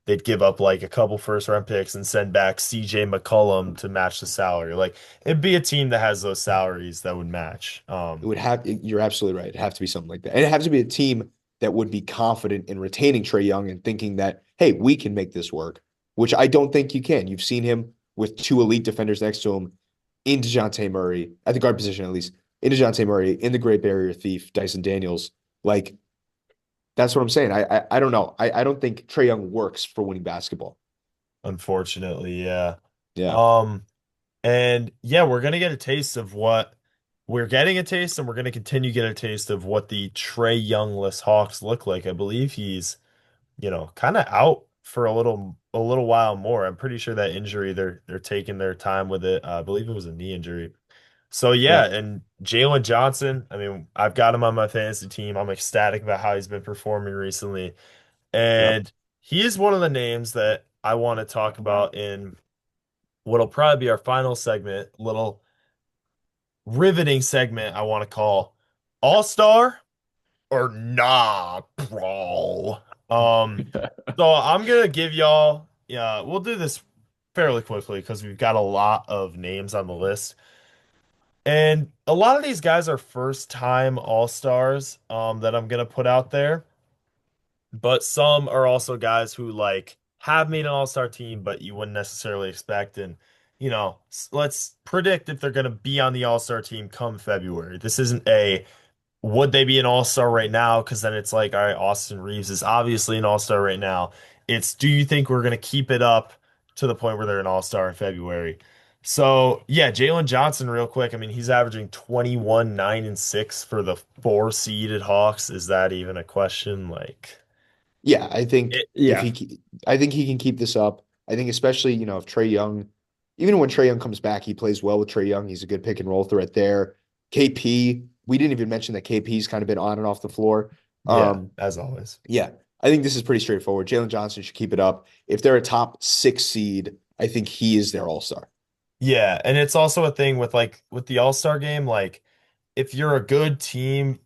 [SPEAKER 4] they'd give up like a couple first round picks and send back CJ McCollum to match the salary. Like it'd be a team that has those salaries that would match.
[SPEAKER 2] it would have, you're absolutely right. It'd have to be something like that. And it has to be a team that would be confident in retaining Trae Young and thinking that, hey, we can make this work, which I don't think you can. You've seen him with two elite defenders next to him in DeJounte Murray, at the guard position at least, in DeJounte Murray, in the Great Barrier Thief, Dyson Daniels. Like, that's what I'm saying. I don't know. I don't think Trae Young works for winning basketball.
[SPEAKER 4] Unfortunately, yeah.
[SPEAKER 2] Yeah.
[SPEAKER 4] Um, and yeah, we're getting a taste, and we're gonna continue to get a taste of what the Trae Youngless Hawks look like. I believe he's, kind of out for a little while more. I'm pretty sure that injury they're taking their time with it. I believe it was a knee injury. So yeah,
[SPEAKER 2] Yeah.
[SPEAKER 4] and Jalen Johnson, I mean, I've got him on my fantasy team. I'm ecstatic about how he's been performing recently.
[SPEAKER 2] Yep.
[SPEAKER 4] And he is one of the names that I want to talk about in what'll probably be our final segment, little riveting segment I want to call All-Star or Nah, bro. So I'm gonna give y'all, yeah, we'll do this fairly quickly because we've got a lot of names on the list. And a lot of these guys are first time All-Stars that I'm gonna put out there. But some are also guys who like have made an all-star team, but you wouldn't necessarily expect. And, let's predict if they're going to be on the all-star team come February. This isn't a would they be an all-star right now? Because then it's like, all right, Austin Reeves is obviously an all-star right now. It's do you think we're going to keep it up to the point where they're an all-star in February? So, yeah, Jalen Johnson, real quick. I mean, he's averaging 21, 9, and 6 for the four seeded Hawks. Is that even a question? Like,
[SPEAKER 2] Yeah, I think
[SPEAKER 4] it,
[SPEAKER 2] if
[SPEAKER 1] Yeah.
[SPEAKER 2] I think he can keep this up. I think especially, if Trae Young, even when Trae Young comes back, he plays well with Trae Young. He's a good pick and roll threat there. KP, we didn't even mention that KP's kind of been on and off the floor.
[SPEAKER 4] Yeah, as always.
[SPEAKER 2] Yeah, I think this is pretty straightforward. Jalen Johnson should keep it up. If they're a top 6 seed, I think he is their all-star.
[SPEAKER 4] Yeah, and it's also a thing with with the All-Star game, like if you're a good team,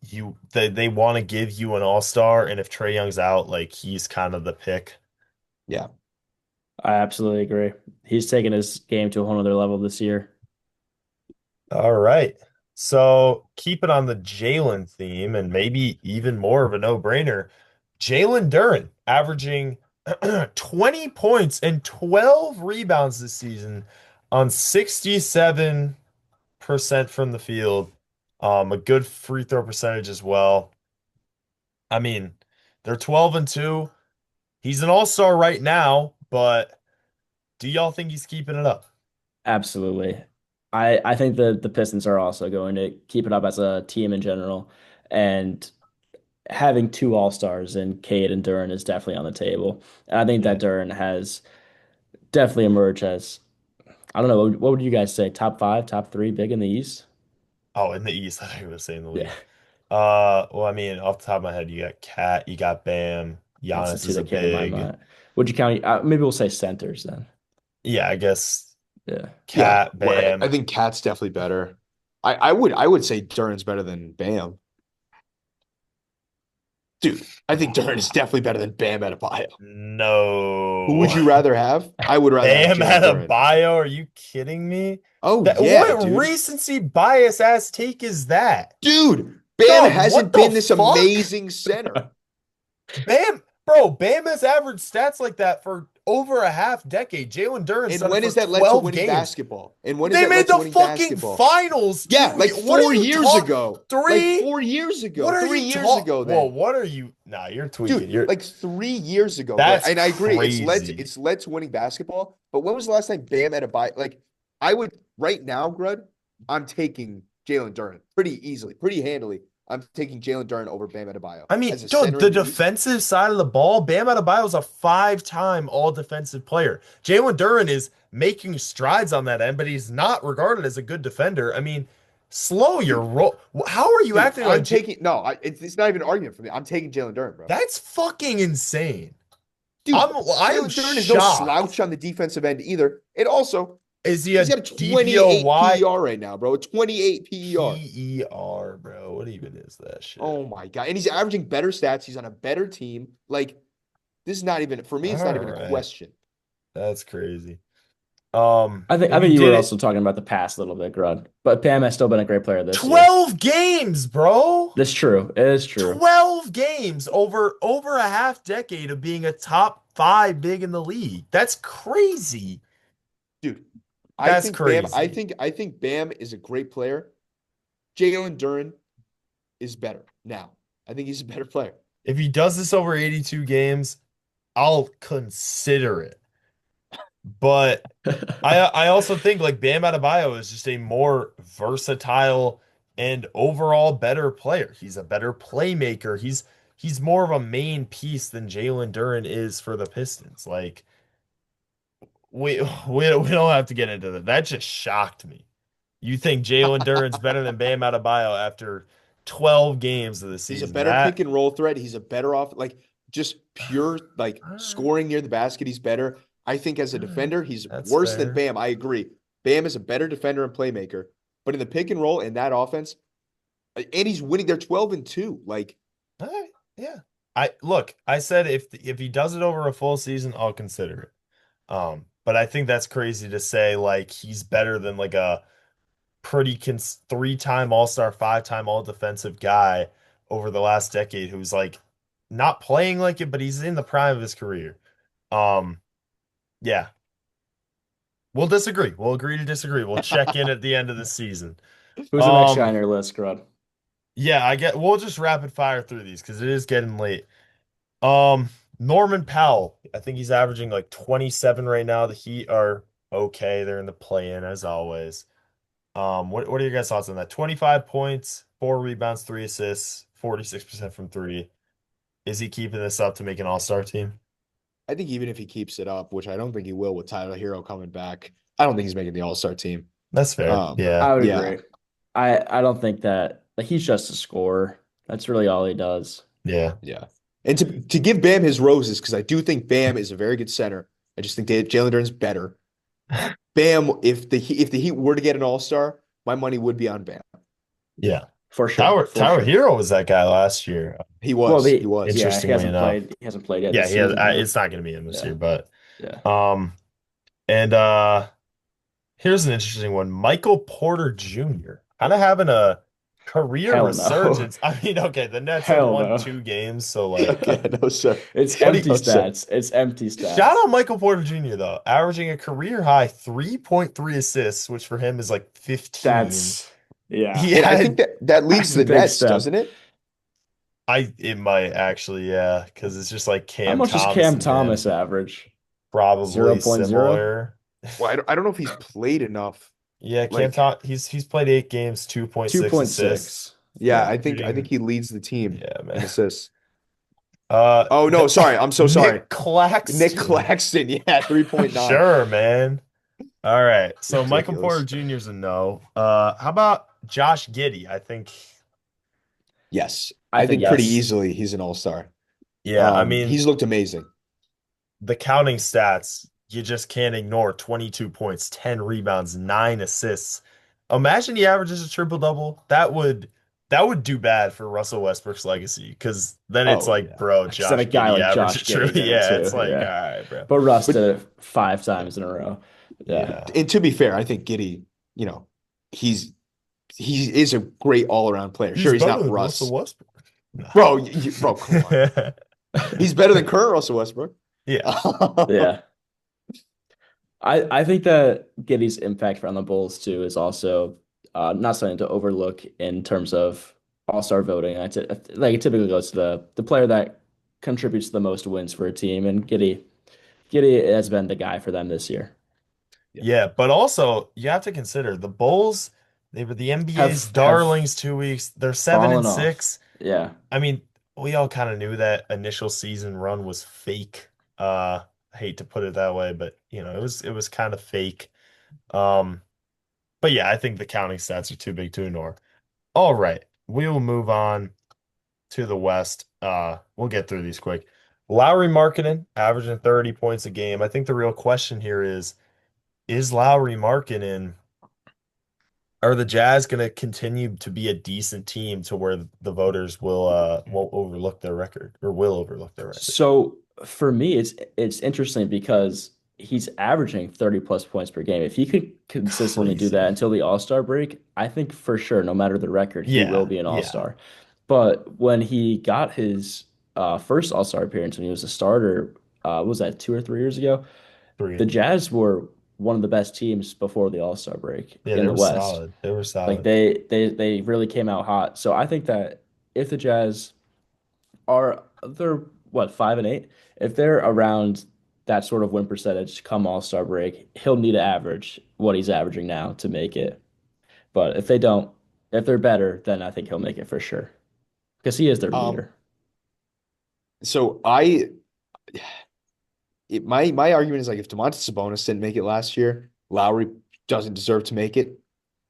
[SPEAKER 4] they want to give you an all-star, and if Trae Young's out, like he's kind of the pick.
[SPEAKER 2] Yeah.
[SPEAKER 1] I absolutely agree. He's taken his game to a whole other level this year.
[SPEAKER 4] All right. So keep it on the Jalen theme and maybe even more of a no-brainer. Jalen Duren averaging 20 points and 12 rebounds this season on 67% from the field. A good free throw percentage as well. I mean, they're 12-2. He's an all-star right now, but do y'all think he's keeping it up?
[SPEAKER 1] Absolutely. I think the Pistons are also going to keep it up as a team in general. And having two All-Stars in Cade and Duren is definitely on the table. And I think
[SPEAKER 4] Yeah.
[SPEAKER 1] that Duren has definitely emerged as, I don't know, what would you guys say? Top five, top three, big in the East?
[SPEAKER 4] Oh, in the East, I think I was saying the
[SPEAKER 1] Yeah,
[SPEAKER 4] league. Well, I mean, off the top of my head, you got Cat, you got Bam,
[SPEAKER 1] that's the
[SPEAKER 4] Giannis
[SPEAKER 1] two
[SPEAKER 4] is a
[SPEAKER 1] that came to my
[SPEAKER 4] big.
[SPEAKER 1] mind. Would you count? Maybe we'll say centers then.
[SPEAKER 4] Yeah, I guess
[SPEAKER 1] Yeah,
[SPEAKER 2] Yeah.
[SPEAKER 4] Cat,
[SPEAKER 2] Well, I
[SPEAKER 4] Bam.
[SPEAKER 2] think Cat's definitely better. I would say Duren's better than Bam. Dude, I think Duren is definitely better than Bam Adebayo. Who
[SPEAKER 4] No.
[SPEAKER 2] would you rather have? I would rather have
[SPEAKER 4] Bam
[SPEAKER 2] Jalen
[SPEAKER 4] had a
[SPEAKER 2] Duren.
[SPEAKER 4] bio. Are you kidding me?
[SPEAKER 2] Oh
[SPEAKER 4] That
[SPEAKER 2] yeah,
[SPEAKER 4] what
[SPEAKER 2] dude.
[SPEAKER 4] recency bias ass take is that?
[SPEAKER 2] Dude, Bam
[SPEAKER 4] Dog,
[SPEAKER 2] hasn't
[SPEAKER 4] what the
[SPEAKER 2] been this
[SPEAKER 4] fuck?
[SPEAKER 2] amazing center.
[SPEAKER 4] Bam has averaged stats like that for over a half decade. Jalen Duren's
[SPEAKER 2] And
[SPEAKER 4] done it
[SPEAKER 2] when
[SPEAKER 4] for
[SPEAKER 2] has that led to
[SPEAKER 4] 12
[SPEAKER 2] winning
[SPEAKER 4] games.
[SPEAKER 2] basketball? And when has
[SPEAKER 4] They
[SPEAKER 2] that led
[SPEAKER 4] made
[SPEAKER 2] to
[SPEAKER 4] the
[SPEAKER 2] winning
[SPEAKER 4] fucking
[SPEAKER 2] basketball?
[SPEAKER 4] finals
[SPEAKER 2] Yeah, like
[SPEAKER 4] What are
[SPEAKER 2] 4
[SPEAKER 4] you
[SPEAKER 2] years
[SPEAKER 4] talk?
[SPEAKER 2] ago. Like
[SPEAKER 4] Three?
[SPEAKER 2] 4 years ago.
[SPEAKER 4] What are
[SPEAKER 2] 3
[SPEAKER 4] you
[SPEAKER 2] years
[SPEAKER 4] talk?
[SPEAKER 2] ago
[SPEAKER 4] Whoa,
[SPEAKER 2] then.
[SPEAKER 4] what are you? Nah, you're tweaking.
[SPEAKER 2] Dude, like 3 years ago, bro.
[SPEAKER 4] That's
[SPEAKER 2] And I agree,
[SPEAKER 4] crazy.
[SPEAKER 2] it's led to winning basketball. But when was the last time Bam had a buy? Like, I would right now, Grud, I'm taking Jalen Duren pretty easily, pretty handily. I'm taking Jalen Duren over Bam Adebayo
[SPEAKER 4] I mean,
[SPEAKER 2] as a
[SPEAKER 4] dude,
[SPEAKER 2] center
[SPEAKER 4] the
[SPEAKER 2] in the East.
[SPEAKER 4] defensive side of the ball, Bam Adebayo is a five-time all-defensive player. Jalen Duren is making strides on that end, but he's not regarded as a good defender. I mean, slow your
[SPEAKER 2] Dude,
[SPEAKER 4] roll. How are you
[SPEAKER 2] dude,
[SPEAKER 4] acting
[SPEAKER 2] I'm
[SPEAKER 4] like
[SPEAKER 2] taking no. It's not even an argument for me. I'm taking Jalen Duren, bro.
[SPEAKER 4] that's fucking insane?
[SPEAKER 2] Dude,
[SPEAKER 4] I am
[SPEAKER 2] Jalen Duren is no
[SPEAKER 4] shocked.
[SPEAKER 2] slouch on the defensive end either. And also,
[SPEAKER 4] Is he a
[SPEAKER 2] he's got a 28
[SPEAKER 4] DPOY?
[SPEAKER 2] PER right now, bro. A 28 PER.
[SPEAKER 4] PER, bro. What even is that shit?
[SPEAKER 2] Oh my God. And he's averaging better stats. He's on a better team. Like, this is not even, for me, it's not
[SPEAKER 4] All
[SPEAKER 2] even a
[SPEAKER 4] right.
[SPEAKER 2] question.
[SPEAKER 4] That's crazy.
[SPEAKER 1] I
[SPEAKER 4] And he
[SPEAKER 1] think you
[SPEAKER 4] did
[SPEAKER 1] were
[SPEAKER 4] it
[SPEAKER 1] also talking about the past a little bit, Grud. But Bam has still been a great player this year.
[SPEAKER 4] 12 games, bro.
[SPEAKER 1] That's true. It is true.
[SPEAKER 4] 12 games over a half decade of being a top five big in the league. That's crazy.
[SPEAKER 2] Dude,
[SPEAKER 4] That's crazy.
[SPEAKER 2] I think Bam is a great player. Jalen Duren is better now. I think he's a better player.
[SPEAKER 4] If he does this over 82 games, I'll consider it. But I also think like Bam Adebayo is just a more versatile and overall better player. He's a better playmaker. He's more of a main piece than Jalen Duren is for the Pistons. Like we don't have to get into that. That just shocked me. You think Jalen Duren's better than Bam Adebayo after 12 games of the
[SPEAKER 2] He's a
[SPEAKER 4] season?
[SPEAKER 2] better pick and roll threat. He's a better off, like, just pure, like, scoring near the basket. He's better. I think as a defender, he's
[SPEAKER 4] That's
[SPEAKER 2] worse than
[SPEAKER 4] fair.
[SPEAKER 2] Bam. I agree. Bam is a better defender and playmaker. But in the pick and roll in that offense, and he's winning. They're 12-2. Like,
[SPEAKER 4] All right, yeah. I said if he does it over a full season, I'll consider it. But I think that's crazy to say like he's better than like a pretty three-time All-Star, five-time all-defensive guy over the last decade who's like not playing like it, but he's in the prime of his career. Um, yeah. We'll disagree. We'll agree to disagree. We'll check in at the end of the season.
[SPEAKER 1] Who's the next guy
[SPEAKER 4] Um,
[SPEAKER 1] on your list, Grud?
[SPEAKER 4] yeah, we'll just rapid fire through these because it is getting late. Um, Norman Powell, I think he's averaging like 27 right now. The Heat are okay. They're in the play-in as always. What are your guys' thoughts on that? 25 points, 4 rebounds, 3 assists, 46% from three. Is he keeping this up to make an all-star team?
[SPEAKER 2] I think even if he keeps it up, which I don't think he will with Tyler Hero coming back, I don't think he's making the All-Star team.
[SPEAKER 4] That's fair.
[SPEAKER 2] Um,
[SPEAKER 4] Yeah.
[SPEAKER 1] I would
[SPEAKER 2] yeah.
[SPEAKER 1] agree. I don't think that like he's just a scorer. That's really all he does.
[SPEAKER 4] Yeah.
[SPEAKER 2] Yeah. And to give Bam his roses, because I do think Bam is a very good center. I just think that Jalen Duren's better. Bam, if the Heat were to get an All-Star, my money would be on Bam.
[SPEAKER 4] Yeah.
[SPEAKER 1] For sure. For
[SPEAKER 4] Tyler
[SPEAKER 1] sure.
[SPEAKER 4] Hero was that guy last year.
[SPEAKER 2] He
[SPEAKER 1] Well,
[SPEAKER 2] was. He was.
[SPEAKER 1] yeah,
[SPEAKER 4] Interestingly enough.
[SPEAKER 1] He hasn't played yet
[SPEAKER 4] Yeah,
[SPEAKER 1] this
[SPEAKER 4] he has
[SPEAKER 1] season, but
[SPEAKER 4] it's not gonna be him this
[SPEAKER 1] yeah.
[SPEAKER 4] year, but
[SPEAKER 1] Yeah.
[SPEAKER 4] um and here's an interesting one. Michael Porter Jr. kind of having a career
[SPEAKER 1] Hell no.
[SPEAKER 4] resurgence. I mean, okay, the Nets have
[SPEAKER 1] Hell
[SPEAKER 4] won
[SPEAKER 1] no.
[SPEAKER 4] 2 games, so like
[SPEAKER 2] Yeah, no, sir.
[SPEAKER 1] It's
[SPEAKER 4] But he
[SPEAKER 1] empty
[SPEAKER 2] No, sir.
[SPEAKER 1] stats. It's empty
[SPEAKER 4] shout
[SPEAKER 1] stats.
[SPEAKER 4] out Michael Porter Jr. though, averaging a career high 3.3 assists, which for him is like 15.
[SPEAKER 1] That's yeah.
[SPEAKER 4] He
[SPEAKER 2] And I think
[SPEAKER 4] had
[SPEAKER 2] that leads
[SPEAKER 1] That's
[SPEAKER 2] to
[SPEAKER 1] a
[SPEAKER 2] the
[SPEAKER 1] big
[SPEAKER 2] Nets,
[SPEAKER 1] step.
[SPEAKER 2] doesn't it?
[SPEAKER 4] it might actually, yeah, because it's just like
[SPEAKER 1] How
[SPEAKER 4] Cam
[SPEAKER 1] much does
[SPEAKER 4] Thomas
[SPEAKER 1] Cam
[SPEAKER 4] and him
[SPEAKER 1] Thomas average?
[SPEAKER 4] probably
[SPEAKER 1] 0.0?
[SPEAKER 4] similar.
[SPEAKER 2] Well, I don't know if he's played enough.
[SPEAKER 4] Yeah, Cam
[SPEAKER 2] Like,
[SPEAKER 4] Thomas, he's played 8 games, 2.6 assists.
[SPEAKER 1] 2.6.
[SPEAKER 2] yeah,
[SPEAKER 1] Yeah.
[SPEAKER 2] I think
[SPEAKER 4] Shooting,
[SPEAKER 2] he leads the team
[SPEAKER 4] yeah,
[SPEAKER 2] in
[SPEAKER 4] man.
[SPEAKER 2] assists.
[SPEAKER 4] Uh,
[SPEAKER 2] Oh no, sorry. I'm so sorry.
[SPEAKER 4] Nick
[SPEAKER 2] Nick
[SPEAKER 4] Claxton.
[SPEAKER 2] Claxton, yeah, 3.9.
[SPEAKER 4] Sure, man. All right. So Michael Porter
[SPEAKER 2] Ridiculous.
[SPEAKER 4] Jr. is a no. How about Josh Giddey? I think,
[SPEAKER 2] Yes.
[SPEAKER 1] I
[SPEAKER 2] I
[SPEAKER 1] think
[SPEAKER 2] think pretty
[SPEAKER 1] yes.
[SPEAKER 2] easily he's an all-star.
[SPEAKER 4] yeah, I mean,
[SPEAKER 2] He's looked amazing.
[SPEAKER 4] the counting stats, you just can't ignore 22 points, 10 rebounds, 9 assists. Imagine he averages a triple double. That would do bad for Russell Westbrook's legacy because then it's
[SPEAKER 2] Oh
[SPEAKER 4] like,
[SPEAKER 2] yeah.
[SPEAKER 4] bro,
[SPEAKER 1] Instead
[SPEAKER 4] Josh
[SPEAKER 1] of a guy
[SPEAKER 4] Giddey
[SPEAKER 1] like
[SPEAKER 4] averaged a
[SPEAKER 1] Josh
[SPEAKER 4] triple.
[SPEAKER 1] Giddey did it
[SPEAKER 4] Yeah, it's
[SPEAKER 1] too.
[SPEAKER 4] like, all
[SPEAKER 1] Yeah.
[SPEAKER 4] right, bro.
[SPEAKER 1] But Russ
[SPEAKER 2] But
[SPEAKER 1] did it 5 times in a row. Yeah.
[SPEAKER 4] Yeah.
[SPEAKER 2] and to be fair, I think Giddy, you know, he's he is a great all-around player.
[SPEAKER 4] He's
[SPEAKER 2] Sure, he's
[SPEAKER 4] better
[SPEAKER 2] not
[SPEAKER 4] than Russell
[SPEAKER 2] Russ.
[SPEAKER 4] Westbrook. No.
[SPEAKER 2] Bro, come on. He's better than current Russell Westbrook.
[SPEAKER 4] Yeah.
[SPEAKER 1] Yeah. I think that Giddy's impact on the Bulls too is also not something to overlook in terms of all-star voting. Like it typically goes to the player that contributes the most wins for a team, and Giddy has been the guy for them this year.
[SPEAKER 2] Yeah.
[SPEAKER 4] Yeah, but also you have to consider the Bulls, they were the NBA's
[SPEAKER 1] Have
[SPEAKER 4] darlings 2 weeks. They're seven
[SPEAKER 1] fallen
[SPEAKER 4] and
[SPEAKER 1] off.
[SPEAKER 4] six.
[SPEAKER 1] Yeah.
[SPEAKER 4] I mean, we all kind of knew that initial season run was fake. I hate to put it that way, but it was kind of fake. Um, but yeah, I think the counting stats are too big to ignore. All right, we will move on to the West. We'll get through these quick. Lowry Markkinen averaging 30 points a game. I think the real question here is Lowry Markkinen, are the Jazz going to continue to be a decent team to where the voters won't overlook their record or will overlook their record?
[SPEAKER 1] So for me, it's interesting because he's averaging 30 plus points per game. If he could consistently do that
[SPEAKER 4] Crazy.
[SPEAKER 1] until the All-Star break, I think for sure, no matter the record, he will
[SPEAKER 4] Yeah,
[SPEAKER 1] be an
[SPEAKER 4] yeah.
[SPEAKER 1] All-Star. But when he got his first All-Star appearance when he was a starter, what was that 2 or 3 years ago?
[SPEAKER 4] Three.
[SPEAKER 1] The Jazz were one of the best teams before the All-Star break
[SPEAKER 4] Yeah,
[SPEAKER 1] in
[SPEAKER 4] they
[SPEAKER 1] the
[SPEAKER 4] were
[SPEAKER 1] West.
[SPEAKER 4] solid. They were
[SPEAKER 1] Like
[SPEAKER 4] solid.
[SPEAKER 1] they really came out hot. So I think that if the Jazz are they're what 5-8, if they're around that sort of win percentage come All-Star break, he'll need to average what he's averaging now to make it. But if they don't, if they're better, then I think he'll make it for sure because he is their
[SPEAKER 2] Um,
[SPEAKER 1] leader.
[SPEAKER 2] so my argument is like if Domantas Sabonis didn't make it last year, Lowry doesn't deserve to make it.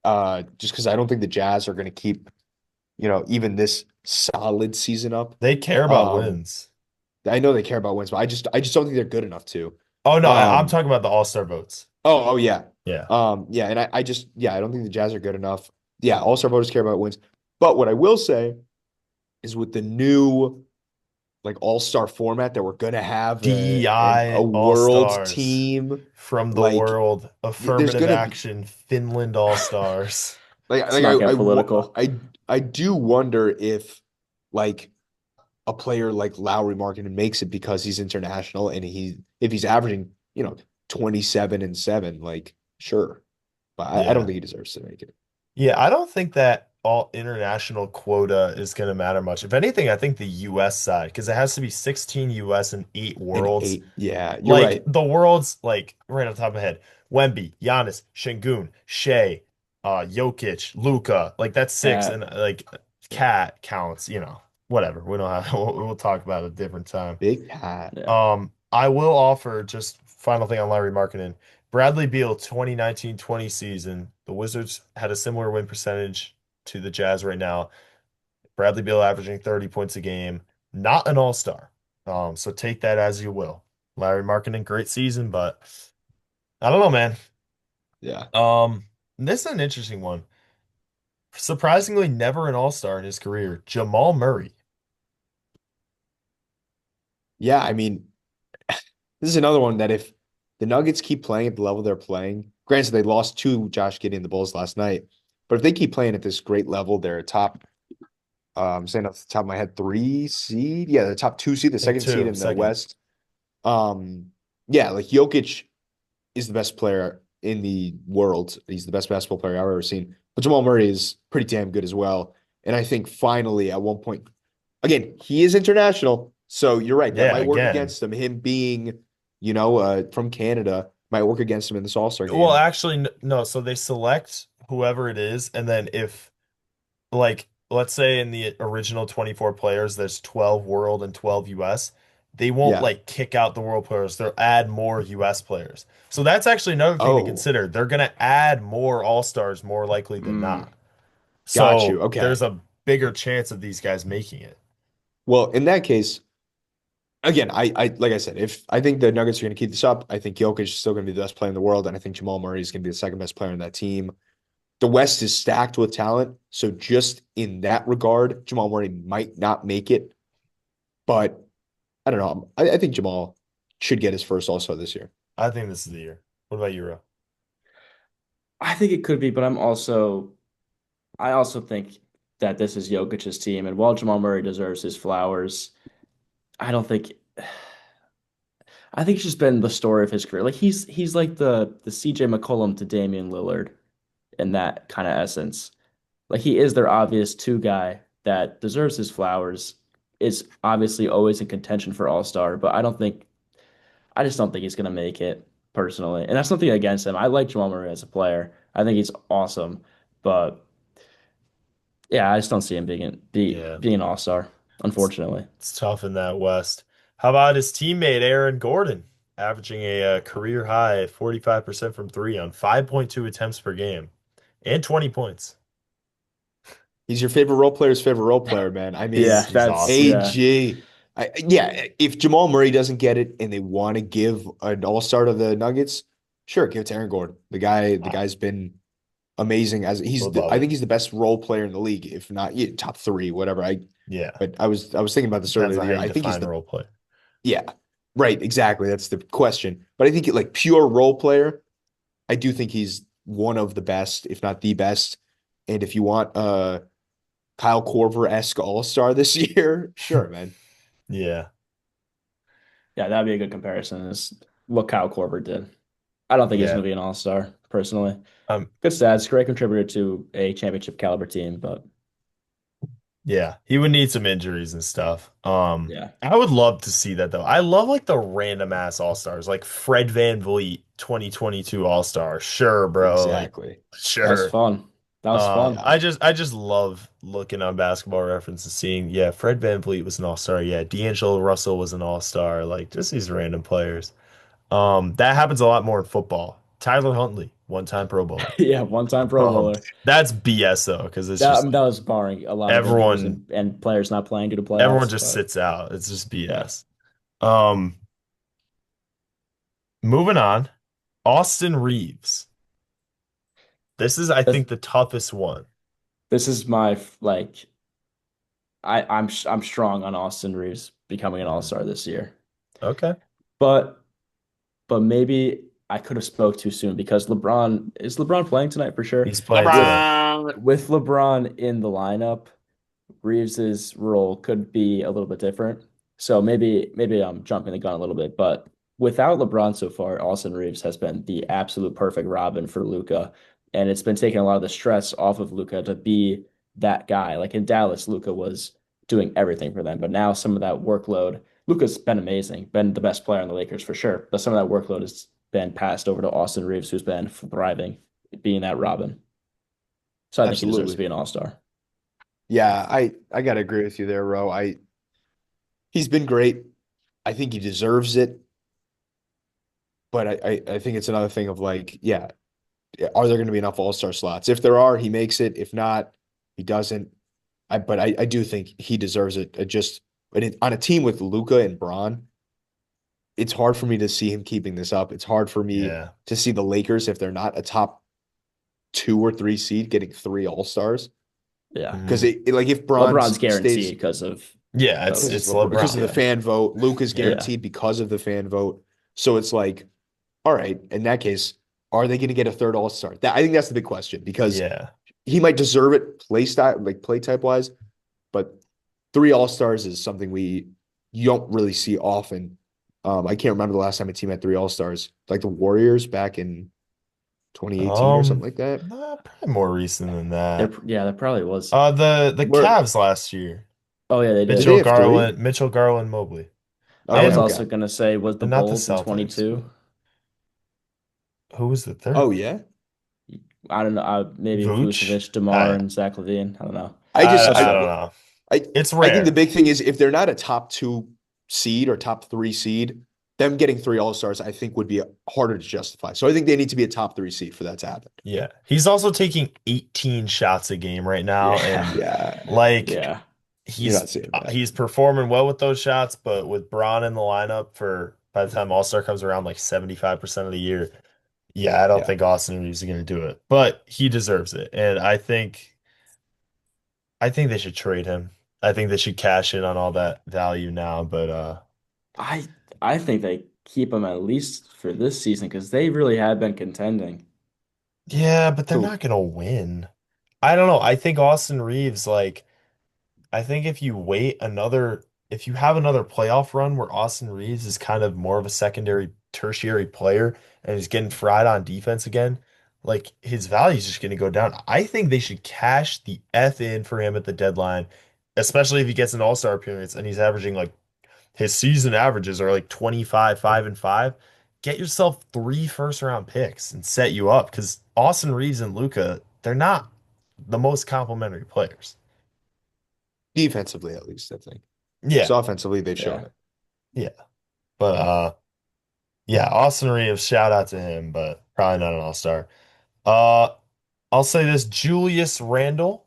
[SPEAKER 2] Just because I don't think the Jazz are going to keep, even this solid season up.
[SPEAKER 4] They care about
[SPEAKER 2] Um,
[SPEAKER 4] wins.
[SPEAKER 2] I know they care about wins, but I just don't think they're good enough to.
[SPEAKER 4] Oh no, I'm
[SPEAKER 2] Um,
[SPEAKER 4] talking about the All-Star votes.
[SPEAKER 2] oh yeah.
[SPEAKER 4] Yeah.
[SPEAKER 2] Yeah, and I don't think the Jazz are good enough. Yeah, all-star voters care about wins. But what I will say is with the new like all-star format that we're gonna have a
[SPEAKER 4] DEI
[SPEAKER 2] world
[SPEAKER 4] All-Stars
[SPEAKER 2] team,
[SPEAKER 4] from the
[SPEAKER 2] like
[SPEAKER 4] world,
[SPEAKER 2] there's
[SPEAKER 4] affirmative
[SPEAKER 2] gonna be
[SPEAKER 4] action, Finland All-Stars.
[SPEAKER 2] like
[SPEAKER 1] Let's
[SPEAKER 2] like
[SPEAKER 1] not
[SPEAKER 2] I
[SPEAKER 1] get
[SPEAKER 2] I wa-
[SPEAKER 1] political.
[SPEAKER 2] I do wonder if like a player like Lowry Markkinen makes it because he's international and if he's averaging, 27 and 7, like sure. But I don't
[SPEAKER 4] Yeah.
[SPEAKER 2] think he deserves to make it.
[SPEAKER 4] Yeah, I don't think that all international quota is going to matter much. If anything, I think the US side, because it has to be 16 US and 8
[SPEAKER 2] And
[SPEAKER 4] worlds.
[SPEAKER 2] 8, yeah, you're
[SPEAKER 4] Like
[SPEAKER 2] right.
[SPEAKER 4] the worlds, like right on top of my head, Wemby, Giannis, Şengün, Shea, Jokic, Luka, like that's six, and
[SPEAKER 1] Cat.
[SPEAKER 4] like Cat counts, whatever. We don't have we'll talk about it a different time.
[SPEAKER 2] Big hat.
[SPEAKER 1] Yeah.
[SPEAKER 4] I will offer just final thing on Larry Markkinen. Bradley Beal, 2019-20 season. The Wizards had a similar win percentage to the Jazz right now. Bradley Beal averaging 30 points a game. Not an all-star. So take that as you will. Larry Markkinen, great season, but I don't know, man.
[SPEAKER 2] Yeah.
[SPEAKER 4] This is an interesting one. Surprisingly, never an all-star in his career. Jamal Murray.
[SPEAKER 2] Yeah, I mean, this is another one that if the Nuggets keep playing at the level they're playing, granted they lost to Josh Giddey and the Bulls last night, but if they keep playing at this great level, they're a top, I'm saying off the top of my head, 3 seed. Yeah, the top 2 seed, the
[SPEAKER 4] I think
[SPEAKER 2] second seed
[SPEAKER 4] two,
[SPEAKER 2] in the
[SPEAKER 4] second.
[SPEAKER 2] West. Yeah, like Jokic is the best player in the world. He's the best basketball player I've ever seen. But Jamal Murray is pretty damn good as well. And I think finally at one point, again, he is international. So you're right. That
[SPEAKER 4] Yeah,
[SPEAKER 2] might work
[SPEAKER 4] again.
[SPEAKER 2] against him. Him being, from Canada might work against him in this All-Star
[SPEAKER 4] Well,
[SPEAKER 2] game.
[SPEAKER 4] actually, no. So they select whoever it is, and then if, like, let's say in the original 24 players, there's 12 world and 12 US, they won't
[SPEAKER 2] Yeah.
[SPEAKER 4] like kick out the world players. They'll add more US players. So that's actually another thing to
[SPEAKER 2] Oh,
[SPEAKER 4] consider. They're gonna add more all-stars more likely than
[SPEAKER 1] Mm.
[SPEAKER 4] not.
[SPEAKER 2] got you.
[SPEAKER 4] So
[SPEAKER 2] Okay.
[SPEAKER 4] there's a bigger chance of these guys making it.
[SPEAKER 2] Well, in that case, again, I like I said, if I think the Nuggets are going to keep this up, I think Jokic is still going to be the best player in the world, and I think Jamal Murray is going to be the second best player in that team. The West is stacked with talent. So just in that regard, Jamal Murray might not make it. But I don't know. I think Jamal should get his first All-Star this year.
[SPEAKER 4] I think this is the year. What about you, Ro?
[SPEAKER 1] I think it could be, but I also think that this is Jokic's team, and while Jamal Murray deserves his flowers, I don't think I think it's just been the story of his career. Like he's like the CJ McCollum to Damian Lillard in that kind of essence. Like he is their obvious two guy that deserves his flowers, is obviously always in contention for All-Star, but I just don't think he's gonna make it personally. And that's nothing against him. I like Jamal Murray as a player. I think he's awesome. But yeah, I just don't see him
[SPEAKER 4] Yeah,
[SPEAKER 1] being an all-star,
[SPEAKER 4] it's,
[SPEAKER 1] unfortunately.
[SPEAKER 4] it's tough in that West. How about his teammate Aaron Gordon, averaging a, career high 45% from three on 5.2 attempts per game and 20 points.
[SPEAKER 2] He's your favorite role player, man. I
[SPEAKER 1] Yeah,
[SPEAKER 2] mean,
[SPEAKER 4] He's
[SPEAKER 1] that's
[SPEAKER 4] awesome.
[SPEAKER 1] yeah.
[SPEAKER 2] AG. Yeah, if Jamal Murray doesn't get it and they want to give an All-Star to the Nuggets, sure, give it to Aaron Gordon. The
[SPEAKER 4] I
[SPEAKER 2] guy's been amazing as
[SPEAKER 4] would love
[SPEAKER 2] I
[SPEAKER 4] it.
[SPEAKER 2] think he's the best role player in the league, if not top three, whatever.
[SPEAKER 4] Yeah,
[SPEAKER 2] But I was thinking about this
[SPEAKER 4] depends
[SPEAKER 2] earlier in
[SPEAKER 4] on
[SPEAKER 2] the
[SPEAKER 4] how
[SPEAKER 2] year.
[SPEAKER 4] you
[SPEAKER 2] I think he's
[SPEAKER 4] define
[SPEAKER 2] the
[SPEAKER 4] role play.
[SPEAKER 2] yeah, right, exactly. That's the question. But I think like pure role player, I do think he's one of the best, if not the best. And if you want Kyle Korver-esque all-star this year, sure, man.
[SPEAKER 4] Yeah,
[SPEAKER 1] Yeah, that'd be a good comparison is what Kyle Korver did. I don't think he's
[SPEAKER 4] yeah.
[SPEAKER 1] gonna be an all-star, personally.
[SPEAKER 4] Um,
[SPEAKER 1] Good stats, great contributor to a championship caliber team, but
[SPEAKER 4] yeah, he would need some injuries and stuff.
[SPEAKER 1] yeah.
[SPEAKER 4] I would love to see that though. I love like the random ass all-stars, like Fred Van Vliet, 2022 all-star. Sure, bro. Like,
[SPEAKER 2] Exactly.
[SPEAKER 1] That was
[SPEAKER 4] sure.
[SPEAKER 1] fun. That was fun.
[SPEAKER 2] Yeah.
[SPEAKER 4] I just love looking on Basketball Reference and seeing, yeah, Fred Van Vliet was an all-star. Yeah, D'Angelo Russell was an all-star. Like just these random players. That happens a lot more in football. Tyler Huntley, one-time Pro Bowler.
[SPEAKER 1] Yeah, one-time Pro
[SPEAKER 4] Um,
[SPEAKER 1] Bowler.
[SPEAKER 4] that's BS though, because it's
[SPEAKER 1] That I
[SPEAKER 4] just
[SPEAKER 1] mean,
[SPEAKER 4] like
[SPEAKER 1] that was barring a lot of injuries
[SPEAKER 4] everyone
[SPEAKER 1] and players not playing due to
[SPEAKER 4] everyone
[SPEAKER 1] playoffs,
[SPEAKER 4] just
[SPEAKER 1] but
[SPEAKER 4] sits out. It's just
[SPEAKER 1] yeah.
[SPEAKER 4] BS. Um, moving on, Austin Reeves. This is, I
[SPEAKER 1] This
[SPEAKER 4] think, the toughest one.
[SPEAKER 1] this is my like I'm strong on Austin Reeves becoming an
[SPEAKER 4] Mhm.
[SPEAKER 1] all-star this year.
[SPEAKER 4] Okay.
[SPEAKER 1] But maybe I could have spoke too soon because LeBron playing tonight for sure?
[SPEAKER 4] He's playing
[SPEAKER 1] With
[SPEAKER 4] today.
[SPEAKER 2] LeBron.
[SPEAKER 1] with LeBron in the lineup, Reeves's role could be a little bit different. So maybe I'm jumping the gun a little bit, but without LeBron so far, Austin Reeves has been the absolute perfect Robin for Luca, and it's been taking a lot of the stress off of Luca to be that guy. Like in Dallas, Luca was doing everything for them, but now some of that workload, Luca's been amazing, been the best player on the Lakers for sure, but some of that workload has been passed over to Austin Reeves, who's been thriving, being that Robin. So I think he deserves to
[SPEAKER 2] Absolutely.
[SPEAKER 1] be an all-star.
[SPEAKER 2] Yeah, I gotta agree with you there, Ro. He's been great. I think he deserves it. but I think it's another thing of like, yeah, are there going to be enough all-star slots? If there are, he makes it. If not, he doesn't. But I do think he deserves it. On a team with Luca and Braun, it's hard for me to see him keeping this up. It's hard for me
[SPEAKER 4] Yeah.
[SPEAKER 2] to see the Lakers, if they're not a top 2 or 3 seed, getting 3 all-stars.
[SPEAKER 1] Yeah.
[SPEAKER 2] Because
[SPEAKER 4] Mhm.
[SPEAKER 2] like if Braun
[SPEAKER 1] LeBron's guaranteed
[SPEAKER 2] stays
[SPEAKER 1] because of
[SPEAKER 4] Yeah, it's
[SPEAKER 1] those.
[SPEAKER 4] it's
[SPEAKER 2] because of
[SPEAKER 4] LeBron.
[SPEAKER 2] the
[SPEAKER 1] Yeah.
[SPEAKER 2] fan vote, Luke is
[SPEAKER 4] Yeah.
[SPEAKER 2] guaranteed because of the fan vote. So it's like, all right, in that case, are they going to get a third all-star? I think that's the big question because
[SPEAKER 4] Yeah.
[SPEAKER 2] he might deserve it play style, like play type wise, but 3 all-stars is something you don't really see often. I can't remember the last time a team had 3 all-stars, like the Warriors back in 2018 or something like that.
[SPEAKER 4] Nah, probably more recent than
[SPEAKER 1] There,
[SPEAKER 4] that.
[SPEAKER 1] yeah, there probably was.
[SPEAKER 4] The
[SPEAKER 1] We're
[SPEAKER 4] Cavs last year.
[SPEAKER 1] Oh yeah, they
[SPEAKER 2] Did they
[SPEAKER 1] did.
[SPEAKER 2] have 3?
[SPEAKER 4] Mitchell Garland, Mobley,
[SPEAKER 1] I was
[SPEAKER 2] Okay,
[SPEAKER 4] and
[SPEAKER 2] okay.
[SPEAKER 1] also gonna say was the
[SPEAKER 4] not the
[SPEAKER 1] Bulls in
[SPEAKER 4] Celtics.
[SPEAKER 1] 22.
[SPEAKER 4] Who was the third?
[SPEAKER 2] Oh yeah.
[SPEAKER 1] I don't know. Maybe
[SPEAKER 4] Vooch.
[SPEAKER 1] Vucevic, DeMar,
[SPEAKER 4] I
[SPEAKER 1] and Zach LaVine. I don't know.
[SPEAKER 2] I just
[SPEAKER 4] I don't know.
[SPEAKER 2] I
[SPEAKER 4] It's
[SPEAKER 2] I think the
[SPEAKER 4] rare.
[SPEAKER 2] big thing is if they're not a top 2 seed or top 3 seed, them getting 3 all-stars, I think would be harder to justify. So I think they need to be a top 3 seed for that to happen.
[SPEAKER 4] Yeah. He's also taking 18 shots a game right now,
[SPEAKER 1] Yeah,
[SPEAKER 4] and
[SPEAKER 2] Yeah,
[SPEAKER 4] like
[SPEAKER 1] yeah.
[SPEAKER 2] you're
[SPEAKER 4] he's
[SPEAKER 2] not seeing that.
[SPEAKER 4] he's performing well with those shots, but with Braun in the lineup for by the time All-Star comes around, like 75% of the year, yeah, I don't
[SPEAKER 2] Yeah.
[SPEAKER 4] think Austin Reeves is going to do it, but he deserves it, and I think they should trade him. I think they should cash in on all that value now, but
[SPEAKER 1] I I think they keep him at least for this season because they really have been contending.
[SPEAKER 4] yeah, but they're
[SPEAKER 2] Who?
[SPEAKER 4] not going to win. I don't know. I think Austin Reeves, like, I think if you have another playoff run where Austin Reeves is kind of more of a secondary, tertiary player and he's getting fried on defense again, like his value is just going to go down. I think they should cash the F in for him at the deadline, especially if he gets an All-Star appearance and he's averaging like his season averages are like 25, 5 and 5. Get yourself 3 first round picks and set you up because Austin Reeves and Luca, they're not the most complimentary players.
[SPEAKER 2] Defensively, at least, I think.
[SPEAKER 4] Yeah.
[SPEAKER 2] So offensively, they've shown
[SPEAKER 1] Yeah.
[SPEAKER 2] it.
[SPEAKER 4] Yeah. But yeah, Austin Reeves, shout out to him, but probably not an all-star. Uh I'll say this, Julius Randle.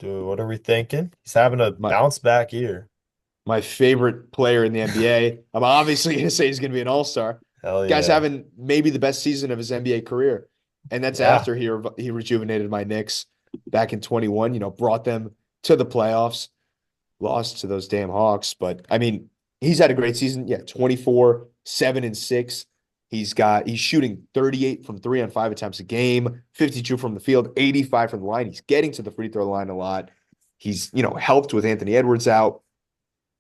[SPEAKER 4] Dude, what are we thinking? He's having a
[SPEAKER 2] My
[SPEAKER 4] bounce back year.
[SPEAKER 2] my favorite player in the NBA. I'm obviously going to say he's going to be an all-star.
[SPEAKER 4] Hell
[SPEAKER 2] Guy's
[SPEAKER 4] yeah.
[SPEAKER 2] having maybe the best season of his NBA career. And that's
[SPEAKER 4] Yeah.
[SPEAKER 2] after he rejuvenated my Knicks back in 21, brought them to the playoffs, lost to those damn Hawks. But I mean, he's had a great season. Yeah, 24, 7 and 6. He's shooting 38 from 3 on 5 attempts a game, 52 from the field, 85 from the line. He's getting to the free throw line a lot. He's, helped with Anthony Edwards out.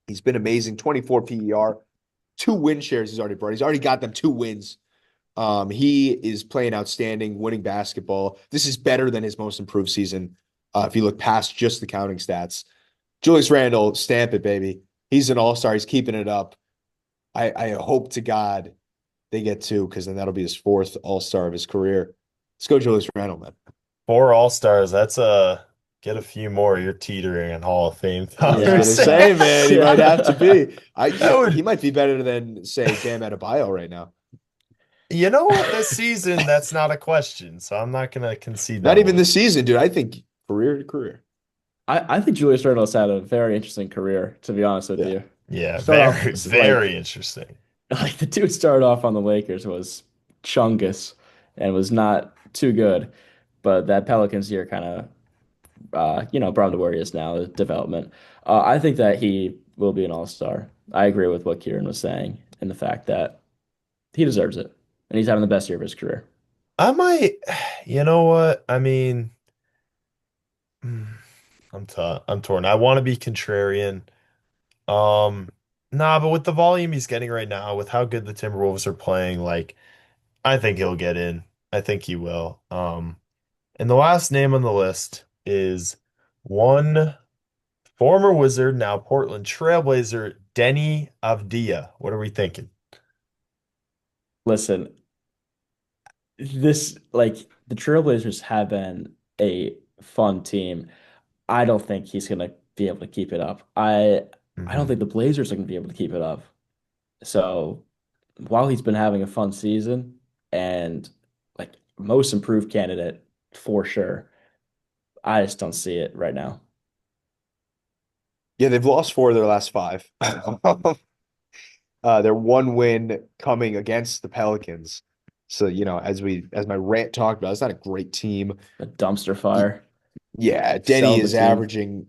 [SPEAKER 2] He's been amazing. 24 PER, 2 win shares he's already brought. He's already got them 2 wins. He is playing outstanding, winning basketball. This is better than his most improved season. If you look past just the counting stats, Julius Randle, stamp it, baby. He's an all-star. He's keeping it up. I hope to God they get 2 because then that'll be his 4th all-star of his career. Let's go, Julius Randle, man.
[SPEAKER 4] 4 all-stars. That's get a few more. You're teetering on Hall of Fame
[SPEAKER 2] I was
[SPEAKER 1] Yeah.
[SPEAKER 2] gonna
[SPEAKER 4] conversation.
[SPEAKER 2] say, man, he might have to be.
[SPEAKER 4] That
[SPEAKER 2] He
[SPEAKER 4] would,
[SPEAKER 2] might be better than say Bam Adebayo right now.
[SPEAKER 4] you know what? This season, that's not a question, so I'm not gonna concede
[SPEAKER 2] Not
[SPEAKER 4] that
[SPEAKER 2] even
[SPEAKER 4] one.
[SPEAKER 2] this season, dude. I think career to career.
[SPEAKER 1] I think Julius Randle's had a very interesting career, to be honest with
[SPEAKER 2] Yeah.
[SPEAKER 1] you.
[SPEAKER 4] Yeah,
[SPEAKER 1] Start off
[SPEAKER 4] very,
[SPEAKER 1] like
[SPEAKER 4] very interesting.
[SPEAKER 1] like the dude started off on the Lakers was Chungus and was not too good, but that Pelicans year kind of brought him to where he is now, the development. I think that he will be an all-star. I agree with what Kieran was saying and the fact that he deserves it, and he's having the best year of his career.
[SPEAKER 4] I might, you know what? I mean, hmm, I'm torn. I want to be contrarian. Um, nah, but with the volume he's getting right now, with how good the Timberwolves are playing, like I think he'll get in. I think he will. And the last name on the list is one former Wizard, now Portland Trailblazer, Denny Avdia. What are we thinking?
[SPEAKER 1] Listen, this like the Trailblazers have been a fun team. I don't think he's gonna be able to keep it up. I don't
[SPEAKER 4] Mhm.
[SPEAKER 1] think the Blazers are gonna be able to keep it up. So while he's been having a fun season and like most improved candidate for sure, I just don't see it right now.
[SPEAKER 2] Yeah, they've lost four of their last five. Their one win coming against the Pelicans. So, as my rant talked about, it's not a great team.
[SPEAKER 1] A dumpster
[SPEAKER 2] Y-
[SPEAKER 1] fire.
[SPEAKER 2] Yeah, Denny
[SPEAKER 1] Sell the
[SPEAKER 2] is
[SPEAKER 1] team.
[SPEAKER 2] averaging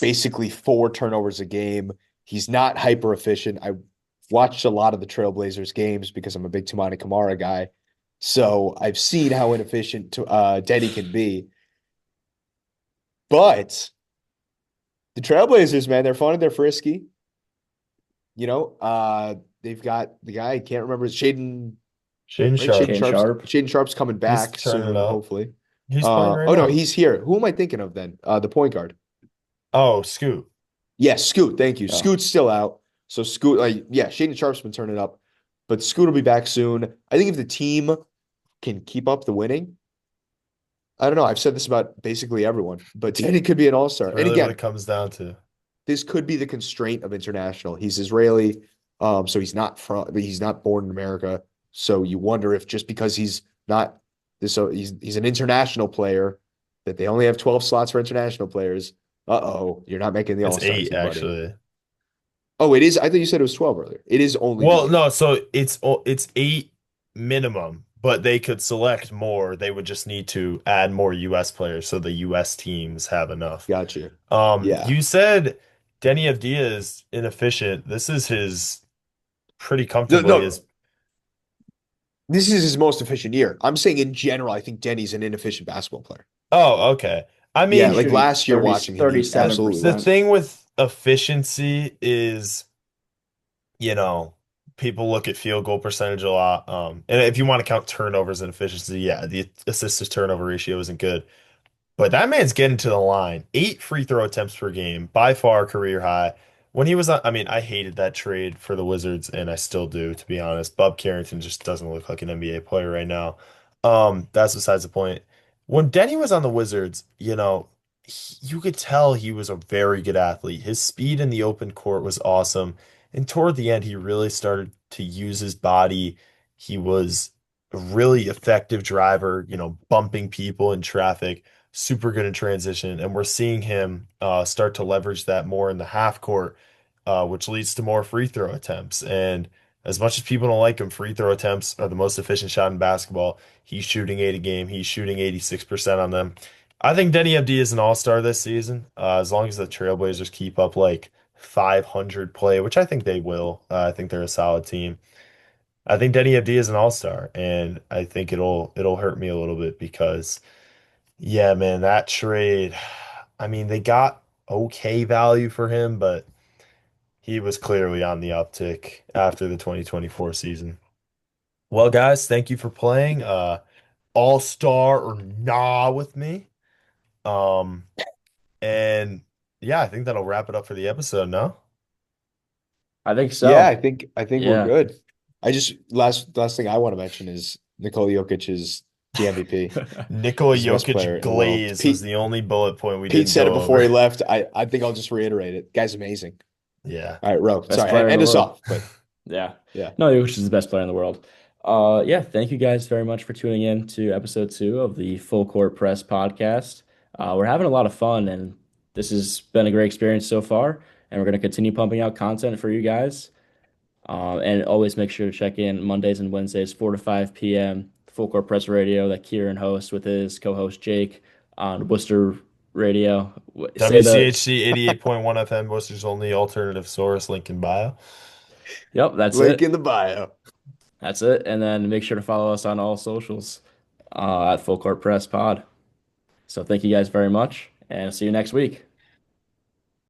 [SPEAKER 2] basically four turnovers a game. He's not hyper efficient. I watched a lot of the Trailblazers games because I'm a big Tamani Kamara guy. So I've seen how inefficient Denny can be. But the Trailblazers, man, they're fun and they're frisky. They've got the guy, I can't remember, Shaden,
[SPEAKER 4] Shaden
[SPEAKER 2] right?
[SPEAKER 4] Sharp,
[SPEAKER 1] Shane Sharp.
[SPEAKER 2] Shaden Sharp's coming
[SPEAKER 4] he's
[SPEAKER 2] back
[SPEAKER 4] turning it
[SPEAKER 2] soon,
[SPEAKER 4] up.
[SPEAKER 2] hopefully.
[SPEAKER 4] He's playing right
[SPEAKER 2] Oh no,
[SPEAKER 4] now.
[SPEAKER 2] he's here. Who am I thinking of then? The point guard.
[SPEAKER 4] Oh, Scoot.
[SPEAKER 2] Yes, Scoot. Thank you.
[SPEAKER 1] Oh,
[SPEAKER 2] Scoot's still out. So Scoot, yeah, Shaden Sharp's been turning up, but Scoot will be back soon. I think if the team can keep up the winning, I don't know. I've said this about basically everyone, but Danny could be an all-star.
[SPEAKER 4] It's
[SPEAKER 2] And
[SPEAKER 4] really what it
[SPEAKER 2] again,
[SPEAKER 4] comes down to.
[SPEAKER 2] this could be the constraint of international. He's Israeli, so he's not born in America. So you wonder if just because he's not this, so he's an international player, that they only have 12 slots for international players. Uh-oh, you're not making the
[SPEAKER 4] It's
[SPEAKER 2] all-star
[SPEAKER 4] eight,
[SPEAKER 2] team, buddy.
[SPEAKER 4] actually.
[SPEAKER 2] Oh, it is. I thought you said it was 12 earlier. It is only the
[SPEAKER 4] Well,
[SPEAKER 2] eight.
[SPEAKER 4] no, so it's eight minimum, but they could select more. They would just need to add more US players so the US teams have enough.
[SPEAKER 2] Got you. Yeah.
[SPEAKER 4] You said Denny Avdia is inefficient. This is his pretty
[SPEAKER 2] No,
[SPEAKER 4] comfortably
[SPEAKER 2] no,
[SPEAKER 4] his.
[SPEAKER 2] this is his most efficient year. I'm saying in general, I think Denny's an inefficient basketball player.
[SPEAKER 4] Oh, okay. I
[SPEAKER 2] Yeah,
[SPEAKER 1] he's
[SPEAKER 4] mean,
[SPEAKER 2] like
[SPEAKER 1] shooting
[SPEAKER 2] last year watching him, he absolutely
[SPEAKER 4] the
[SPEAKER 1] 37%.
[SPEAKER 2] was.
[SPEAKER 4] thing with efficiency is, people look at field goal percentage a lot. And if you want to count turnovers and efficiency, yeah, the assist to turnover ratio isn't good. But that man's getting to the line. 8 free throw attempts per game, by far career high. When he was on, I mean, I hated that trade for the Wizards, and I still do, to be honest. Bob Carrington just doesn't look like an NBA player right now. That's besides the point. When Denny was on the Wizards, you could tell he was a very good athlete. His speed in the open court was awesome. And toward the end, he really started to use his body. He was a really effective driver, bumping people in traffic, super good in transition, and we're seeing him start to leverage that more in the half court, which leads to more free throw attempts. And as much as people don't like him, free throw attempts are the most efficient shot in basketball. He's shooting 8 a game. He's shooting 86% on them. I think Denny Abdi is an all-star this season, as long as the Trailblazers keep up like 500 play, which I think they will. I think they're a solid team. I think Denny Abdi is an all-star, and I think it'll hurt me a little bit because yeah, man, that trade. I mean, they got okay value for him, but he was clearly on the uptick after the 2024 season. Well, guys, thank you for playing All-Star or Nah with me. Um, and yeah, I think that'll wrap it up for the episode, no?
[SPEAKER 1] I think
[SPEAKER 2] Yeah,
[SPEAKER 1] so.
[SPEAKER 2] I think we're
[SPEAKER 1] Yeah.
[SPEAKER 2] good. I just last thing I want to mention is Nikola Jokic is the MVP.
[SPEAKER 4] Nikola
[SPEAKER 2] He's the best player
[SPEAKER 4] Jokic
[SPEAKER 2] in the world.
[SPEAKER 4] glaze was the only bullet point we
[SPEAKER 2] Pete
[SPEAKER 4] didn't
[SPEAKER 2] said it
[SPEAKER 4] go
[SPEAKER 2] before he
[SPEAKER 4] over.
[SPEAKER 2] left. I think I'll just reiterate it. Guy's amazing.
[SPEAKER 4] Yeah.
[SPEAKER 2] All right, Ro.
[SPEAKER 1] Best
[SPEAKER 2] Sorry,
[SPEAKER 1] player in
[SPEAKER 2] end
[SPEAKER 1] the
[SPEAKER 2] us
[SPEAKER 1] world.
[SPEAKER 2] off. But
[SPEAKER 1] Yeah.
[SPEAKER 2] yeah.
[SPEAKER 1] No, Jokic is the best player in the world. Yeah, thank you guys very much for tuning in to episode 2 of the Full Court Press podcast. We're having a lot of fun, and this has been a great experience so far. And we're going to continue pumping out content for you guys. And always make sure to check in Mondays and Wednesdays, 4 to 5 p.m. Full Court Press Radio that Kieran hosts with his co-host Jake on Worcester Radio. Say the
[SPEAKER 4] WCHC 88.1 FM, Worcester's only alternative source, link in bio.
[SPEAKER 1] Yep, that's
[SPEAKER 2] Link
[SPEAKER 1] it.
[SPEAKER 2] in the bio.
[SPEAKER 1] That's it. And then make sure to follow us on all socials at Full Court Press Pod. So thank you guys very much, and see you next week.